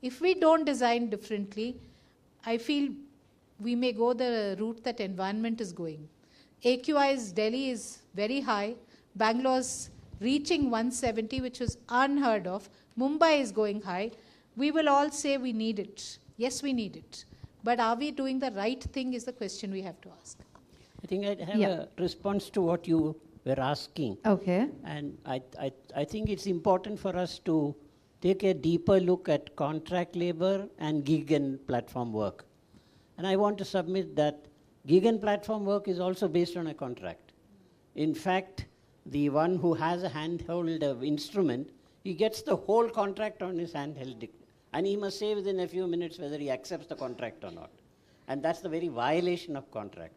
If we don't design differently, I feel we may go the route that environment is going. AQI's Delhi is very high. Bangalore's reaching 170, which was unheard of. Mumbai is going high. We will all say we need it. Yes, we need it. But are we doing the right thing is the question we have to ask. I think I have a response to what you were asking. Okay. And I think it's important for us to take a deeper look at contract labor and gig and platform work. And I want to submit that gig and platform work is also based on a contract. In fact, the one who has a handheld instrument, he gets the whole contract on his handheld, and he must say within a few minutes whether he accepts the contract or not. And that's the very violation of contract.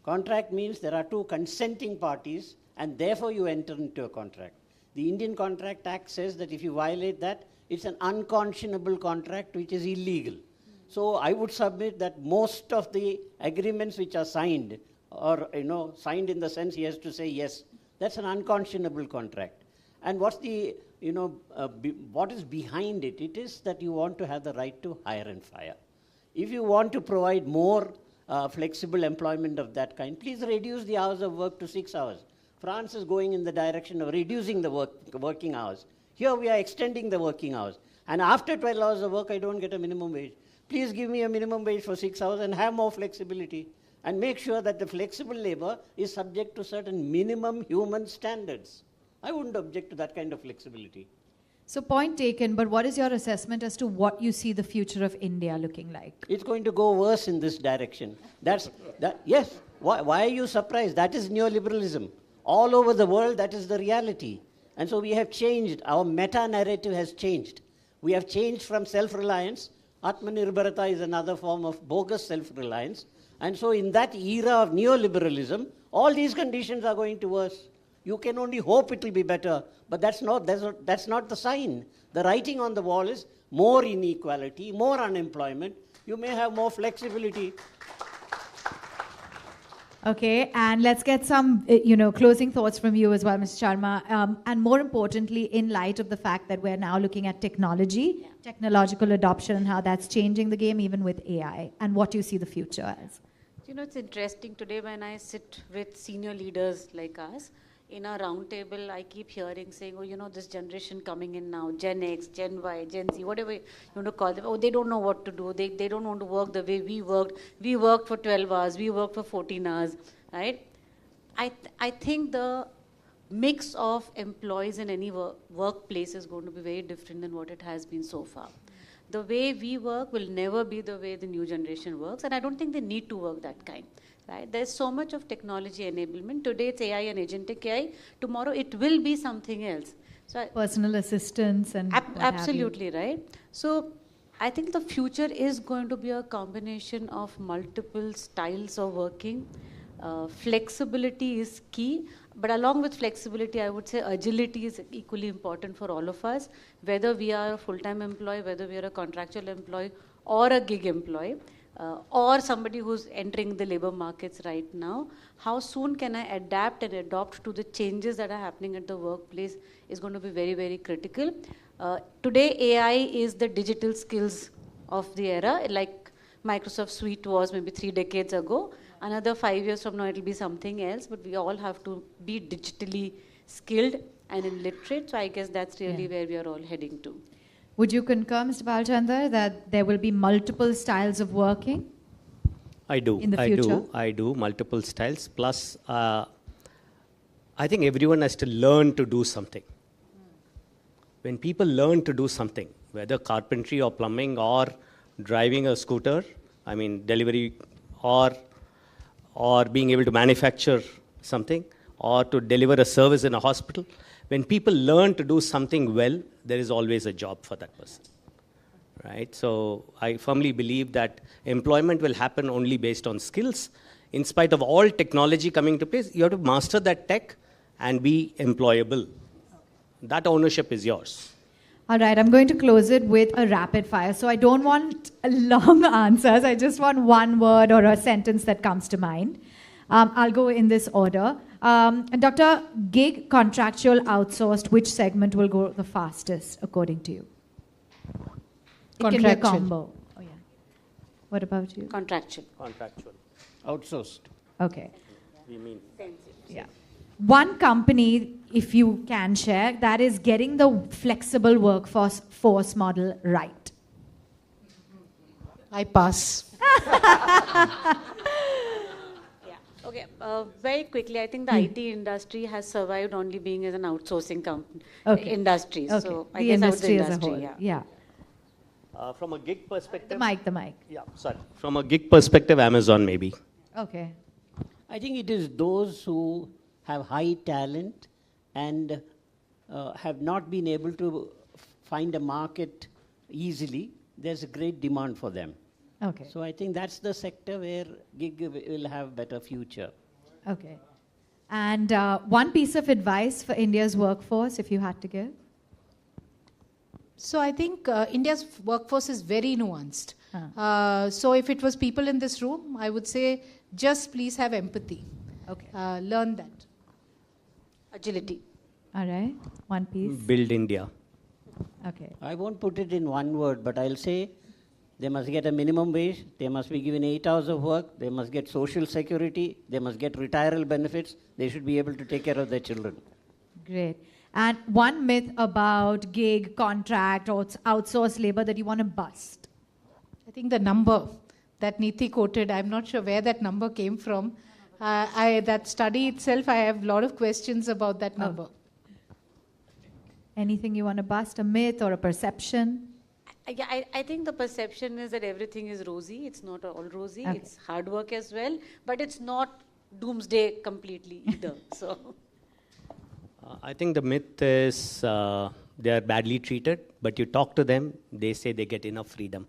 Contract means there are two consenting parties, and therefore you enter into a contract. The Indian Contract Act says that if you violate that, it's an unconscionable contract which is illegal. So I would submit that most of the agreements which are signed, or signed in the sense he has to say yes, that's an unconscionable contract. And what's the what is behind it? It is that you want to have the right to hire and fire. If you want to provide more flexible employment of that kind, please reduce the hours of work to 6 hours. France is going in the direction of reducing the working hours. Here we are extending the working hours. And after 12 hours of work, I don't get a minimum wage. Please give me a minimum wage for 6 hours and have more flexibility. And make sure that the flexible labor is subject to certain minimum human standards. I wouldn't object to that kind of flexibility. So point taken, but what is your assessment as to what you see the future of India looking like? It's going to go worse in this direction. Yes. Why are you surprised? That is neoliberalism. All over the world, that is the reality. And so we have changed. Our meta-narrative has changed. We have changed from self-reliance. Atmanirbharata is another form of bogus self-reliance. And so in that era of neoliberalism, all these conditions are going to worse. You can only hope it will be better, but that's not the sign. The writing on the wall is more inequality, more unemployment. You may have more flexibility. Okay, and let's get some, closing thoughts from you as well, Ms. Sharma. And more importantly, in light of the fact that we're now looking at technology, technological adoption, and how that's changing the game, even with AI, and what you see the future as. It's interesting today when I sit with senior leaders like us, in a round table, I keep hearing saying, this generation coming in now, Gen X, Gen Y, Gen Z, whatever you want to call them, they don't know what to do. They don't want to work the way we worked. We worked for 12 hours. We worked for 14 hours, right? I think the mix of employees in any workplace is going to be very different than what it has been so far. The way we work will never be the way the new generation works, and I don't think they need to work that kind. Right? There's so much of technology enablement. Today it's AI and agentic AI. Tomorrow it will be something else. So personal assistance and absolutely right. So I think the future is going to be a combination of multiple styles of working. Flexibility is key, but along with flexibility, I would say agility is equally important for all of us, whether we are a full-time employee, whether we are a contractual employee or a gig employee. Or somebody who's entering the labor markets right now, how soon can I adapt and adopt to the changes that are happening at the workplace is going to be very, very critical. Today, AI is the digital skills of the era, like Microsoft Suite was maybe 3 decades ago. Another 5 years from now, it'll be something else, but we all have to be digitally skilled and illiterate. So I guess that's really where we are all heading to. Would you concur, Mr. Balchandar, that there will be multiple styles of working? I do. in the future? I do multiple styles. Plus, I think everyone has to learn to do something. When people learn to do something, whether carpentry or plumbing or driving a scooter, I mean delivery, or being able to manufacture something, or to deliver a service in a hospital, when people learn to do something well, there is always a job for that person. Right? So I firmly believe that employment will happen only based on skills. In spite of all technology coming to place, you have to master that tech and be employable. That ownership is yours. All right, I'm going to close it with a rapid fire. So I don't want long answers. I just want one word or a sentence that comes to mind. I'll go in this order. Dr. Gig, contractual, outsourced, which segment will go the fastest, according to you? It can be a combo. Oh, yeah. What about you? Contractual. Contractual. Outsourced. Okay. We mean. Yeah. One company, if you can share, that is getting the flexible workforce model right. I pass. Okay, very quickly, I think the IT industry has survived only being as an outsourcing industry. Okay. So I The guess industry I as would a the industry, whole. Yeah. From a gig perspective? The mic. Yeah, sorry. From a gig perspective, Amazon maybe. Okay. I think it is those who have high talent and have not been able to find a market easily. There's a great demand for them. Okay. So I think that's the sector where gig will have better future. Okay. And one piece of advice for India's workforce, if you had to give? So I think India's workforce is very nuanced. So if it was people in this room, I would say just please have empathy. Okay. Learn that. Agility. All right. One piece. Build India. Okay. I won't put it in one word, but I'll say they must get a minimum wage, they must be given 8 hours of work, they must get social security, they must get retirement benefits, they should be able to take care of their children. Great. And one myth about gig, contract, or outsourced labor that you want to bust? I think the number that Neeti quoted, I'm not sure where that number came from. That study itself, I have a lot of questions about that number. Anything you want to bust? A myth or a perception? I think the perception is that everything is rosy. It's not all rosy. Okay. It's hard work as well, but it's not doomsday completely either. So, I think the myth is they are badly treated, but you talk to them, they say they get enough freedom.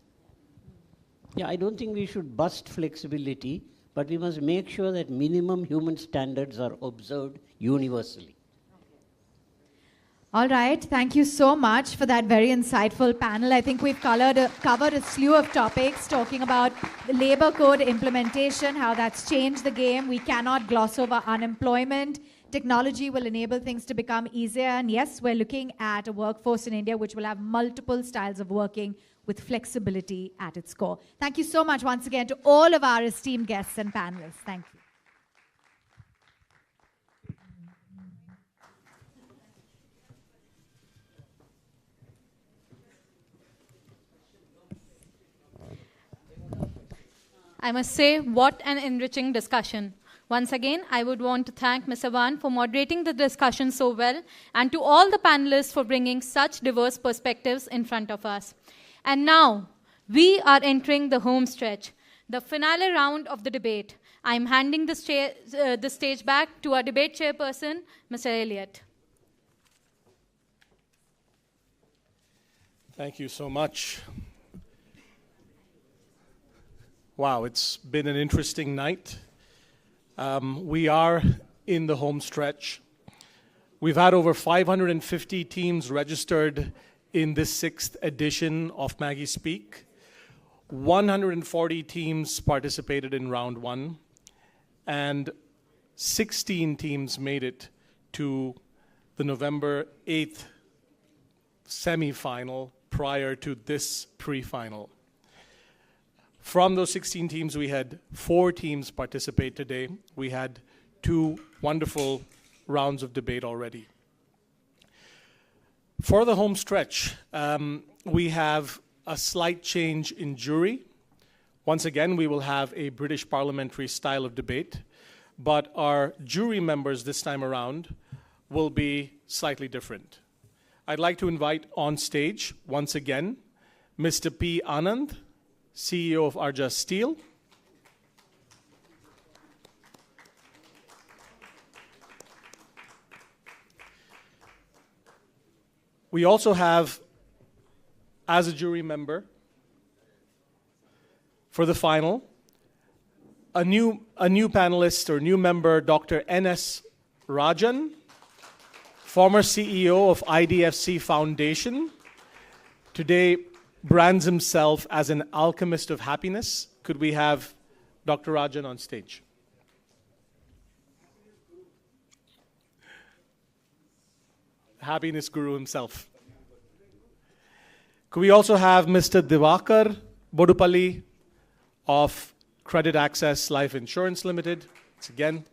Yeah, I don't think we should bust flexibility, but we must make sure that minimum human standards are observed universally. All right. Thank you so much for that very insightful panel. I think we've covered a slew of topics talking about the labor code implementation, how that's changed the game. We cannot gloss over unemployment. Technology will enable things to become easier. And yes, we're looking at a workforce in India which will have multiple styles of working with flexibility at its core. Thank you so much once again to all of our esteemed guests and panelists. Thank you. I must say, what an enriching discussion. Once again, I would want to thank Mr. Van for moderating the discussion so well, and to all the panelists for bringing such diverse perspectives in front of us. And now, we are entering the home stretch, the finale round of the debate. I'm handing the stage back to our debate chairperson, Mr. Elliott. Thank you so much. Wow, it's been an interesting night. We are in the home stretch. We've had over 550 teams registered in this 6th edition of MaggieSpeak. 140 teams participated in round 1, and 16 teams made it to the November 8th semi-final prior to this pre-final. From those 16 teams, we had 4 teams participate today. We had 2 wonderful rounds of debate already. For the home stretch, we have a slight change in jury. Once again, we will have a British parliamentary style of debate, but our jury members this time around will be slightly different. I'd like to invite on stage, once again, Mr. P. Anand, CEO of Arja Steel. We also have, as a jury member, for the final, a new panelist or new member, Dr. N.S. Rajan, former CEO of IDFC Foundation, today brands himself as an alchemist of happiness. Could we have Dr. Rajan on stage? Happiness guru himself. Could we also have Mr. Divakar Bodupalli of Credit Access Life Insurance Limited, once again.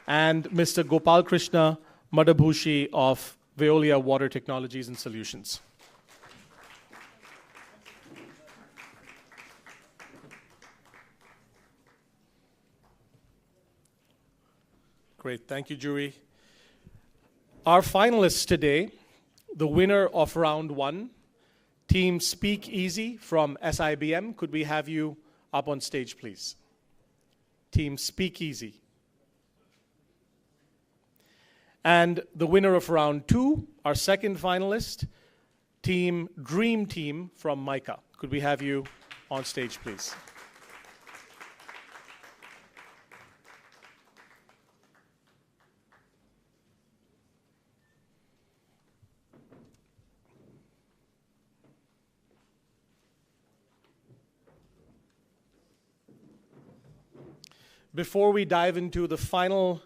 And Mr. Gopal Krishna Madabhushi of Veolia Water Technologies and Solutions. Great, thank you, jury. Our finalists today, the winner of round one, Team Speak Easy from SIBM. Could we have you up on stage, please? Team Speak Easy. And the winner of round two, our second finalist, Team Dream Team from MICA. Could we have you on stage, please? Before we dive into the final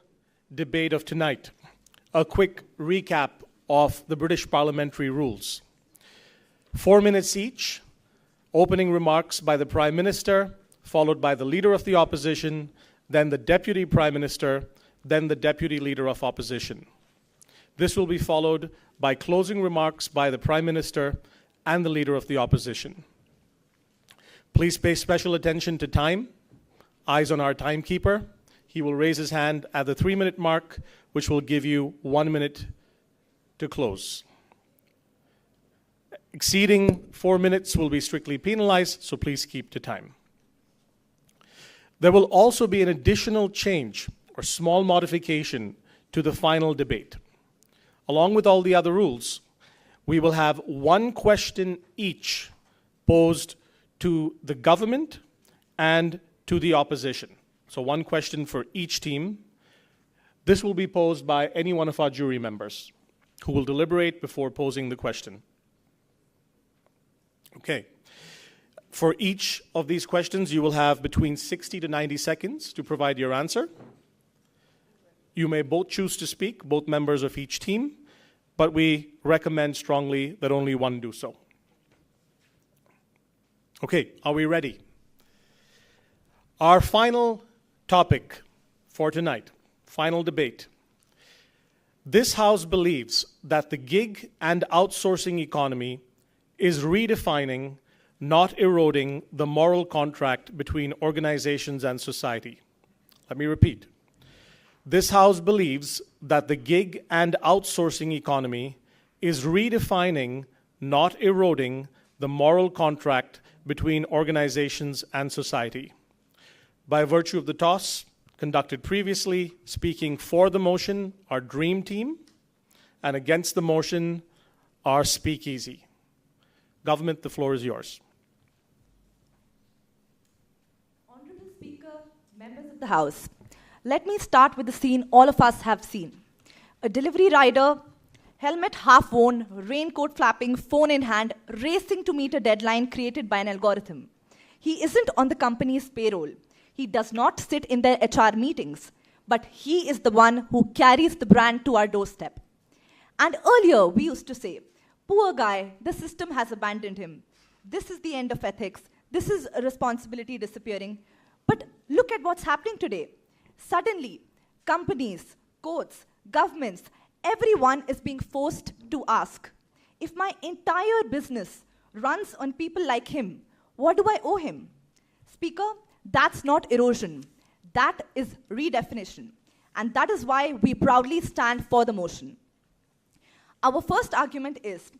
debate of tonight, a quick recap of the British parliamentary rules. 4 minutes each, opening remarks by the Prime Minister, followed by the Leader of the Opposition, then the Deputy Prime Minister, then the Deputy Leader of Opposition. This will be followed by closing remarks by the Prime Minister and the Leader of the Opposition. Please pay special attention to time. Eyes on our timekeeper. He will raise his hand at the 3-minute mark, which will give you 1 minute to close. Exceeding 4 minutes will be strictly penalized, so please keep to time. There will also be an additional change or small modification to the final debate. Along with all the other rules, we will have one question each posed to the government and to the opposition. So one question for each team. This will be posed by any one of our jury members who will deliberate before posing the question. Okay. For each of these questions, you will have between 60 to 90 seconds to provide your answer. You may both choose to speak, both members of each team, but we recommend strongly that only one do so. Okay, are we ready? Our final topic for tonight, final debate. This House believes that the gig and outsourcing economy is redefining, not eroding, the moral contract between organizations and society. Let me repeat. This House believes that the gig and outsourcing economy is redefining, not eroding, the moral contract between organizations and society. By virtue of the toss conducted previously, speaking for the motion, our Dream Team, and against the motion, our Speak Easy. Government, the floor is yours. Honorable Speaker, members of the House, let me start with the scene all of us have seen. A delivery rider, helmet half worn, raincoat flapping, phone in hand, racing to meet a deadline created by an algorithm. He isn't on the company's payroll. He does not sit in their HR meetings, but he is the one who carries the brand to our doorstep. And earlier, we used to say, poor guy, the system has abandoned him. This is the end of ethics. This is a responsibility disappearing. But look at what's happening today. Suddenly, companies, courts, governments, everyone is being forced to ask, if my entire business runs on people like him, What do I owe him? Speaker, that's not erosion. That is redefinition. And that is why we proudly stand for the motion. Our first argument is,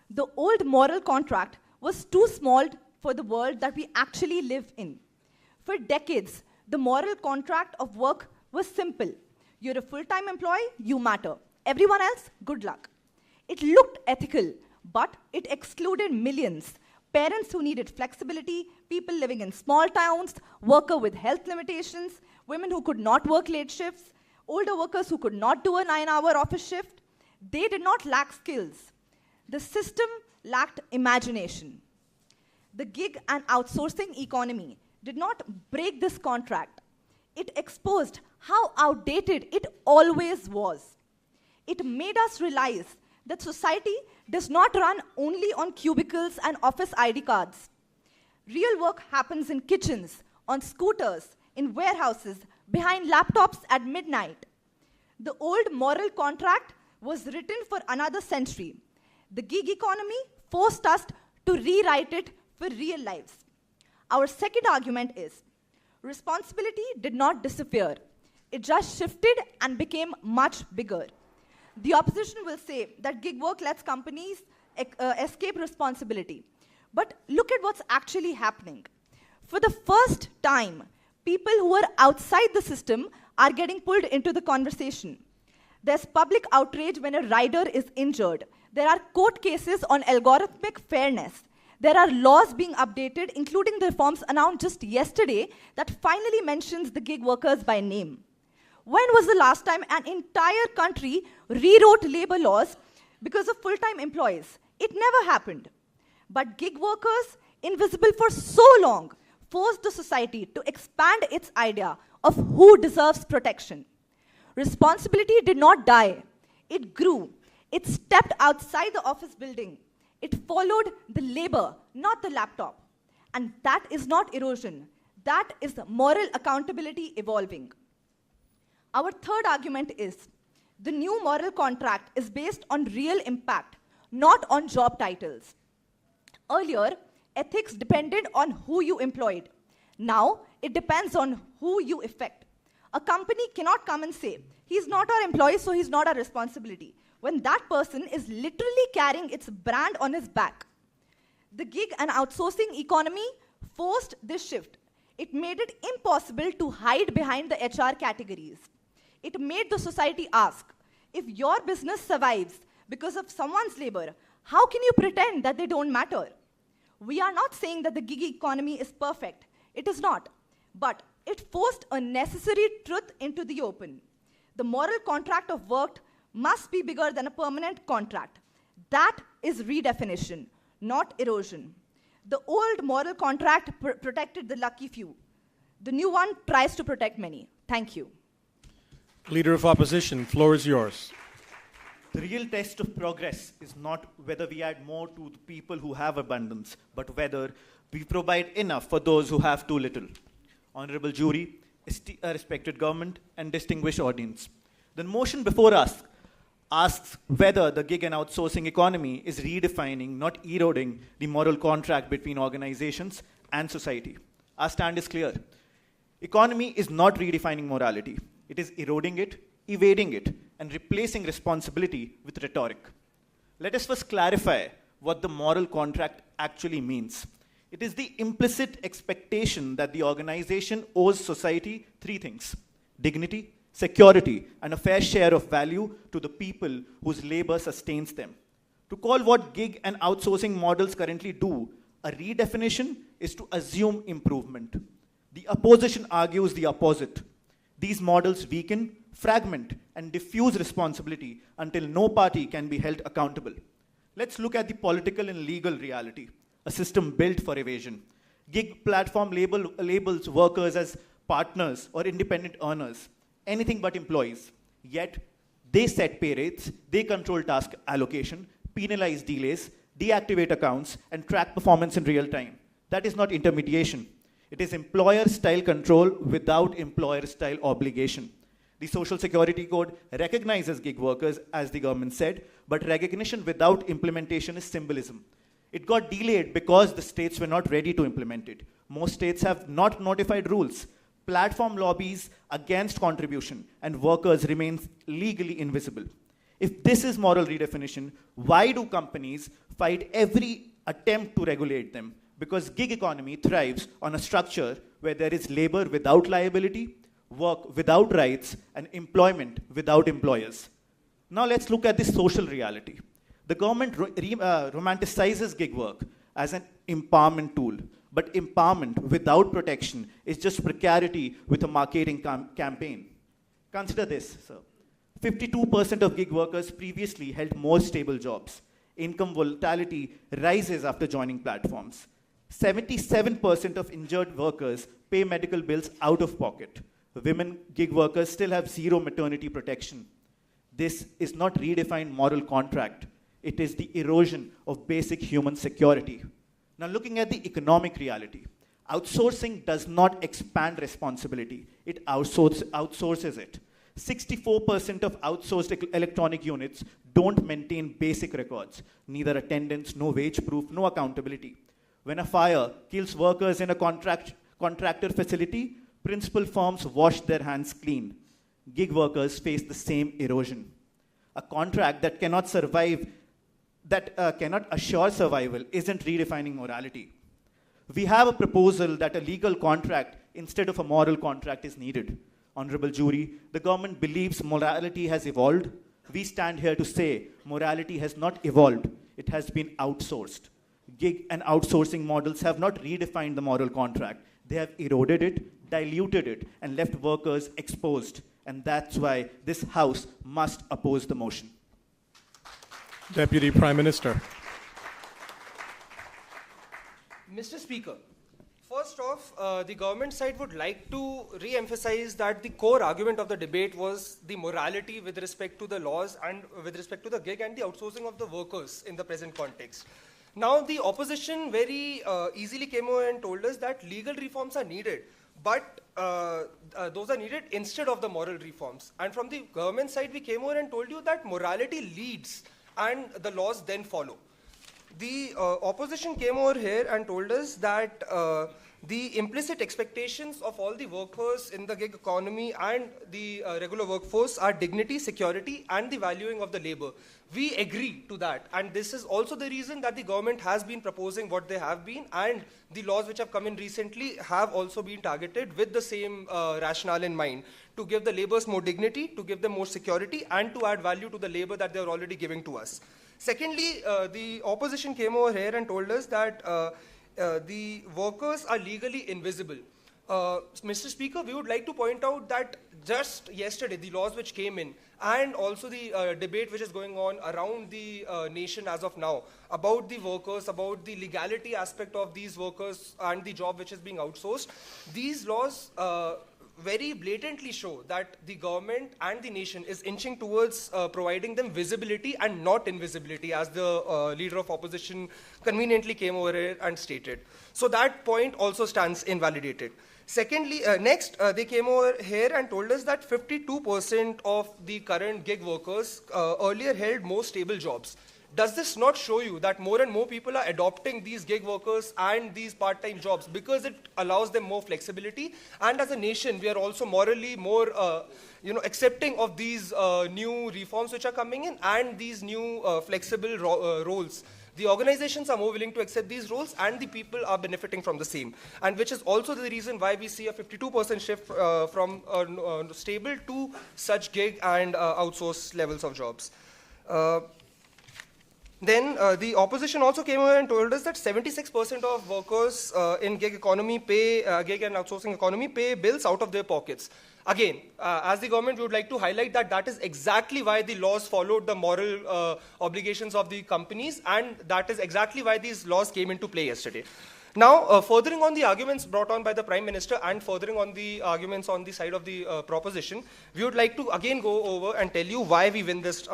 the old moral contract was too small for the world that we actually live in. For decades, the moral contract of work was simple. You're a full-time employee, you matter. Everyone else, good luck. It looked ethical, but it excluded millions. Parents who needed flexibility, people living in small towns, workers with health limitations, women who could not work late shifts, older workers who could not do a 9-hour office shift. They did not lack skills. The system lacked imagination. The gig and outsourcing economy did not break this contract. It exposed how outdated it always was. It made us realize that society does not run only on cubicles and office ID cards. Real work happens in kitchens, on scooters, in warehouses, behind laptops at midnight. The old moral contract was written for another century. The gig economy forced us to rewrite it for real lives. Our second argument is, responsibility did not disappear. It just shifted and became much bigger. The opposition will say that gig work lets companies escape responsibility. But look at what's actually happening. For the first time, people who are outside the system are getting pulled into the conversation. There's public outrage when a rider is injured. There are court cases on algorithmic fairness. There are laws being updated, including the reforms announced just yesterday that finally mentions the gig workers by name. When was the last time an entire country rewrote labor laws because of full-time employees? It never happened. But gig workers, invisible for so long, forced the society to expand its idea of who deserves protection. Responsibility did not die. It grew. It stepped outside the office building. It followed the labor, not the laptop. And that is not erosion. That is moral accountability evolving. Our third argument is, the new moral contract is based on real impact, not on job titles. Earlier, ethics depended on who you employed. Now, it depends on who you affect. A company cannot come and say, he's not our employee, so he's not our responsibility, when that person is literally carrying its brand on his back. The gig and outsourcing economy forced this shift. It made it impossible to hide behind the HR categories. It made the society ask, if your business survives because of someone's labor, how can you pretend that they don't matter? We are not saying that the gig economy is perfect. It is not. But it forced a necessary truth into the open. The moral contract of work must be bigger than a permanent contract. That is redefinition, not erosion. The old moral contract protected the lucky few. The new one tries to protect many. Thank you. Leader of Opposition, floor is yours. The real test of progress is not whether we add more to the people who have abundance, but whether we provide enough for those who have too little. Honorable jury, respected government, and distinguished audience. The motion before us asks whether the gig and outsourcing economy is redefining, not eroding, the moral contract between organizations and society. Our stand is clear. Economy is not redefining morality. It is eroding it, evading it, and replacing responsibility with rhetoric. Let us first clarify what the moral contract actually means. It is the implicit expectation that the organization owes society three things: dignity, security, and a fair share of value to the people whose labor sustains them. To call what gig and outsourcing models currently do a redefinition is to assume improvement. The opposition argues the opposite. These models weaken, fragment, and diffuse responsibility until no party can be held accountable. Let's look at the political and legal reality, a system built for evasion. Gig platform labels workers as partners or independent earners, anything but employees. Yet, they set pay rates, they control task allocation, penalize delays, deactivate accounts, and track performance in real time. That is not intermediation. It is employer-style control without employer-style obligation. The Social Security Code recognizes gig workers, as the government said, but recognition without implementation is symbolism. It got delayed because the states were not ready to implement it. Most states have not notified rules. Platform lobbies against contribution and workers remain legally invisible. If this is moral redefinition, why do companies fight every attempt to regulate them? Because gig economy thrives on a structure where there is labor without liability, work without rights, and employment without employers. Now let's look at the social reality. The government romanticizes gig work as an empowerment tool, but empowerment without protection is just precarity with a marketing campaign. Consider this, sir. 52% of gig workers previously held more stable jobs. Income volatility rises after joining platforms. 77% of injured workers pay medical bills out of pocket. Women gig workers still have zero maternity protection. This is not redefined moral contract. It is the erosion of basic human security. Now, looking at the economic reality, outsourcing does not expand responsibility. It outsources it. 64% of outsourced electronic units don't maintain basic records, neither attendance, no wage proof, no accountability. When a fire kills workers in a contractor facility, principal firms wash their hands clean. Gig workers face the same erosion. A contract that cannot survive, cannot assure survival, isn't redefining morality. We have a proposal that a legal contract instead of a moral contract is needed. Honorable jury, the government believes morality has evolved. We stand here to say morality has not evolved. It has been outsourced. Gig and outsourcing models have not redefined the moral contract. They have eroded it, diluted it, and left workers exposed. And that's why this House must oppose the motion. Deputy Prime Minister. Mr. Speaker, first off, the government side would like to re-emphasize that the core argument of the debate was the morality with respect to the laws and with respect to the gig and the outsourcing of the workers in the present context. Now, the opposition very easily came over and told us that legal reforms are needed, but those are needed instead of the moral reforms. And from the government side, we came over and told you that morality leads and the laws then follow. The opposition came over here and told us that the implicit expectations of all the workers in the gig economy and the regular workforce are dignity, security, and the valuing of the labor. We agree to that, and this is also the reason that the government has been proposing what they have been, and the laws which have come in recently have also been targeted with the same rationale in mind, to give the laborers more dignity, to give them more security, and to add value to the labor that they are already giving to us. Secondly, the opposition came over here and told us that the workers are legally invisible. Mr. Speaker, we would like to point out that just yesterday, the laws which came in, and also the debate which is going on around the nation as of now, about the workers, about the legality aspect of these workers and the job which is being outsourced, these laws very blatantly show that the government and the nation is inching towards providing them visibility and not invisibility, as the leader of opposition conveniently came over here and stated. So that point also stands invalidated. Secondly, next, they came over here and told us that 52% of the current gig workers earlier held more stable jobs. Does this not show you that more and more people are adopting these gig workers and these part-time jobs because it allows them more flexibility? And as a nation, we are also morally more accepting of these new reforms which are coming in and these new flexible roles. The organizations are more willing to accept these roles, and the people are benefiting from the same. And which is also the reason why we see a 52% shift from stable to such gig and outsourced levels of jobs. Then the opposition also came over and told us that 76% of workers in gig economy gig and outsourcing economy pay bills out of their pockets. Again, as the government, we would like to highlight that that is exactly why the laws followed the moral obligations of the companies, and that is exactly why these laws came into play yesterday. Now, furthering on the arguments brought on by the Prime Minister and furthering on the arguments on the side of the proposition, we would like to again go over and tell you why we win this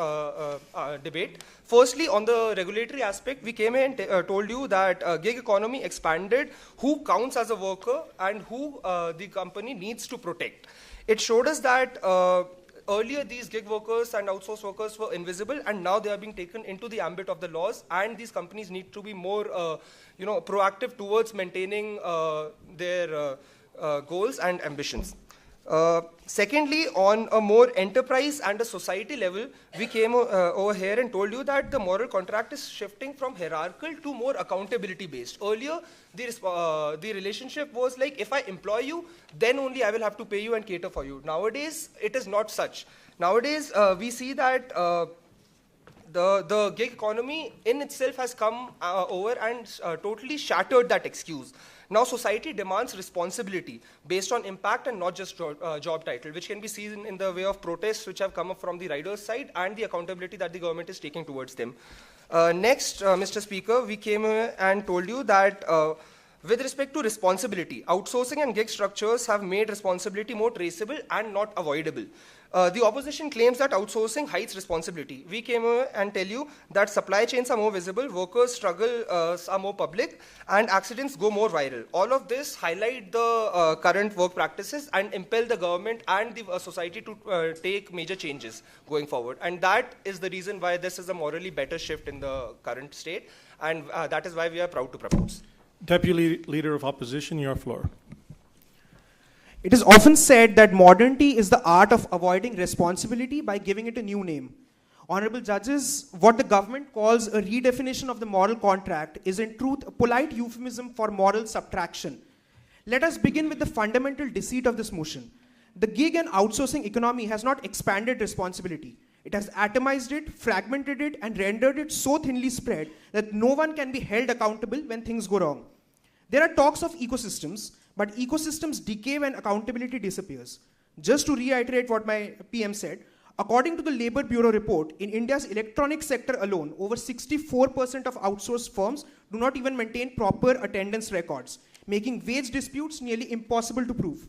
debate. Firstly, on the regulatory aspect, we came in and told you that gig economy expanded who counts as a worker and who the company needs to protect. It showed us that earlier these gig workers and outsourced workers were invisible, and now they are being taken into the ambit of the laws, and these companies need to be more proactive towards maintaining their goals and ambitions. Secondly, on a more enterprise and a society level, we came over here and told you that the moral contract is shifting from hierarchical to more accountability based. Earlier, the relationship was like, if I employ you, then only I will have to pay you and cater for you. Nowadays, it is not such. Nowadays, we see that the gig economy in itself has come over and totally shattered that excuse. Now society demands responsibility based on impact and not just job title, which can be seen in the way of protests which have come up from the riders' side and the accountability that the government is taking towards them. Next, Mr. Speaker, we came and told you that with respect to responsibility, outsourcing and gig structures have made responsibility more traceable and not avoidable. The opposition claims that outsourcing hides responsibility. We came and tell you that supply chains are more visible, workers' struggle are more public, and accidents go more viral. All of this highlight the current work practices and impel the government and the society to take major changes going forward. And that is the reason why this is a morally better shift in the current state, and that is why we are proud to propose. Deputy Leader of Opposition, your floor. It is often said that modernity is the art of avoiding responsibility by giving it a new name. Honorable judges, what the government calls a redefinition of the moral contract is in truth a polite euphemism for moral subtraction. Let us begin with the fundamental deceit of this motion. The gig and outsourcing economy has not expanded responsibility. It has atomized it, fragmented it, and rendered it so thinly spread that no one can be held accountable when things go wrong. There are talks of ecosystems, but ecosystems decay when accountability disappears. Just to reiterate what my PM said, according to the Labour Bureau report, in India's electronic sector alone, over 64% of outsourced firms do not even maintain proper attendance records, making wage disputes nearly impossible to prove.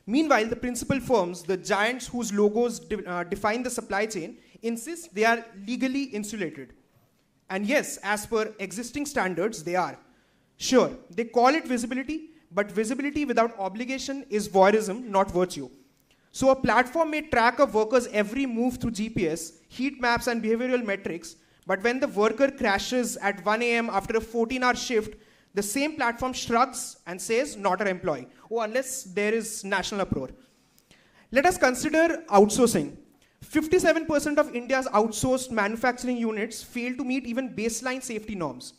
Meanwhile, the principal firms, the giants whose logos define the supply chain, insist they are legally insulated. And yes, as per existing standards, they are. Sure, they call it visibility, but visibility without obligation is voyeurism, not virtue. So a platform may track a worker's every move through GPS, heat maps, and behavioral metrics, but when the worker crashes at 1 a.m. after a 14-hour shift, the same platform shrugs and says, not an employee. Oh, unless there is national uproar. Let us consider outsourcing. 57% of India's outsourced manufacturing units fail to meet even baseline safety norms.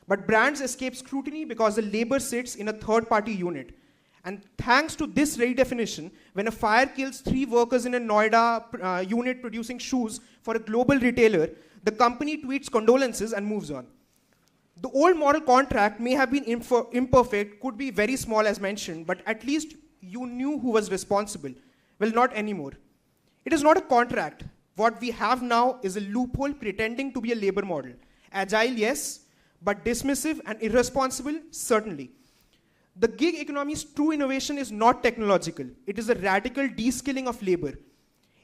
But brands escape scrutiny because the labor sits in a third-party unit. And thanks to this redefinition, when a fire kills 3 workers in a Noida unit producing shoes for a global retailer, the company tweets condolences and moves on. The old moral contract may have been imperfect, could be very small as mentioned, but at least you knew who was responsible. Well, not anymore. It is not a contract. What we have now is a loophole pretending to be a labor model. Agile, yes, but dismissive and irresponsible, certainly. The gig economy's true innovation is not technological. It is a radical de-skilling of labor.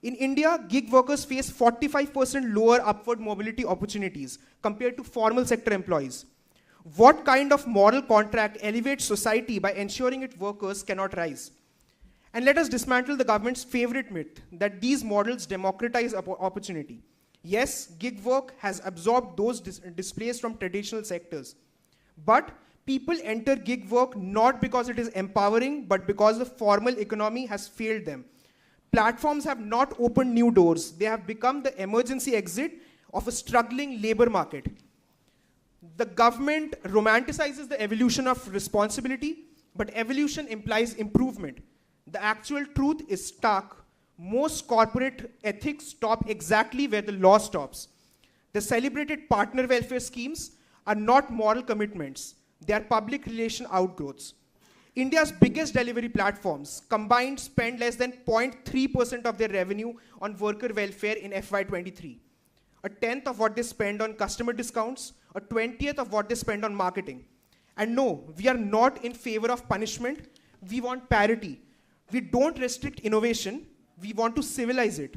In India, gig workers face 45% lower upward mobility opportunities compared to formal sector employees. What kind of moral contract elevates society by ensuring its workers cannot rise? And let us dismantle the government's favorite myth that these models democratize opportunity. Yes, gig work has absorbed those displaced from traditional sectors. But people enter gig work not because it is empowering, but because the formal economy has failed them. Platforms have not opened new doors. They have become the emergency exit of a struggling labor market. The government romanticizes the evolution of responsibility, but evolution implies improvement. The actual truth is stark. Most corporate ethics stop exactly where the law stops. The celebrated partner welfare schemes are not moral commitments. They are public relation outgrowths. India's biggest delivery platforms combined spend less than 0.3% of their revenue on worker welfare in FY23. A tenth of what they spend on customer discounts, a 20th of what they spend on marketing. And no, we are not in favor of punishment. We want parity. We don't restrict innovation. We want to civilize it.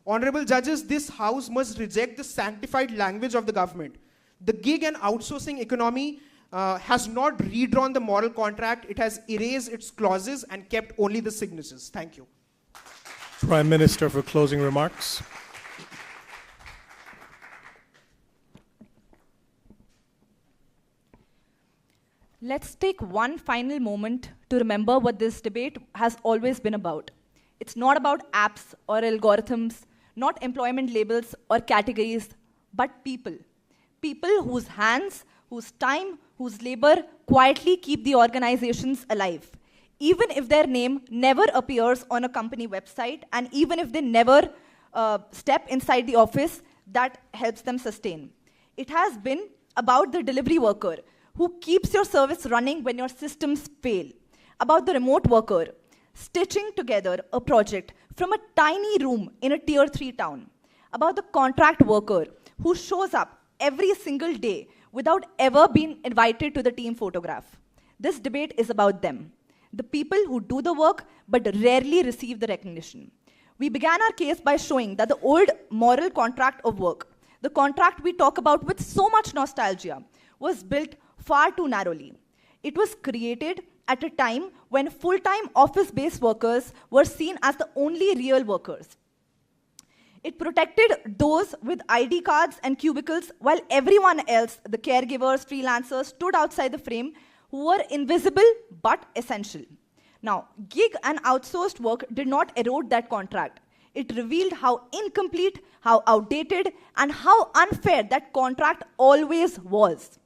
Honorable judges, this house must reject the sanctified language of the government. The gig and outsourcing economy has not redrawn the moral contract. It has erased its clauses and kept only the signatures. Thank you. Prime Minister for closing remarks. Let's take one final moment to remember what this debate has always been about. It's not about apps or algorithms, not employment labels or categories, but people. People whose hands, whose time, whose labor quietly keep the organizations alive, even if their name never appears on a company website, and even if they never step inside the office that helps them sustain. It has been about the delivery worker who keeps your service running when your systems fail, about the remote worker stitching together a project from a tiny room in a tier 3 town, about the contract worker who shows up every single day without ever being invited to the team photograph. This debate is about them, the people who do the work but rarely receive the recognition. We began our case by showing that the old moral contract of work, the contract we talk about with so much nostalgia, was built far too narrowly. It was created at a time when full-time office-based workers were seen as the only real workers. It protected those with ID cards and cubicles while everyone else, the caregivers, freelancers, stood outside the frame who were invisible but essential. Now, gig and outsourced work did not erode that contract. It revealed how incomplete, how outdated, and how unfair that contract always was.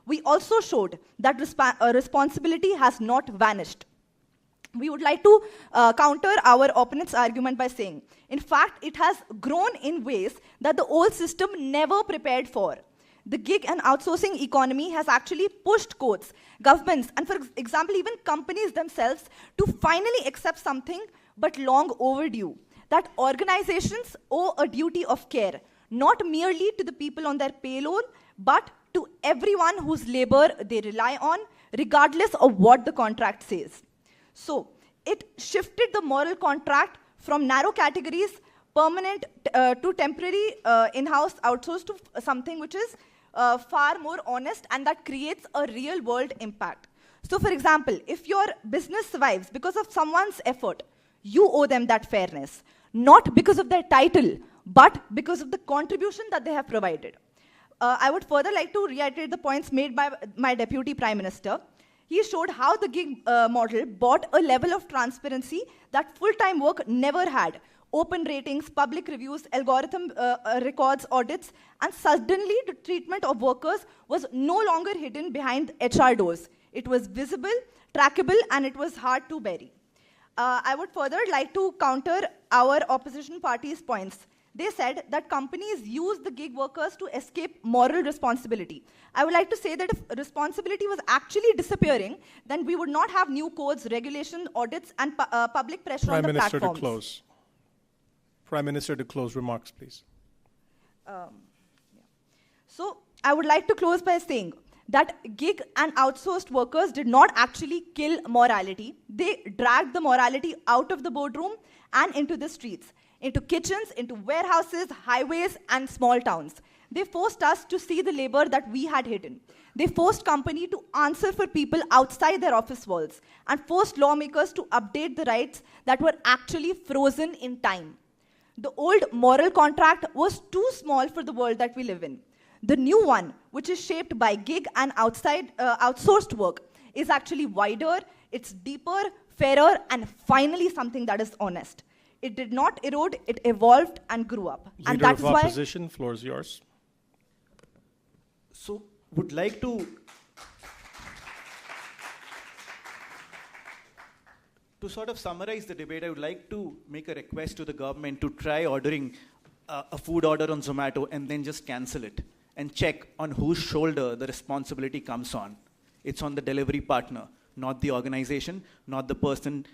We also showed that responsibility has not vanished. We would like to counter our opponent's argument by saying, in fact, it has grown in ways that the old system never prepared for. The gig and outsourcing economy has actually pushed courts, governments, and for example, even companies themselves to finally accept something but long overdue, that organizations owe a duty of care, not merely to the people on their payroll, but to everyone whose labor they rely on, regardless of what the contract says. So it shifted the moral contract from narrow categories, permanent to temporary, in-house outsourced, to something which is far more honest and that creates a real-world impact. So for example, if your business survives because of someone's effort, you owe them that fairness, not because of their title, but because of the contribution that they have provided. I would further like to reiterate the points made by my Deputy Prime Minister. He showed how the gig model brought a level of transparency that full-time work never had. Open ratings, public reviews, algorithm records, audits, and suddenly the treatment of workers was no longer hidden behind HR doors. It was visible, trackable, and it was hard to bury. I would further like to counter our opposition party's points. They said that companies use the gig workers to escape moral responsibility. I would like to say that if responsibility was actually disappearing, then we would not have new codes, regulation, audits, and public pressure on the platforms. Prime Minister to close. Prime Minister to close remarks, please. So I would like to close by saying that gig and outsourced workers did not actually kill morality. They dragged the morality out of the boardroom and into the streets, into kitchens, into warehouses, highways, and small towns. They forced us to see the labor that we had hidden. They forced company to answer for people outside their office walls and forced lawmakers to update the rights that were actually frozen in time. The old moral contract was too small for the world that we live in. The new one, which is shaped by gig and outsourced work, is actually wider, it's deeper, fairer, and finally something that is honest. It did not erode, it evolved and grew up. Leader and that's of opposition, floor is yours. So, would like to sort of summarize the debate, I would like to make a request to the government to try ordering a food order on Zomato and then just cancel it and check on whose shoulder the responsibility comes on. It's on the delivery partner, not the organization, not the person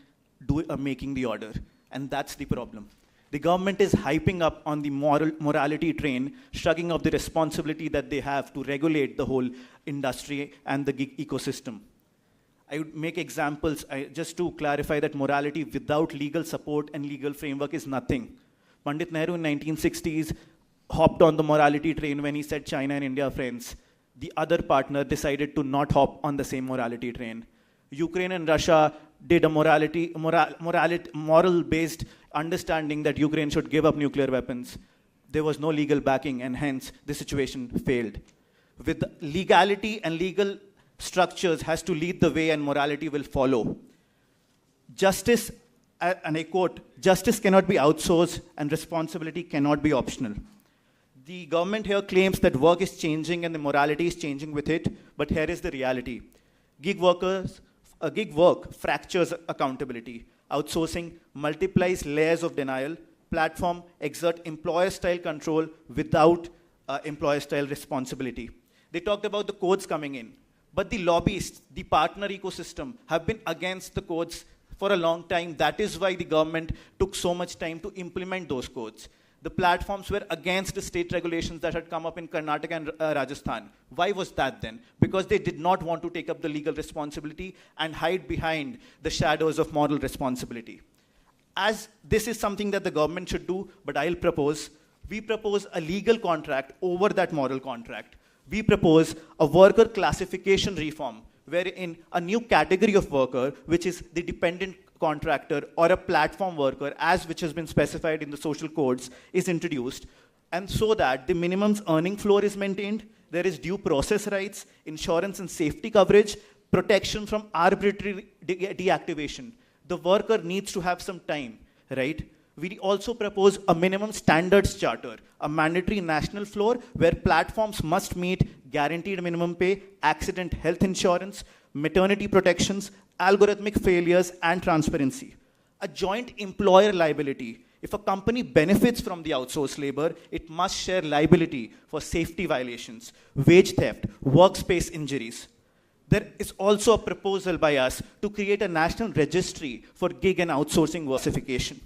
making the order. And that's the problem. The government is hyping up on the morality train, shrugging off the responsibility that they have to regulate the whole industry and the gig ecosystem. I would make examples just to clarify that morality without legal support and legal framework is nothing. Pandit Nehru in 1960s hopped on the morality train when he said China and India are friends. The other partner decided to not hop on the same morality train. Ukraine and Russia did a moral-based understanding that Ukraine should give up nuclear weapons. There was no legal backing, and hence the situation failed. With legality and legal structures has to lead the way, and morality will follow. Justice, and I quote, "Justice cannot be outsourced and responsibility cannot be optional." The government here claims that work is changing and the morality is changing with it, but here is the reality. Gig work fractures accountability. Outsourcing multiplies layers of denial. Platform exert employer-style control without employer-style responsibility. They talked about the codes coming in, but the lobbyists, the partner ecosystem, have been against the codes for a long time. That is why the government took so much time to implement those codes. The platforms were against the state regulations that had come up in Karnataka and Rajasthan. Why was that then? Because they did not want to take up the legal responsibility and hide behind the shadows of moral responsibility. As this is something that the government should do, but we propose a legal contract over that moral contract. We propose a worker classification reform, wherein a new category of worker, which is the dependent contractor or a platform worker, as which has been specified in the social codes, is introduced, and so that the minimum earning floor is maintained, there is due process rights, insurance and safety coverage, protection from arbitrary deactivation. The worker needs to have some time, right? We also propose a minimum standards charter, a mandatory national floor where platforms must meet guaranteed minimum pay, accident health insurance, maternity protections, algorithmic failures, and transparency. A joint employer liability. If a company benefits from the outsourced labor, it must share liability for safety violations, wage theft, workspace injuries. There is also a proposal by us to create a national registry for gig and outsourcing classification.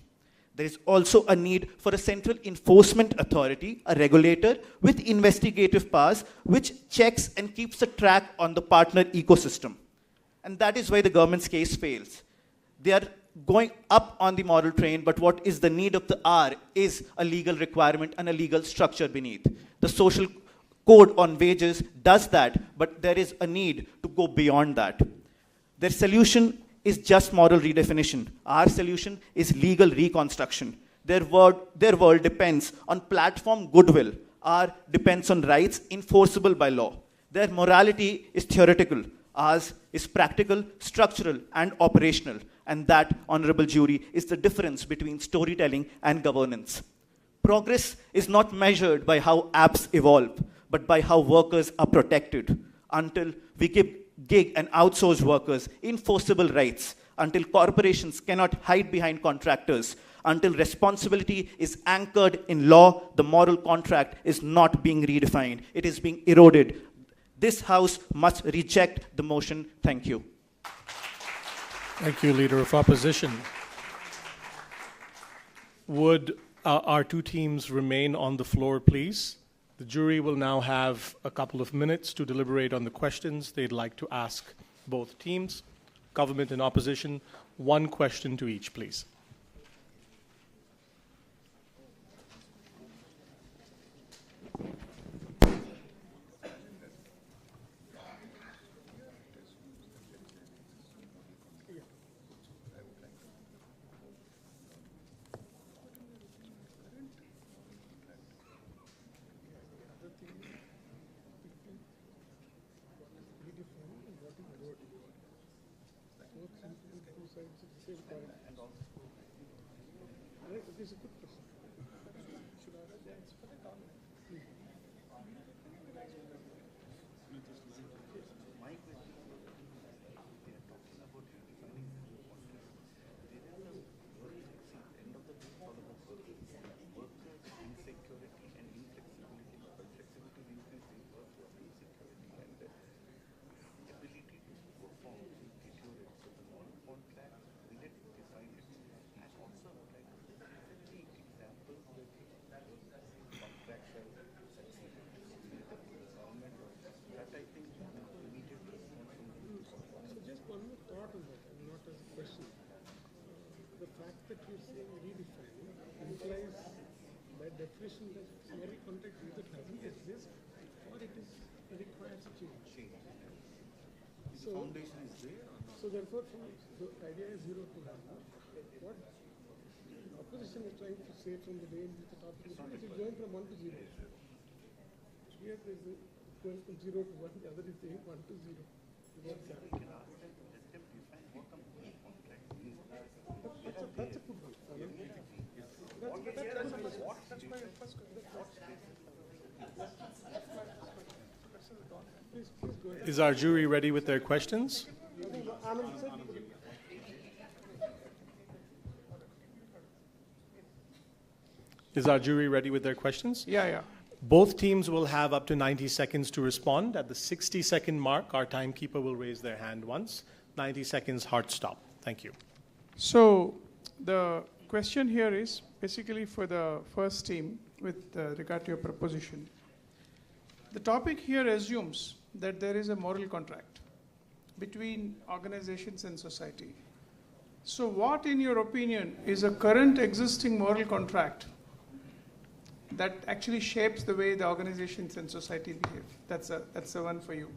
There is also a need for a central enforcement authority, a regulator with investigative powers, which checks and keeps a track on the partner ecosystem. And that is why the government's case fails. They are going up on the moral train, but what is the need of the hour is a legal requirement and a legal structure beneath. The social code on wages does that, but there is a need to go beyond that. Their solution is just moral redefinition. Our solution is legal reconstruction. Their world depends on platform goodwill. Our depends on rights enforceable by law. Their morality is theoretical. Ours is practical, structural, and operational. And that, honorable jury, is the difference between storytelling and governance. Progress is not measured by how apps evolve, but by how workers are protected. Until we give gig and outsourced workers enforceable rights, until corporations cannot hide behind contractors, until responsibility is anchored in law, the moral contract is not being redefined. It is being eroded. This House must reject the motion. Thank you. Thank you, Leader of Opposition. Would our two teams remain on the floor, please? The jury will now have a couple of minutes to deliberate on the questions they'd like to ask both teams. Government and opposition, one question to each, please. Definition that moral contract either doesn't exist or it requires a change. So, the foundation is there or not? So therefore, the idea is 0 to 1. What opposition is trying to say from the day in which the topic is going from 1 to 0. Here there is going from 0 to 1, the other is saying 1 to 0. That's a good one. That's my first question. Is our jury ready with their questions? Is our jury ready with their questions? Yeah. Both teams will have up to 90 seconds to respond. At the 60-second mark, our timekeeper will raise their hand once. 90 seconds, hard stop. Thank you. So the question here is basically for the first team with regard to your proposition. The topic here assumes that there is a moral contract between organizations and society. So what, in your opinion, is a current existing moral contract that actually shapes the way the organizations and society behave? That's the one for you.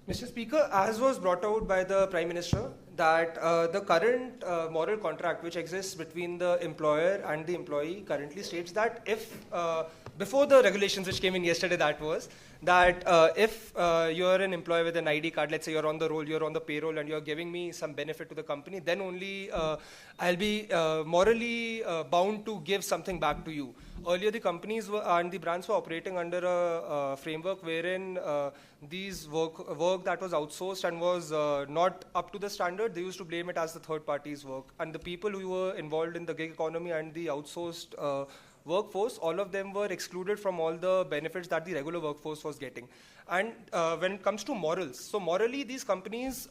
Mr. Speaker, as was brought out by the Prime Minister, that the current moral contract which exists between the employer and the employee currently states that if, before the regulations which came in yesterday, that was, that if you're an employee with an ID card, let's say you're on the roll, you're on the payroll, and you're giving me some benefit to the company, then only I'll be morally bound to give something back to you. Earlier, the companies and the brands were operating under a framework wherein these work that was outsourced and was not up to the standard, they used to blame it as the third party's work. And the people who were involved in the gig economy and the outsourced workforce, all of them were excluded from all the benefits that the regular workforce was getting. And when it comes to morals, so morally these companies,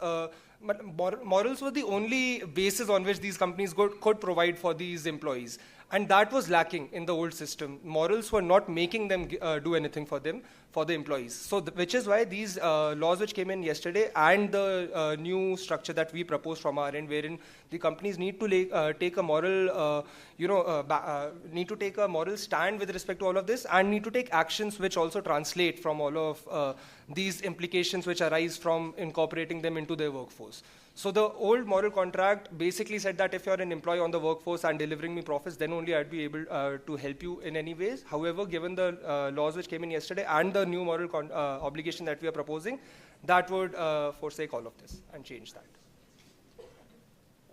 morals were the only basis on which these companies could provide for these employees. And that was lacking in the old system. Morals were not making them do anything for them, for the employees. So, which is why these laws which came in yesterday and the new structure that we proposed from our end, wherein the companies need to take a moral, need to take a moral stand with respect to all of this, and need to take actions which also translate from all of these implications which arise from incorporating them into their workforce. So the old moral contract basically said that if you're an employee on the workforce and delivering me profits, then only I'd be able to help you in any ways. However, given the laws which came in yesterday and the new moral obligation that we are proposing, that would forsake all of this and change that.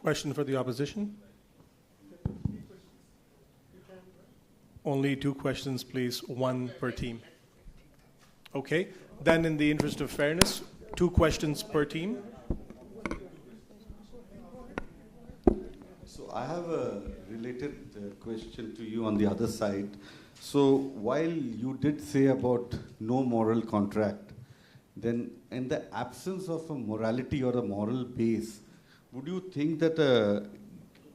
Question for the opposition? Only 2 questions, please, 1 per team. Okay, then in the interest of fairness, 2 questions per team. So I have a related question to you on the other side. So while you did say about no moral contract, then in the absence of a morality or a moral base, would you think that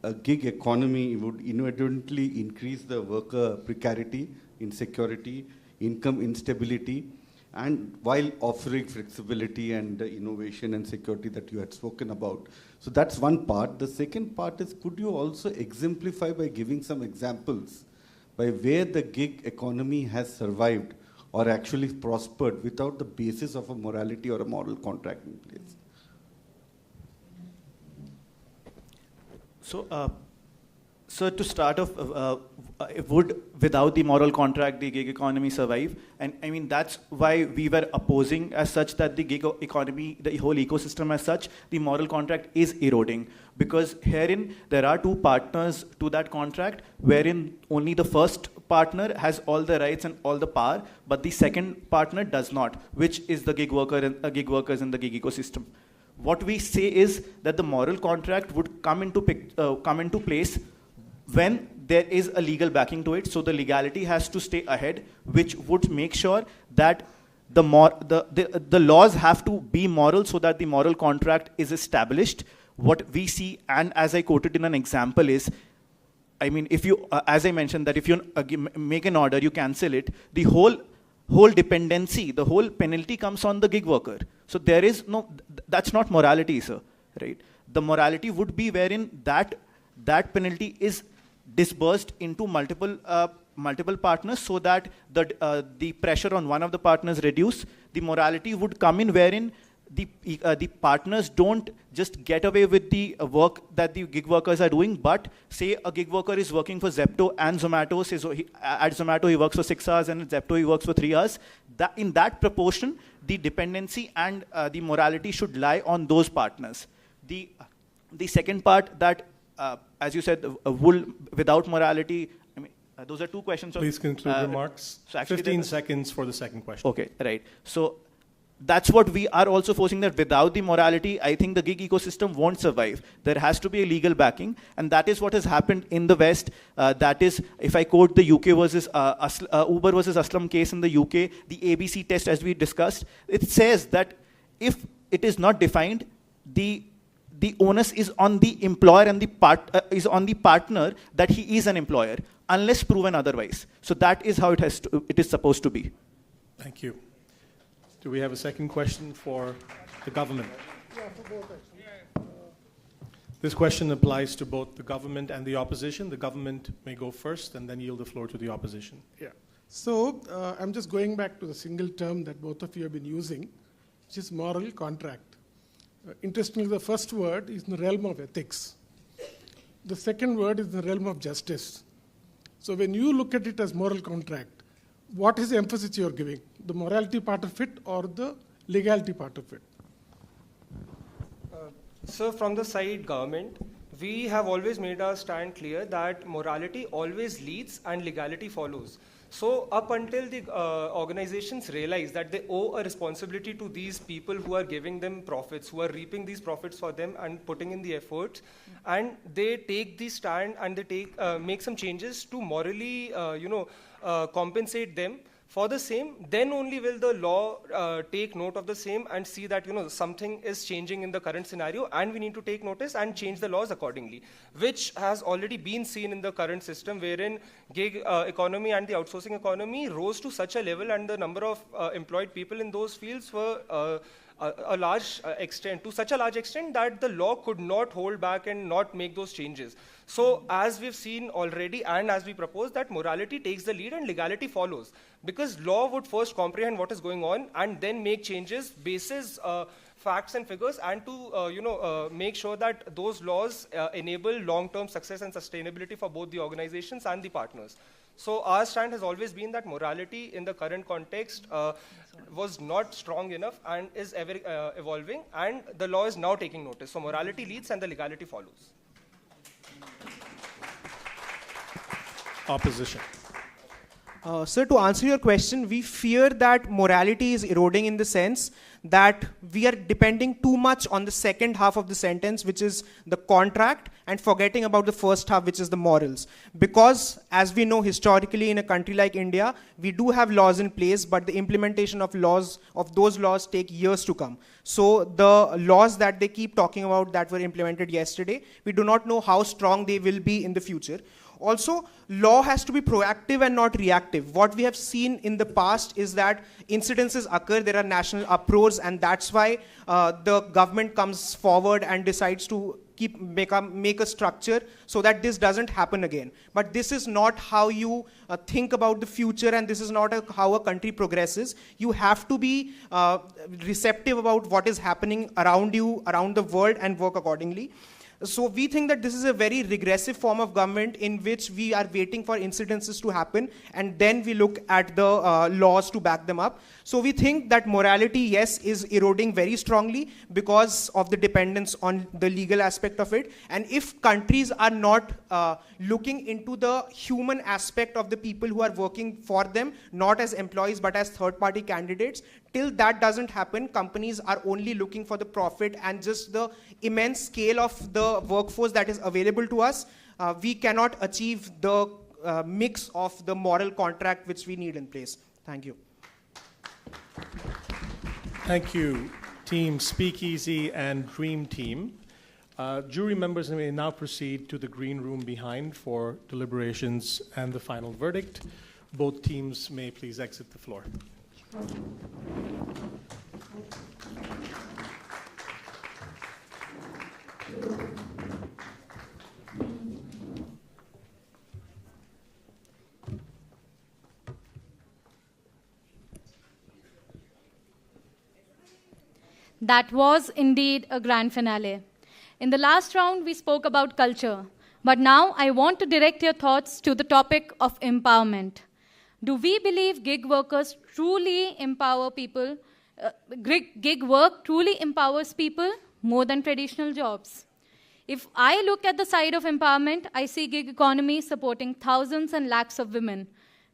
a gig economy would inadvertently increase the worker precarity, insecurity, income instability, and while offering flexibility and innovation and security that you had spoken about? So that's one part. The second part is, could you also exemplify by giving some examples by where the gig economy has survived or actually prospered without the basis of a morality or a moral contract in place? So to start off, would without the moral contract the gig economy survive? And I mean, that's why we were opposing as such that the gig economy, the whole ecosystem as such, the moral contract is eroding. Because herein, there are 2 partners to that contract, wherein only the first partner has all the rights and all the power, but the second partner does not, which is the gig workers in the gig ecosystem. What we say is that the moral contract would come into place when there is a legal backing to it. So the legality has to stay ahead, which would make sure that the laws have to be moral so that the moral contract is established. What we see, and as I quoted in an example, is, I mean, if you, as I mentioned, that if you make an order, you cancel it, the whole dependency, the whole penalty comes on the gig worker. So there is no, that's not morality, sir, right? The morality would be wherein that penalty is disbursed into multiple multiple partners so that the pressure on one of the partners reduce. The morality would come in wherein the partners don't just get away with the work that the gig workers are doing, but say a gig worker is working for Zepto and Zomato, at Zomato he works for 6 hours and at Zepto he works for 3 hours. In that proportion, the dependency and the morality should lie on those partners. The second part that, as you said, wool without morality, I mean, those are two questions. Please conclude remarks. So actually 15 seconds for the second question. Okay, right. So that's what we are also forcing, that without the morality, I think the gig ecosystem won't survive. There has to be a legal backing, and that is what has happened in the West. That is, if I quote the UK versus Uber versus Aslam case in the UK, the ABC test as we discussed, it says that if it is not defined, the onus is on the employer and is on the partner that he is an employer, unless proven otherwise. So that is how it is supposed to be. Thank you. Do we have a second question for the government? Yeah, for both actually. This question applies to both the government and the opposition. The government may go first and then yield the floor to the opposition. Yeah. So I'm just going back to the single term that both of you have been using, which is moral contract. Interestingly, the first word is in the realm of ethics. The second word is in the realm of justice. So when you look at it as moral contract, what is the emphasis you're giving? The morality part of it or the legality part of it? So from the side government, we have always made our stand clear that morality always leads and legality follows. So up until the organizations realize that they owe a responsibility to these people who are giving them profits, who are reaping these profits for them and putting in the efforts, and they take the stand and they make some changes to morally, compensate them for the same, then only will the law take note of the same and see that something is changing in the current scenario and we need to take notice and change the laws accordingly, which has already been seen in the current system wherein gig economy and the outsourcing economy rose to such a level and the number of employed people in those fields were a large extent, to such a large extent that the law could not hold back and not make those changes. So as we've seen already and as we propose, that morality takes the lead and legality follows, because law would first comprehend what is going on and then make changes basis facts and figures and to make sure that those laws enable long-term success and sustainability for both the organizations and the partners. So our stand has always been that morality in the current context was not strong enough and is ever evolving, and the law is now taking notice. So morality leads and the legality follows. Opposition. Sir, to answer your question, we fear that morality is eroding in the sense that we are depending too much on the second half of the sentence, which is the contract, and forgetting about the first half, which is the morals. Because, as we know historically in a country like India, we do have laws in place, but the implementation of those laws take years to come. So the laws that they keep talking about that were implemented yesterday, we do not know how strong they will be in the future. Also, law has to be proactive and not reactive. What we have seen in the past is that incidences occur, there are national uproars, and that's why the government comes forward and decides to make a structure so that this doesn't happen again. But this is not how you think about the future, and this is not how a country progresses. You have to be receptive about what is happening around you, around the world, and work accordingly. So we think that this is a very regressive form of government in which we are waiting for incidences to happen and then we look at the laws to back them up. So we think that morality, yes, is eroding very strongly because of the dependence on the legal aspect of it. And if countries are not looking into the human aspect of the people who are working for them, not as employees but as third-party candidates, till that doesn't happen, companies are only looking for the profit and just the immense scale of the workforce that is available to us. We cannot achieve the mix of the moral contract which we need in place. Thank you. Thank you, Team Speakeasy and Dream Team. Jury members may now proceed to the green room behind for deliberations and the final verdict. Both teams may please exit the floor. That was indeed a grand finale. In the last round, we spoke about culture. But now I want to direct your thoughts to the topic of empowerment. Do we believe gig workers truly empower people? Gig work truly empowers people more than traditional jobs? If I look at the side of empowerment, I see gig economy supporting thousands and lakhs of women,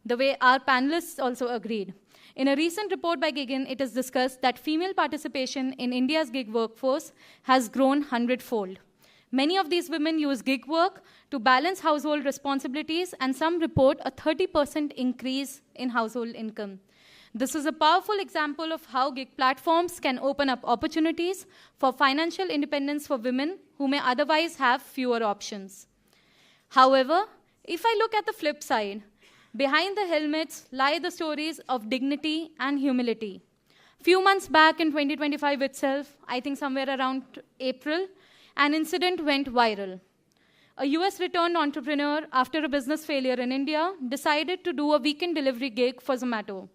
the way our panelists also agreed. In a recent report by Gigin, it is discussed that female participation in India's gig workforce has grown 100-fold. Many of these women use gig work to balance household responsibilities, and some report a 30% increase in household income. This is a powerful example of how gig platforms can open up opportunities for financial independence for women who may otherwise have fewer options. However, if I look at the flip side, behind the helmets lie the stories of dignity and humility. Few months back in 2025 itself, I think somewhere around April, an incident went viral. A US returned entrepreneur, after a business failure in India, decided to do a weekend delivery gig for Zomato.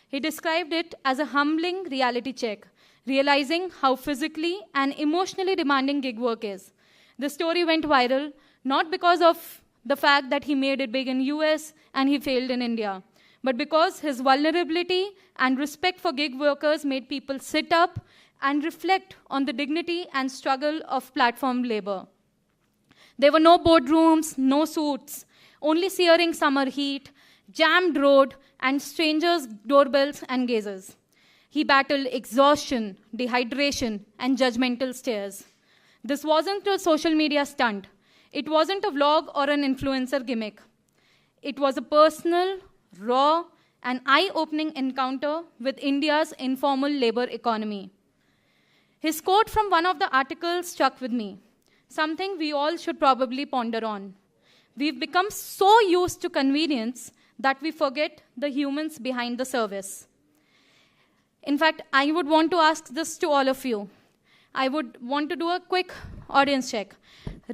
He described it as a humbling reality check, realizing how physically and emotionally demanding gig work is. The story went viral, not because of the fact that he made it big in US and he failed in India, but because his vulnerability and respect for gig workers made people sit up and reflect on the dignity and struggle of platform labor. There were no boardrooms, no suits, only searing summer heat, jammed road, and strangers' doorbells and gazes. He battled exhaustion, dehydration, and judgmental stares. This wasn't a social media stunt. It wasn't a vlog or an influencer gimmick. It was a personal, raw, and eye-opening encounter with India's informal labor economy. His quote from one of the articles struck with me, something we all should probably ponder on. We've become so used to convenience that we forget the humans behind the service. In fact, I would want to ask this to all of you. I would want to do a quick audience check.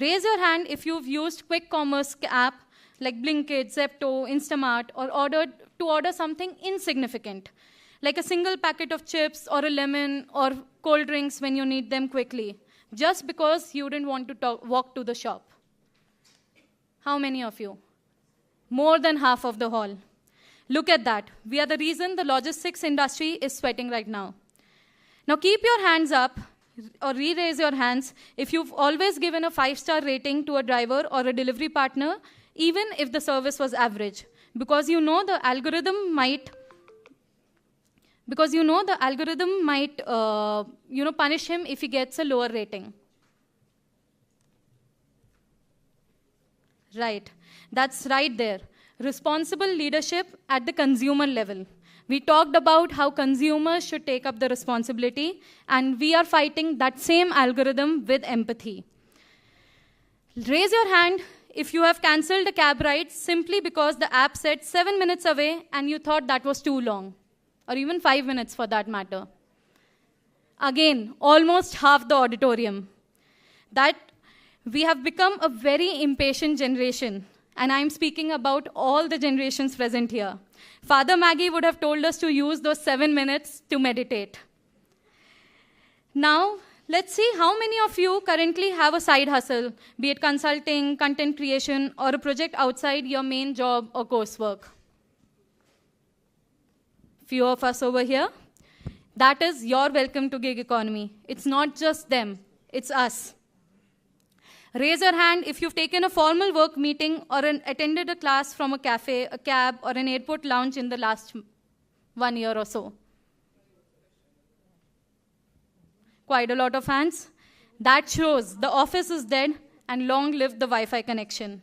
Raise your hand if you've used quick commerce app like Blinkit, Zepto, Instamart, or order something insignificant, like a single packet of chips or a lemon or cold drinks when you need them quickly, just because you didn't want to walk to the shop. How many of you? More than half of the hall. Look at that. We are the reason the logistics industry is sweating right now. Now keep your hands up or re-raise your hands if you've always given a 5-star rating to a driver or a delivery partner, even if the service was average, because you know the algorithm might punish him if he gets a lower rating. Right. That's right there. Responsible leadership at the consumer level. We talked about how consumers should take up the responsibility, and we are fighting that same algorithm with empathy. Raise your hand if you have cancelled a cab ride simply because the app said 7 minutes away and you thought that was too long, or even 5 minutes for that matter. Again, almost half the auditorium. That we have become a very impatient generation, and I'm speaking about all the generations present here. Father Maggie would have told us to use those 7 minutes to meditate. Now, let's see how many of you currently have a side hustle, be it consulting, content creation, or a project outside your main job or coursework. Few of us over here. That is your welcome to gig economy. It's not just them, it's us. Raise your hand if you've taken a formal work meeting or attended a class from a cafe, a cab, or an airport lounge in the last 1 year or so. Quite a lot of hands. That shows the office is dead and long live the Wi-Fi connection.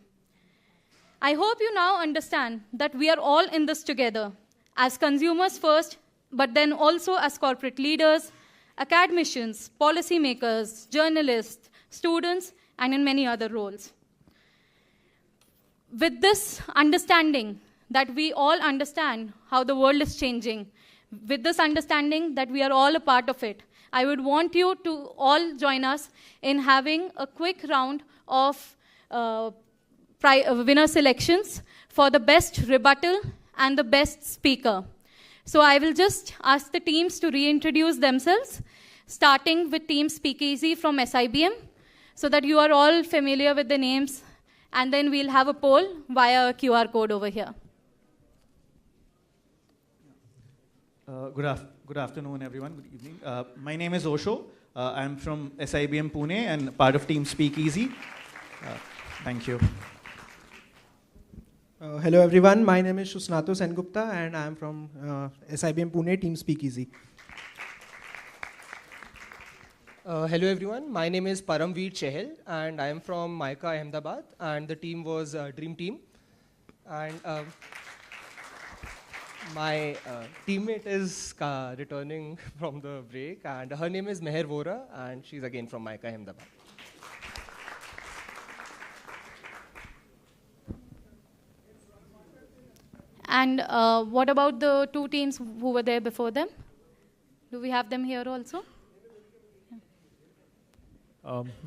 I hope you now understand that we are all in this together, as consumers first, but then also as corporate leaders, academicians, policymakers, journalists, students, and in many other roles. With this understanding that we all understand how the world is changing, with this understanding that we are all a part of it, I would want you to all join us in having a quick round of winner selections for the best rebuttal and the best speaker. So I will just ask the teams to reintroduce themselves. starting with Team Speakeasy from SIBM, so that you are all familiar with the names. And then we'll have a poll via a QR code over here. Good afternoon, everyone. Good evening. My name is Osho. I'm from SIBM Pune and part of Team Speakeasy. Thank you. Hello, everyone. My name is Shusnato Sengupta, and I'm from SIBM Pune, Team Speakeasy. Hello everyone, my name is Paramveer Chehel and I am from Maika, Ahmedabad, and the team was Dream Team. And my teammate is returning from the break, and her name is Meher Vora, and she's again from Maika, Ahmedabad. And what about the two teams who were there before them? Do we have them here also?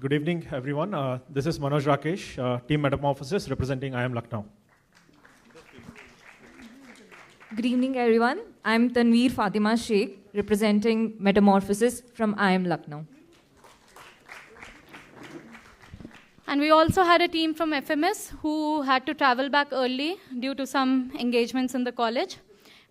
Good evening, everyone. This is Manoj Rakesh, Team Metamorphosis, representing IIM Lucknow. Good evening, everyone. I'm Tanveer Fatima Sheikh, representing Metamorphosis from IIM Lucknow. And we also had a team from FMS who had to travel back early due to some engagements in the college.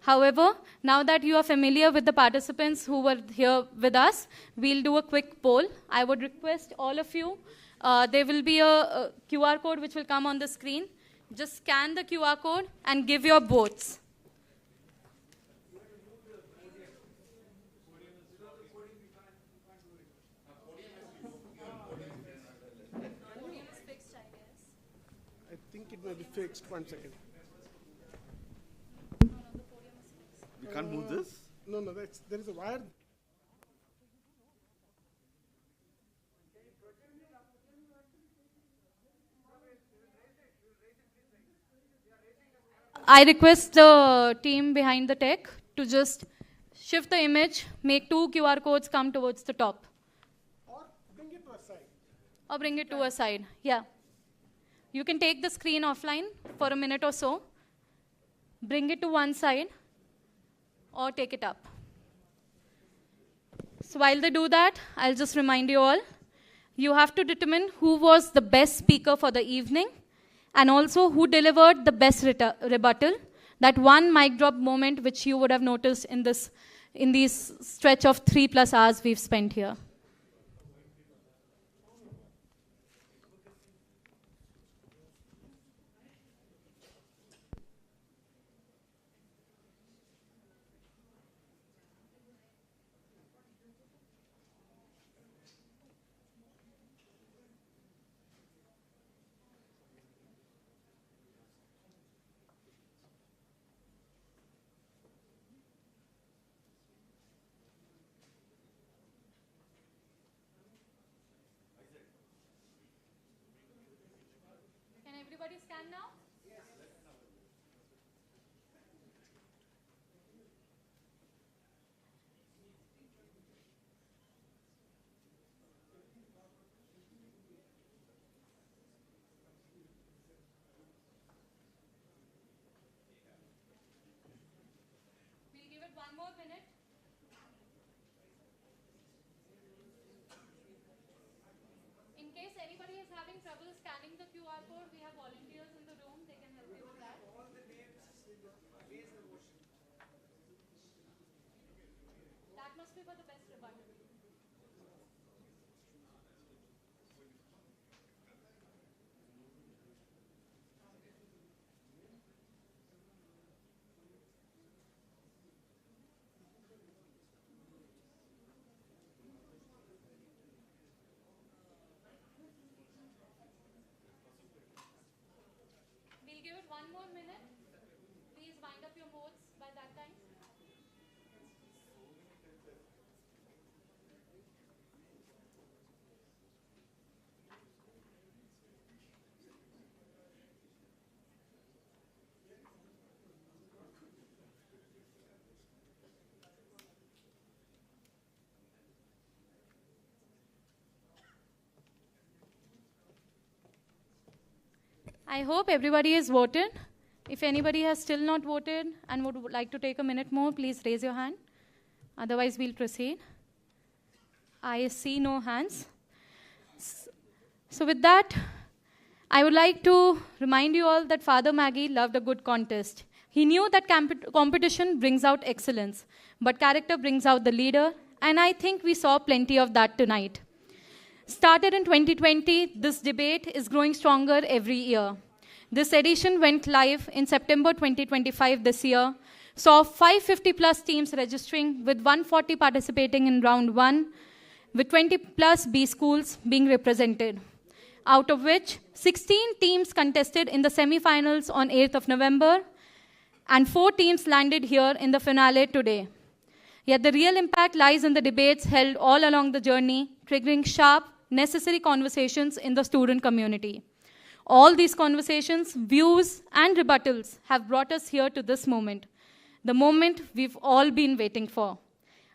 However, now that you are familiar with the participants who were here with us, we'll do a quick poll. I would request all of you, there will be a QR code which will come on the screen. Just scan the QR code and give your votes. I think it may be fixed. 1 second. We can't move this? No, there is a wire. I request the team behind the tech to just shift the image, make 2 QR codes come towards the top. Or bring it to a side. Or bring it to a side, yeah. You can take the screen offline for a minute or so, bring it to one side, or take it up. So while they do that, I'll just remind you all, you have to determine who was the best speaker for the evening, and also who delivered the best rebuttal, that one mic drop moment which you would have noticed in this stretch of 3+ hours we've spent here. Everybody scan now? Yes. We'll give it 1 more minute. In case anybody is having trouble scanning the QR code, we have volunteers in the room. They can help you with that. That must be for the best rebuttal. We'll give it 1 more minute. Please wind up your votes by that time. I hope everybody has voted. If anybody has still not voted and would like to take a minute more, please raise your hand. Otherwise, we'll proceed. I see no hands. So with that, I would like to remind you all that Father Maggie loved a good contest. He knew that competition brings out excellence, but character brings out the leader, and I think we saw plenty of that tonight. Started in 2020, this debate is growing stronger every year. This edition went live in September 2025 this year, saw 550 plus teams registering with 140 participating in round 1, with 20 plus B schools being represented, out of which 16 teams contested in the semi-finals on 8th of November, and 4 teams landed here in the finale today. Yet the real impact lies in the debates held all along the journey, triggering sharp, necessary conversations in the student community. All these conversations, views, and rebuttals have brought us here to this moment, the moment we've all been waiting for.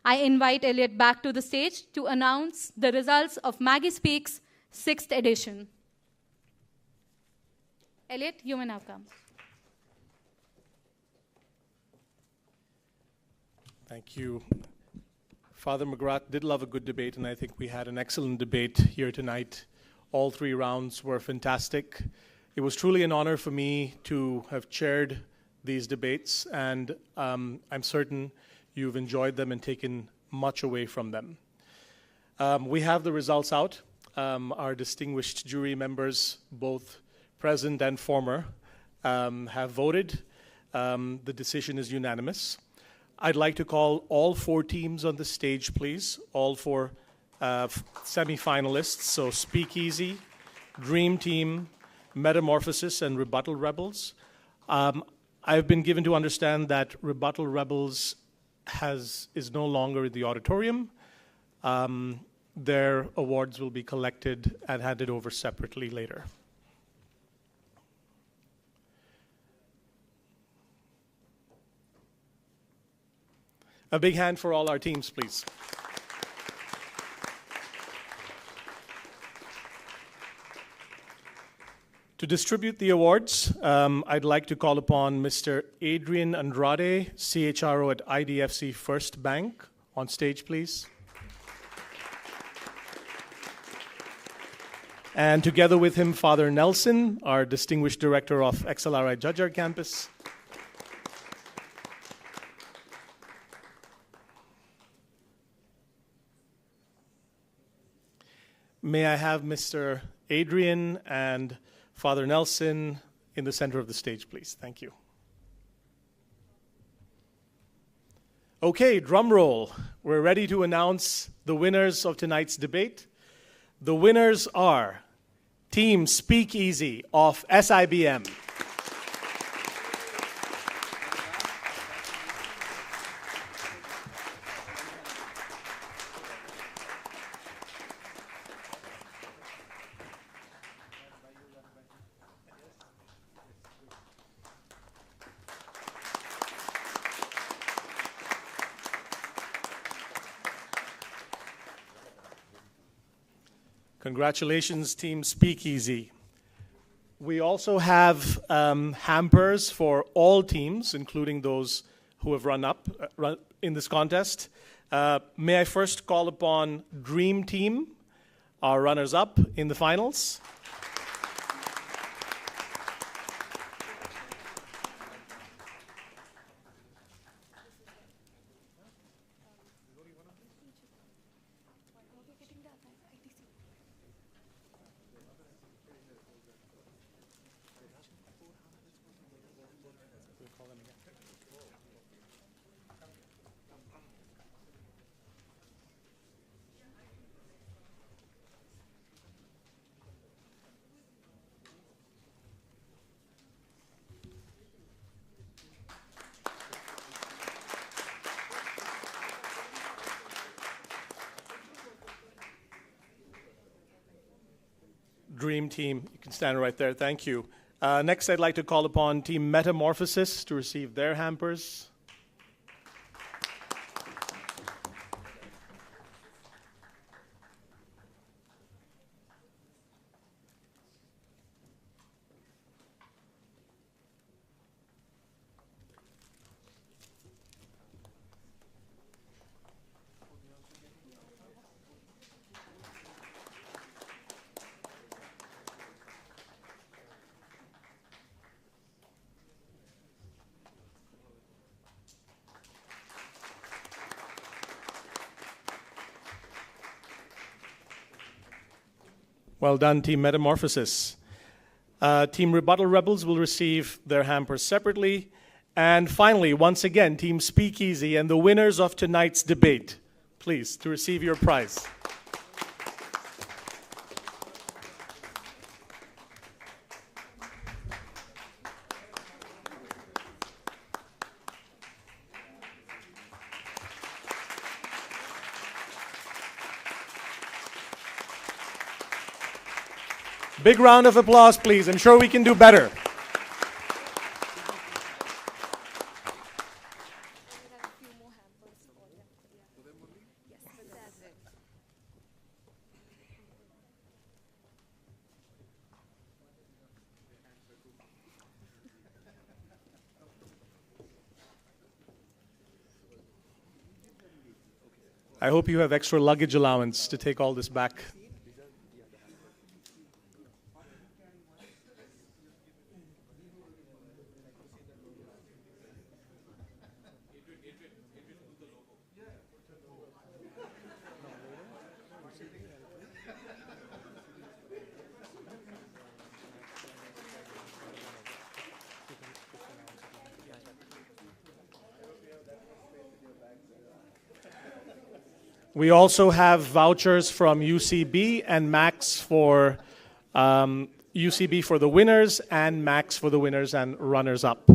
I invite Elliot back to the stage to announce the results of MaggieSpeak's 6th edition. Elliot, you may now come. Thank you. Father McGrath did love a good debate, and I think we had an excellent debate here tonight. All 3 rounds were fantastic. It was truly an honor for me to have chaired these debates, and I'm certain you've enjoyed them and taken much away from them. We have the results out. Our distinguished jury members, both present and former, have voted. The decision is unanimous. I'd like to call all 4 teams on the stage, please. All 4 semi-finalists, so Speakeasy, Dream Team, Metamorphosis, and Rebuttal Rebels. I've been given to understand that Rebuttal Rebels is no longer in the auditorium. Their awards will be collected and handed over separately later. A big hand for all our teams, please. To distribute the awards, I'd like to call upon Mr. Adrian Andrade, CHRO at IDFC First Bank, on stage, please. And together with him, Father Nelson, our Distinguished Director of XLRI Judjar Campus. May I have Mr. Adrian and Father Nelson in the center of the stage, please. Thank you. Okay, drum roll. We're ready to announce the winners of tonight's debate. The winners are Team Speakeasy of SIBM. Congratulations, Team Speakeasy. We also have hampers for all teams, including those who have run in this contest. May I first call upon Dream Team, our runners-up in the finals. Dream Team, you can stand right there. Thank you. Next, I'd like to call upon Team Metamorphosis to receive their hampers. Well done, Team Metamorphosis. Team Rebuttal Rebels will receive their hampers separately. And finally, once again, Team Speakeasy and the winners of tonight's debate, please, to receive your prize. Big round of applause, please. I'm sure we can do better. I hope you have extra luggage allowance to take all this back. We also have vouchers from UCB and Max for UCB for the winners and Max for the winners and runners-up.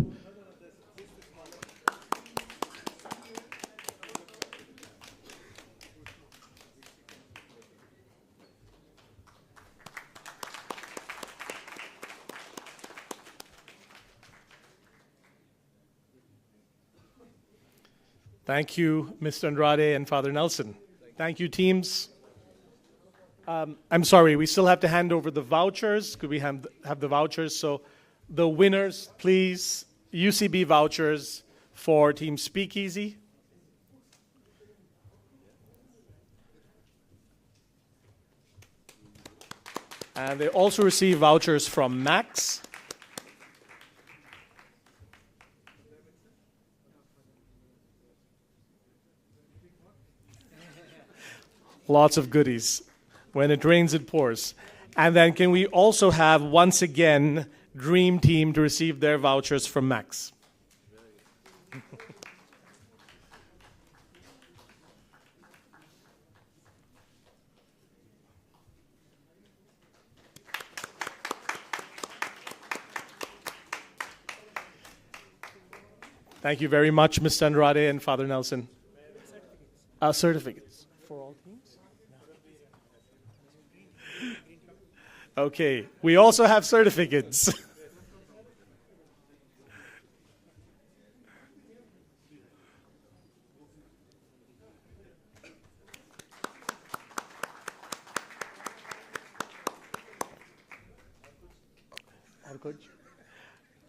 Thank you, Mr. Andrade and Father Nelson. Thank you, teams. I'm sorry, we still have to hand over the vouchers. Could we have the vouchers? So the winners, please, UCB vouchers for Team Speakeasy. And they also receive vouchers from Max. Lots of goodies. When it rains, it pours. And then can we also have, once again, Dream Team to receive their vouchers from Max? Thank you very much, Mr. Andrade and Father Nelson. Certificates for all teams? Okay, we also have certificates.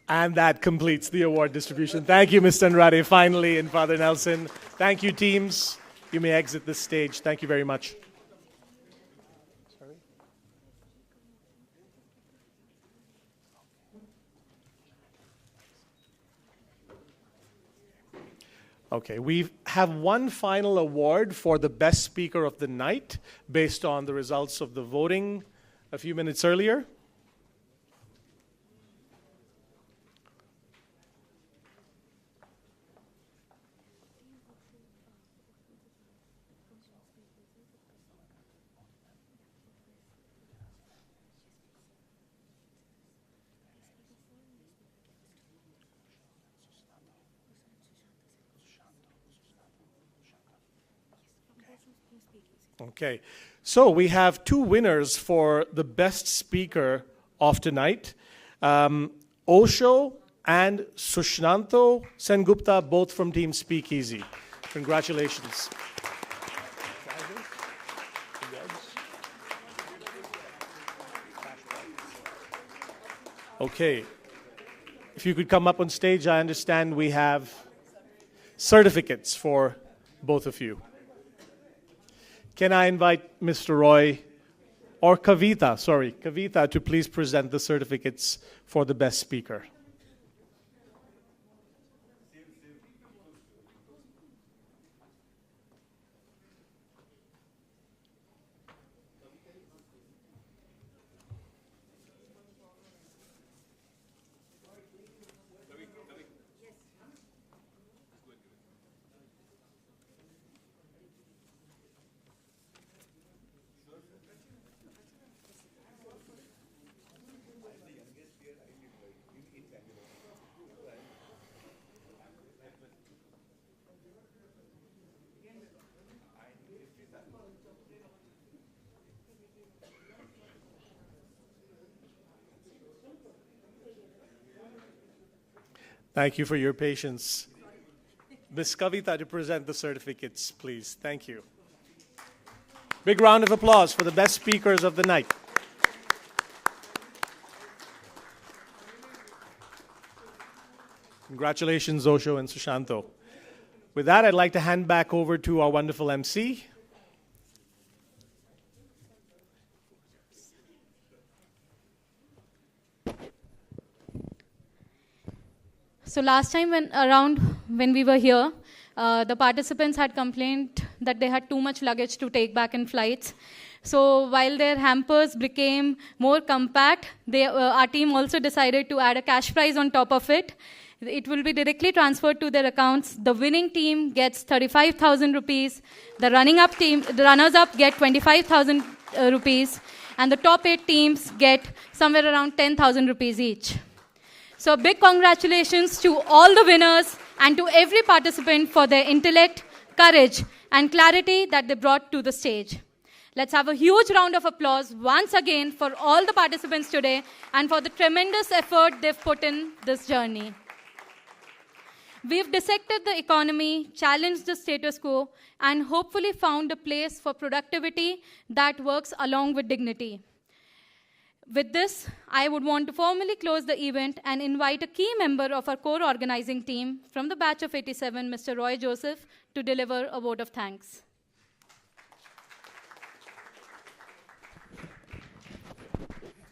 And that completes the award distribution. Thank you, Mr. Andrade, finally, and Father Nelson. Thank you, teams. You may exit this stage. Thank you very much. Okay, we have one final award for the best speaker of the night based on the results of the voting a few minutes earlier. Okay, so we have two winners for the best speaker of tonight. Osho and Sushnanto Sengupta, both from Team Speakeasy. Congratulations. Okay, if you could come up on stage, I understand we have certificates for both of you. Can I invite Mr. Roy, or Kavita, to please present the certificates for the best speaker. Thank you for your patience. Ms. Kavita to present the certificates, please. Thank you. Big round of applause for the best speakers of the night. Congratulations, Osho and Sushanto. With that, I'd like to hand back over to our wonderful MC. So last time when we were here, the participants had complained that they had too much luggage to take back in flights. So while their hampers became more compact, our team also decided to add a cash prize on top of it. It will be directly transferred to their accounts. The winning team gets 35,000 rupees. The runners-up get 25,000 rupees. And the top 8 teams get somewhere around 10,000 rupees each. So big congratulations to all the winners and to every participant for their intellect, courage, and clarity that they brought to the stage. Let's have a huge round of applause once again for all the participants today and for the tremendous effort they've put in this journey. We've dissected the economy, challenged the status quo, and hopefully found a place for productivity that works along with dignity. With this, I would want to formally close the event and invite a key member of our core organizing team from the batch of 87, Mr. Roy Joseph, to deliver a vote of thanks.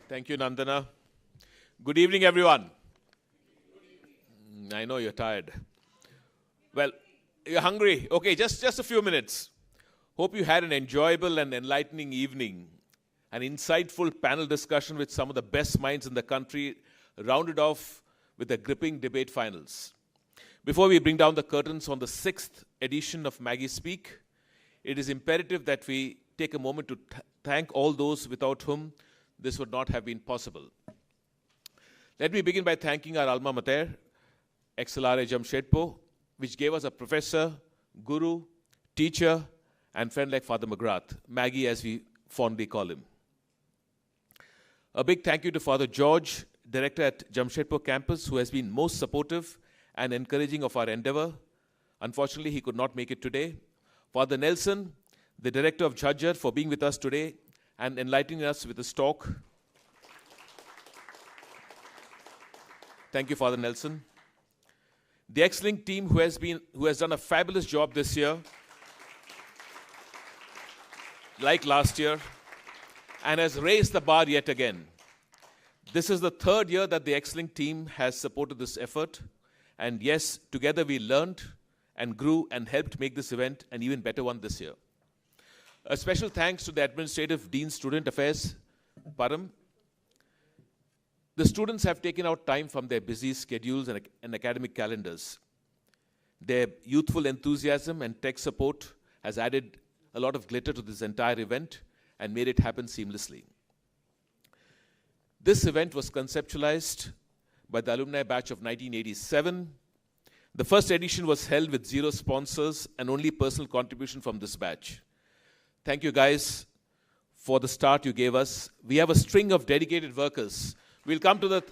Thank you, Nandana. Good evening, everyone. I know you're tired. Well, you're hungry. Okay, just a few minutes. Hope you had an enjoyable and enlightening evening. An insightful panel discussion with some of the best minds in the country, rounded off with a gripping debate finals. Before we bring down the curtains on the 6th edition of MaggieSpeak, it is imperative that we take a moment to thank all those without whom this would not have been possible. Let me begin by thanking our alma mater, XLRI Jamshedpur, which gave us a professor, guru, teacher, and friend like Father McGrath, Maggie as we fondly call him. A big thank you to Father George, director at Jamshedpur campus, who has been most supportive and encouraging of our endeavor. Unfortunately, he could not make it today. Father Nelson, the director of Jhajjar, for being with us today and enlightening us with his talk. Thank you, Father Nelson. The X-Link team who has done a fabulous job this year, like last year, and has raised the bar yet again. This is the 3rd year that the X-Link team has supported this effort. And yes, together we learned and grew and helped make this event an even better one this year. A special thanks to the Administrative Dean Student Affairs, Param. The students have taken out time from their busy schedules and academic calendars. Their youthful enthusiasm and tech support has added a lot of glitter to this entire event and made it happen seamlessly. This event was conceptualized by the alumni batch of 1987. The first edition was held with 0 sponsors and only personal contribution from this batch. Thank you guys for the start you gave us. We have a string of dedicated workers. We'll come to the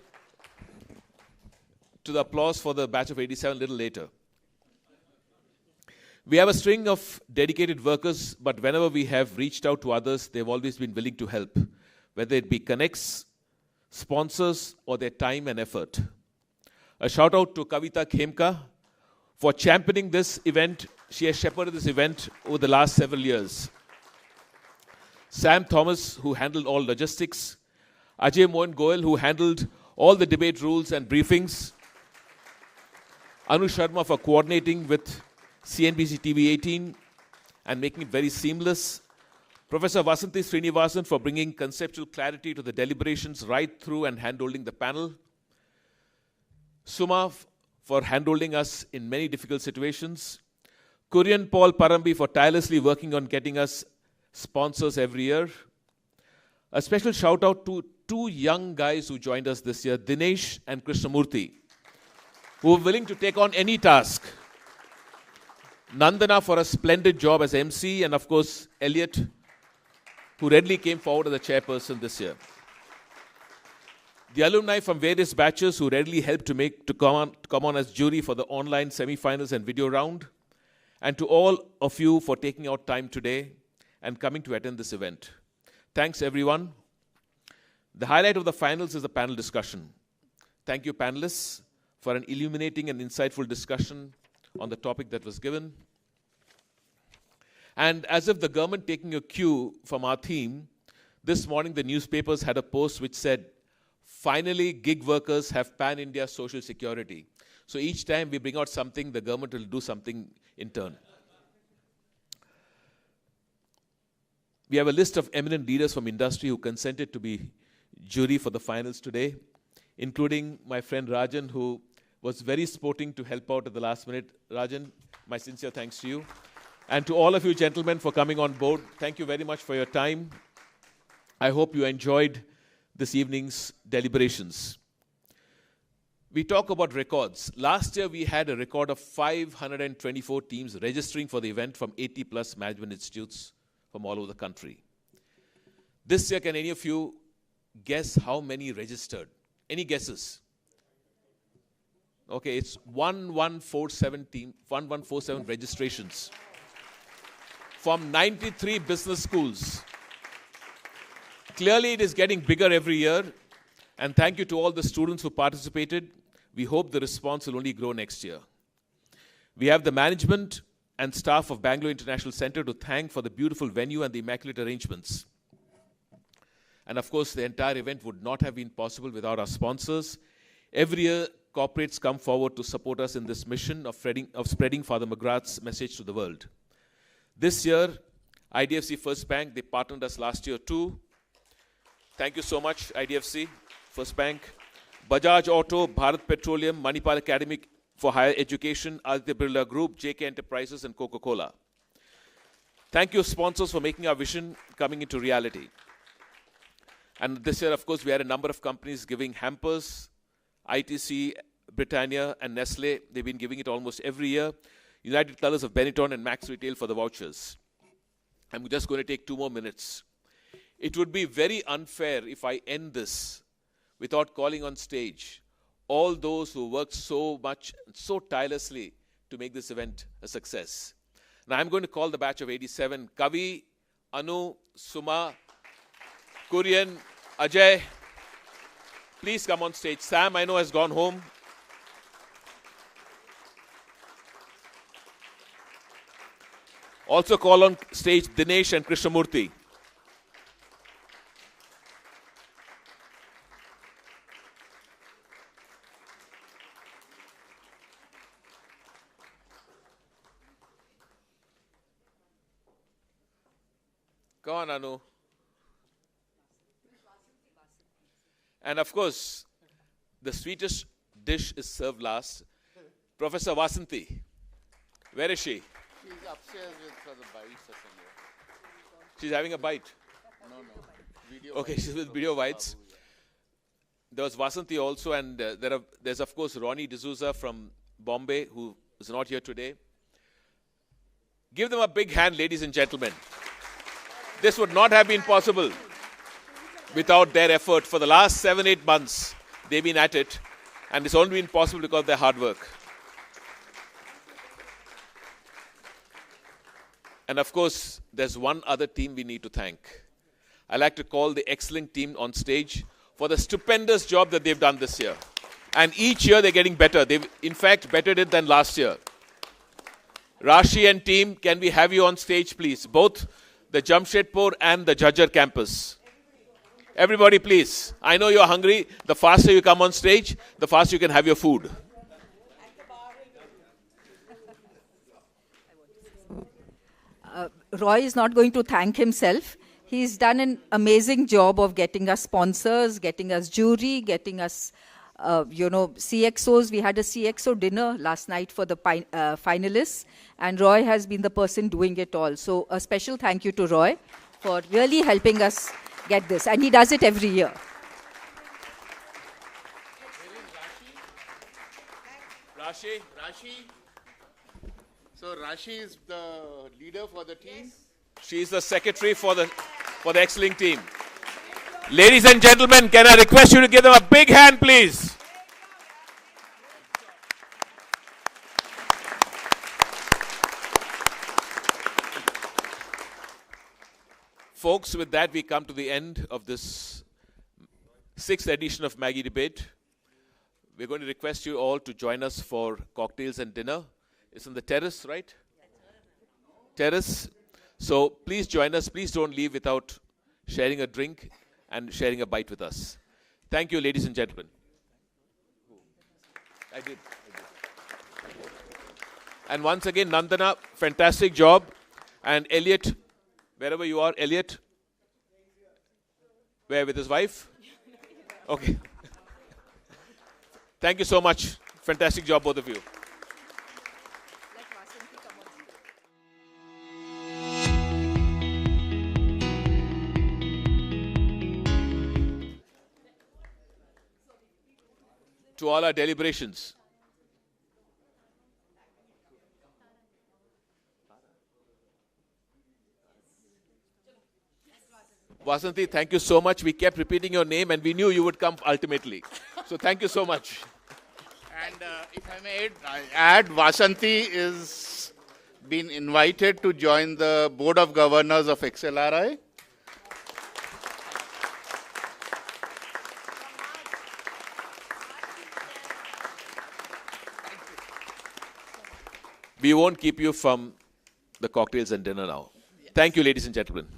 applause for the batch of 87 a little later. We have a string of dedicated workers, but whenever we have reached out to others, they've always been willing to help, whether it be connects, sponsors, or their time and effort. A shout out to Kavita Khemka for championing this event. She has shepherded this event over the last several years. Sam Thomas, who handled all logistics. Ajay Mohan Goel, who handled all the debate rules and briefings. Anu Sharma for coordinating with CNBC TV 18 and making it very seamless. Professor Vasanthi Srinivasan for bringing conceptual clarity to the deliberations right through and handholding the panel. Suma for handholding us in many difficult situations. Kurian Paul Parambi for tirelessly working on getting us sponsors every year. A special shout out to 2 young guys who joined us this year, Dinesh and Krishnamurthy, who were willing to take on any task. Nandana for a splendid job as MC, and of course, Elliot, who readily came forward as the chairperson this year. the alumni from various batches who readily helped to come on as jury for the online semi-finals and video round, and to all of you for taking out time today and coming to attend this event. Thanks, everyone. The highlight of the finals is the panel discussion. Thank you, panelists, for an illuminating and insightful discussion on the topic that was given. And as if the government taking a cue from our theme, this morning the newspapers had a post which said, "Finally, gig workers have pan-India social security." So each time we bring out something, the government will do something in turn. We have a list of eminent leaders from industry who consented to be jury for the finals today, including my friend Rajan, who was very sporting to help out at the last minute. Rajan, my sincere thanks to you. And to all of you gentlemen for coming on board, thank you very much for your time. I hope you enjoyed this evening's deliberations. We talk about records. Last year we had a record of 524 teams registering for the event from 80 plus management institutes from all over the country. This year, can any of you guess how many registered? Any guesses? Okay, it's 1147 registrations from 93 business schools. Clearly, it is getting bigger every year, and thank you to all the students who participated. We hope the response will only grow next year. We have the management and staff of Bangalore International Center to thank for the beautiful venue and the immaculate arrangements. And of course, the entire event would not have been possible without our sponsors. Every year, corporates come forward to support us in this mission of spreading Father McGrath's message to the world. This year, IDFC First Bank, they partnered us last year too. Thank you so much, IDFC First Bank. Bajaj Auto, Bharat Petroleum, Manipal Academic for Higher Education, Aditya Birla Group, JK Enterprises, and Coca-Cola. Thank you, sponsors, for making our vision coming into reality. And this year, of course, we had a number of companies giving hampers, ITC, Britannia, and Nestle. They've been giving it almost every year. United Colors of Benetton and Max Retail for the vouchers. I'm just going to take 2 more minutes. It would be very unfair if I end this without calling on stage all those who worked so much, so tirelessly to make this event a success. Now I'm going to call the batch of 87, Kavi, Anu, Suma, Kurian, Ajay. Please come on stage. Sam, I know, has gone home. Also call on stage Dinesh and Krishnamurthy. Come on, Anu. And of course, the sweetest dish is served last. Professor Vasanthi. Where is she? She's upstairs for the bites or something. She's having a bite. No. Video okay, bites. she's with video bites. There was Vasanthi also, and there's of course Ronnie D'Souza from Bombay, who is not here today. Give them a big hand, ladies and gentlemen. This would not have been possible without their effort. For the last 7-8 months, they've been at it, and it's only been possible because of their hard work. And of course, there's one other team we need to thank. I'd like to call the excellent team on stage for the stupendous job that they've done this year. And each year they're getting better. They've, in fact, bettered it than last year. Rashi and team, can we have you on stage, please? Both the Jamshedpur and the Jhajjar campus. Everybody, please. I know you're hungry. The faster you come on stage, the faster you can have your food. Roy is not going to thank himself. He's done an amazing job of getting us sponsors, getting us jury, getting us, CXOs. We had a CXO dinner last night for the finalists, and Roy has been the person doing it all. So a special thank you to Roy for really helping us get this, and he does it every year. Rashi. So Rashi is the leader for the team? She's the secretary for the excellent team. Ladies and gentlemen, can I request you to give them a big hand, please? Folks, with that, we come to the end of this 6th edition of Maggie Debate. We're going to request you all to join us for cocktails and dinner. It's on the terrace, right? Terrace. So please join us. Please don't leave without sharing a drink and sharing a bite with us. Thank you, ladies and gentlemen. I did. And once again, Nandana, fantastic job. And Elliot, wherever you are, Elliot? Where, with his wife? Okay. Thank you so much. Fantastic job, both of you. To all our deliberations. Vasanthi, thank you so much. We kept repeating your name and we knew you would come ultimately. So thank you so much. And if I may add, Vasanthi is been invited to join the Board of Governors of XLRI. We won't keep you from the cocktails and dinner now. Yes. Thank you, ladies and gentlemen.